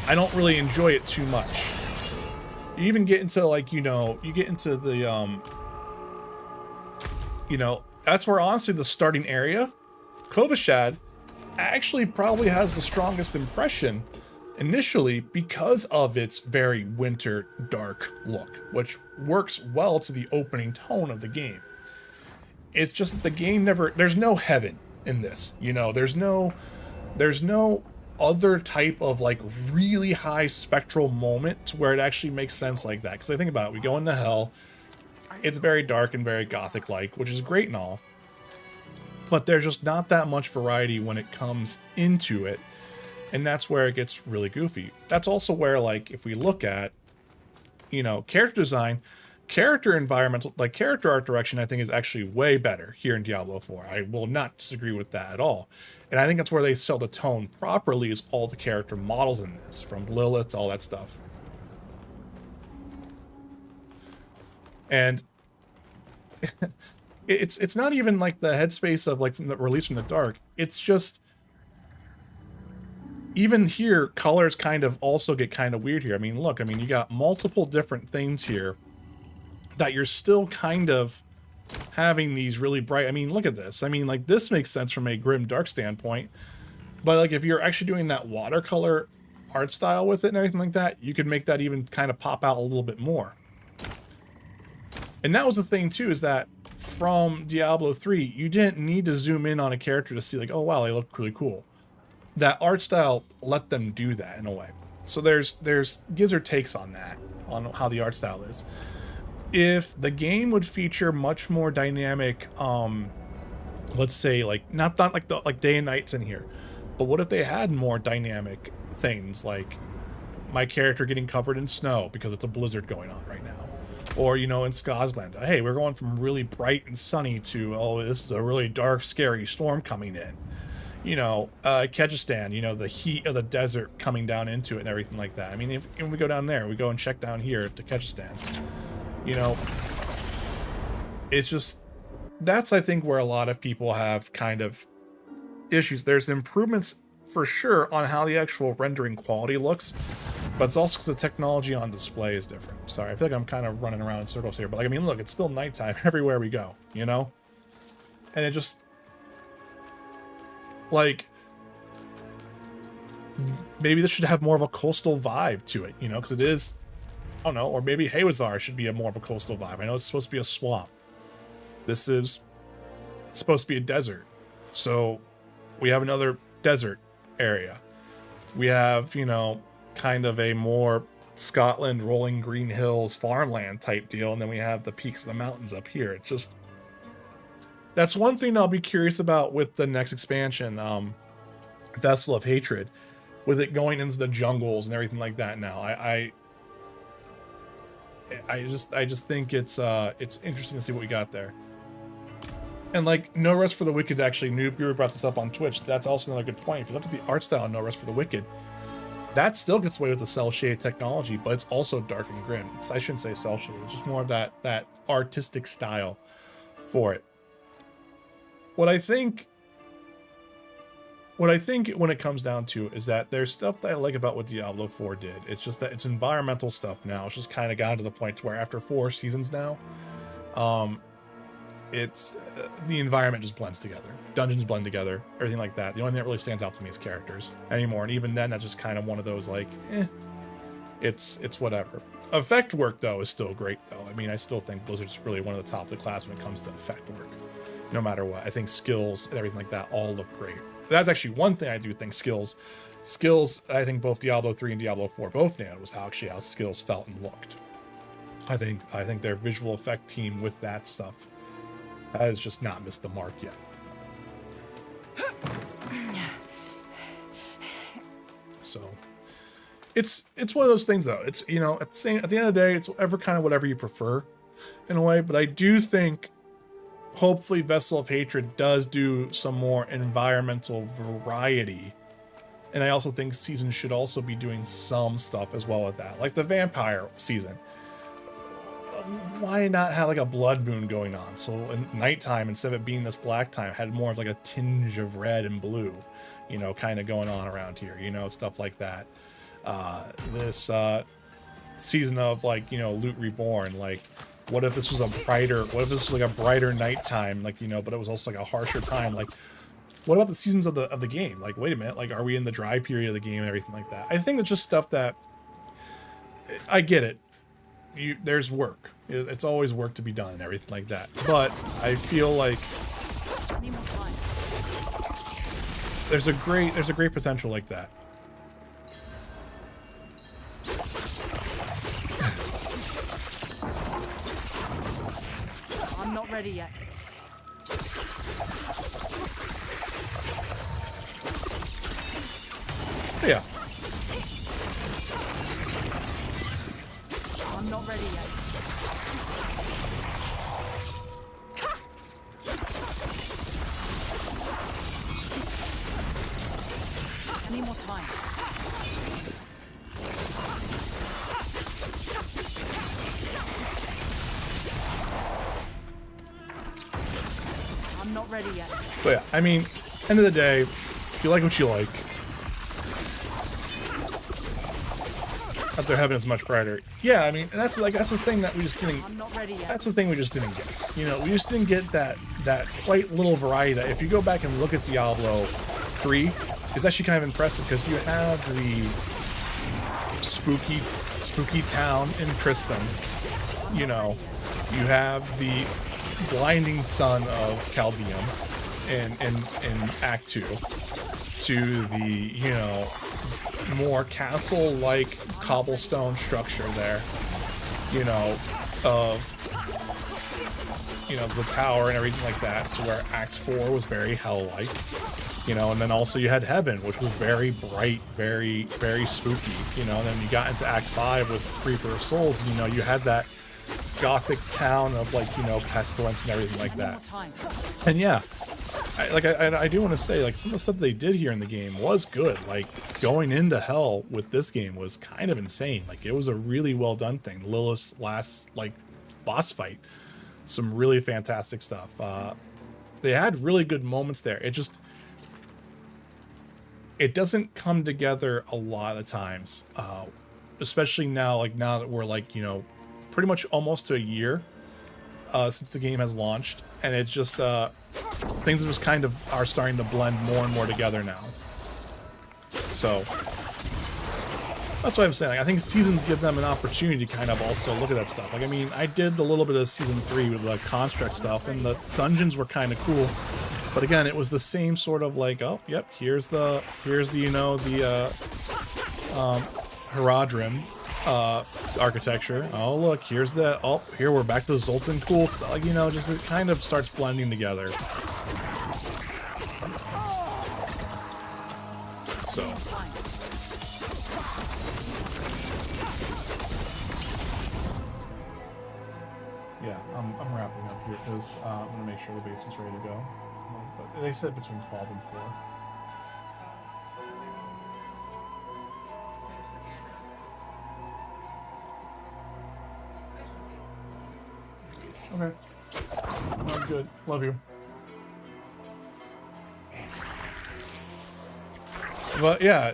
I don't really enjoy it too much. You even get into like, you know, you get into the, you know, that's where honestly the starting area, Kovashad, actually probably has the strongest impression initially because of its very winter dark look, which works well to the opening tone of the game. It's just that the game never, there's no heaven in this, you know, there's no other type of like really high spectral moment to where it actually makes sense like that. Because I think about it, we go into hell, it's very dark and very gothic like, which is great and all, but there's just not that much variety when it comes into it. And that's where it gets really goofy. That's also where, like, if we look at, you know, character design, character environmental, like character art direction, I think is actually way better here in Diablo 4. I will not disagree with that at all. And I think that's where they sell the tone properly, is all the character models in this, from Lilith to all that stuff. And it's not even like the headspace of like from the release from the dark. It's just, even here, colors kind of also get kind of weird here. I mean, look, I mean, you got multiple different things here that you're still kind of having these really bright. I mean, look at this. I mean, like, this makes sense from a grim dark standpoint. But like if you're actually doing that watercolor art style with it and everything like that, you could make that even kind of pop out a little bit more. And that was the thing too, is that from Diablo 3, you didn't need to zoom in on a character to see like, oh wow, they look really cool. That art style let them do that in a way. So there's gives or takes on that, on how the art style is. If the game would feature much more dynamic, let's say like not like day and nights in here, but what if they had more dynamic things like my character getting covered in snow because it's a blizzard going on right now, or you know in Scotland, hey, we're going from really bright and sunny to, oh, this is a really dark scary storm coming in. You know, Kyrgyzstan, you know, the heat of the desert coming down into it and everything like that. I mean, if we go down there, we go and check down here to Kyrgyzstan, you know, it's just, that's, I think, where a lot of people have kind of issues. There's improvements for sure on how the actual rendering quality looks, but it's also because the technology on display is different. Sorry, I feel like I'm kind of running around in circles here, but like, I mean, look, it's still nighttime everywhere we go, you know? And it just, like, maybe this should have more of a coastal vibe to it, you know, because it is, I don't know, or maybe Haywazar should be more of a coastal vibe. I know it's supposed to be a swamp. This is supposed to be a desert. So we have another desert area. We have, you know, kind of a more Scotland rolling green hills farmland type deal, and then we have the peaks of the mountains up here. It's just, that's one thing I'll be curious about with the next expansion, Vessel of Hatred, with it going into the jungles and everything like that. Now, I just think it's interesting to see what we got there. And like No Rest for the Wicked, actually, Noob Guru brought this up on Twitch. That's also another good point. If you look at the art style in No Rest for the Wicked, that still gets away with the cell shaded technology, but it's also dark and grim. I shouldn't say cell shaded, it's just more of that artistic style for it. What I think when it comes down to it is that there's stuff that I like about what Diablo 4 did. It's just that it's environmental stuff now. It's just kind of gotten to the point where after 4 seasons now, it's the environment just blends together. Dungeons blend together, everything like that. The only thing that really stands out to me is characters anymore. And even then, that's just kind of one of those like, it's whatever. Effect work though is still great though. I mean, I still think Blizzard's really one of the top of the class when it comes to effect work. No matter what, I think skills and everything like that all look great. That's actually one thing I do think skills, I think both Diablo 3 and Diablo 4 both nailed was how skills felt and looked. I think their visual effect team with that stuff has just not missed the mark yet. So it's one of those things though. It's, you know, at the end of the day, it's whatever you prefer in a way, but I do think hopefully Vessel of Hatred does do some more environmental variety. And I also think seasons should also be doing some stuff as well with that. Like the vampire season. Why not have like a blood moon going on? So in nighttime, instead of it being this black time, had more of like a tinge of red and blue, you know, kind of going on around here, you know, stuff like that. This season of like, you know, Loot Reborn, like, what if this was like a brighter nighttime, like, you know, but it was also like a harsher time? Like, what about the seasons of the game? Like, wait a minute, like, are we in the dry period of the game and everything like that? I think it's just stuff that, I get it. There's work. It's always work to be done and everything like that. But I feel like there's a great potential like that. I'm not ready yet. Yeah. I'm not ready yet. I need more time. I'm not ready yet. But yeah, I mean, end of the day, if you like what you like, after heaven is much brighter. Yeah, I mean, and that's the thing that we just didn't. I'm not ready yet. That's the thing we just didn't get. You know, we just didn't get that quite little variety. That if you go back and look at Diablo 3, is actually kind of impressive because you have the spooky town in Tristan. You know, you have the blinding sun of Chaldeum in Act 2 to the, you know, more castle-like cobblestone structure there, you know, of, you know, the tower and everything like that, to where Act 4 was very hell-like, you know, and then also you had Heaven, which was very bright, very spooky, you know, and then you got into Act 5 with Reaper of Souls, and, you know, you had that gothic town of, like, you know, pestilence and everything like that. And yeah, I do want to say, like, some of the stuff they did here in the game was good. Like, going into hell with this game was kind of insane. Like, it was a really well done thing. Lilith's last, like, boss fight, some really fantastic stuff. They had really good moments there. It doesn't come together a lot of times, especially now, like, now that we're, like, you know, pretty much almost to a year since the game has launched, and it's just things just kind of are starting to blend more and more together now. So that's what I'm saying. Like, I think seasons give them an opportunity to kind of also look at that stuff. Like, I mean, I did a little bit of season 3 with the construct stuff, and the dungeons were kind of cool. But again, it was the same sort of like, oh, yep, here's the you know, the Herodrim architecture. Oh, look, here's the, oh, here we're back to Zoltan cool stuff. Like, you know, just it kind of starts blending together. So yeah, I'm wrapping up here because I'm gonna make sure the basement's ready to go. But they said between 12 and 4. Okay. I'm good. Love you. But yeah.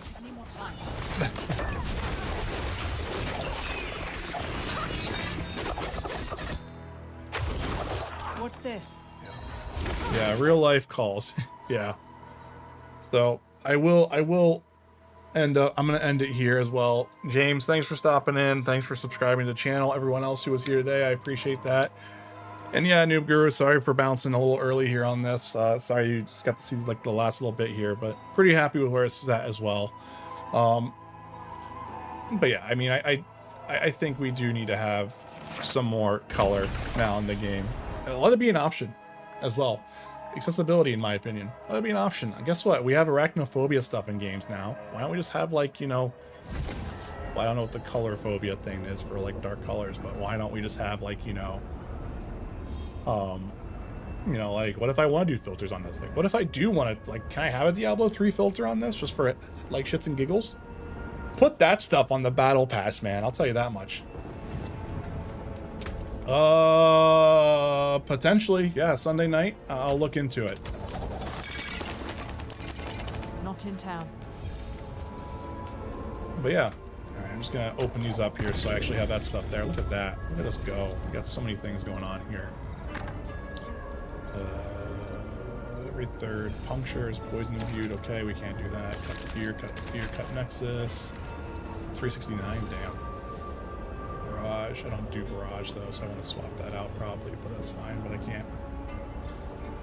What's this? Yeah, real life calls. Yeah. So I will end up, I'm gonna end it here as well. James, thanks for stopping in. Thanks for subscribing to the channel. Everyone else who was here today, I appreciate that. And yeah, Noob Guru, sorry for bouncing a little early here on this. Sorry you just got to see like the last little bit here, but pretty happy with where it's at as well. But yeah, I mean, I think we do need to have some more color now in the game. Let it be an option as well. Accessibility, in my opinion. Let it be an option. And guess what? We have arachnophobia stuff in games now. Why don't we just have, like, you know, well, I don't know what the color phobia thing is for, like, dark colors, but why don't we just have, like, you know, like, what if I want to do filters on this? Like, what if I do want to, like, can I have a Diablo 3 filter on this just for, like, shits and giggles? Put that stuff on the battle pass, man. I'll tell you that much. Potentially. Yeah, Sunday night. I'll look into it. Not in town. But yeah. All right, I'm just going to open these up here so I actually have that stuff there. Look at that. Look at us go. We got so many things going on here. Every third. Puncture is poison imbued. Okay, we can't do that. Cut the fear, cut nexus. 369, damn. Barrage. I don't do barrage though, so I want to swap that out probably, but that's fine, but I can't.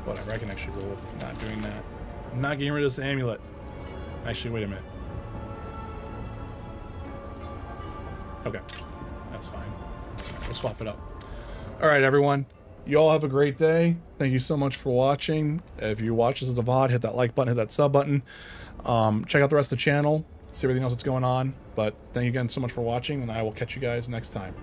Whatever, I can actually roll with not doing that. I'm not getting rid of this amulet. Actually, wait a minute. Okay, that's fine. We'll swap it up. Alright, everyone. You all have a great day. Thank you so much for watching. If you watch this as a VOD, hit that like button, hit that sub button. Check out the rest of the channel, see everything else that's going on. But thank you again so much for watching, and I will catch you guys next time.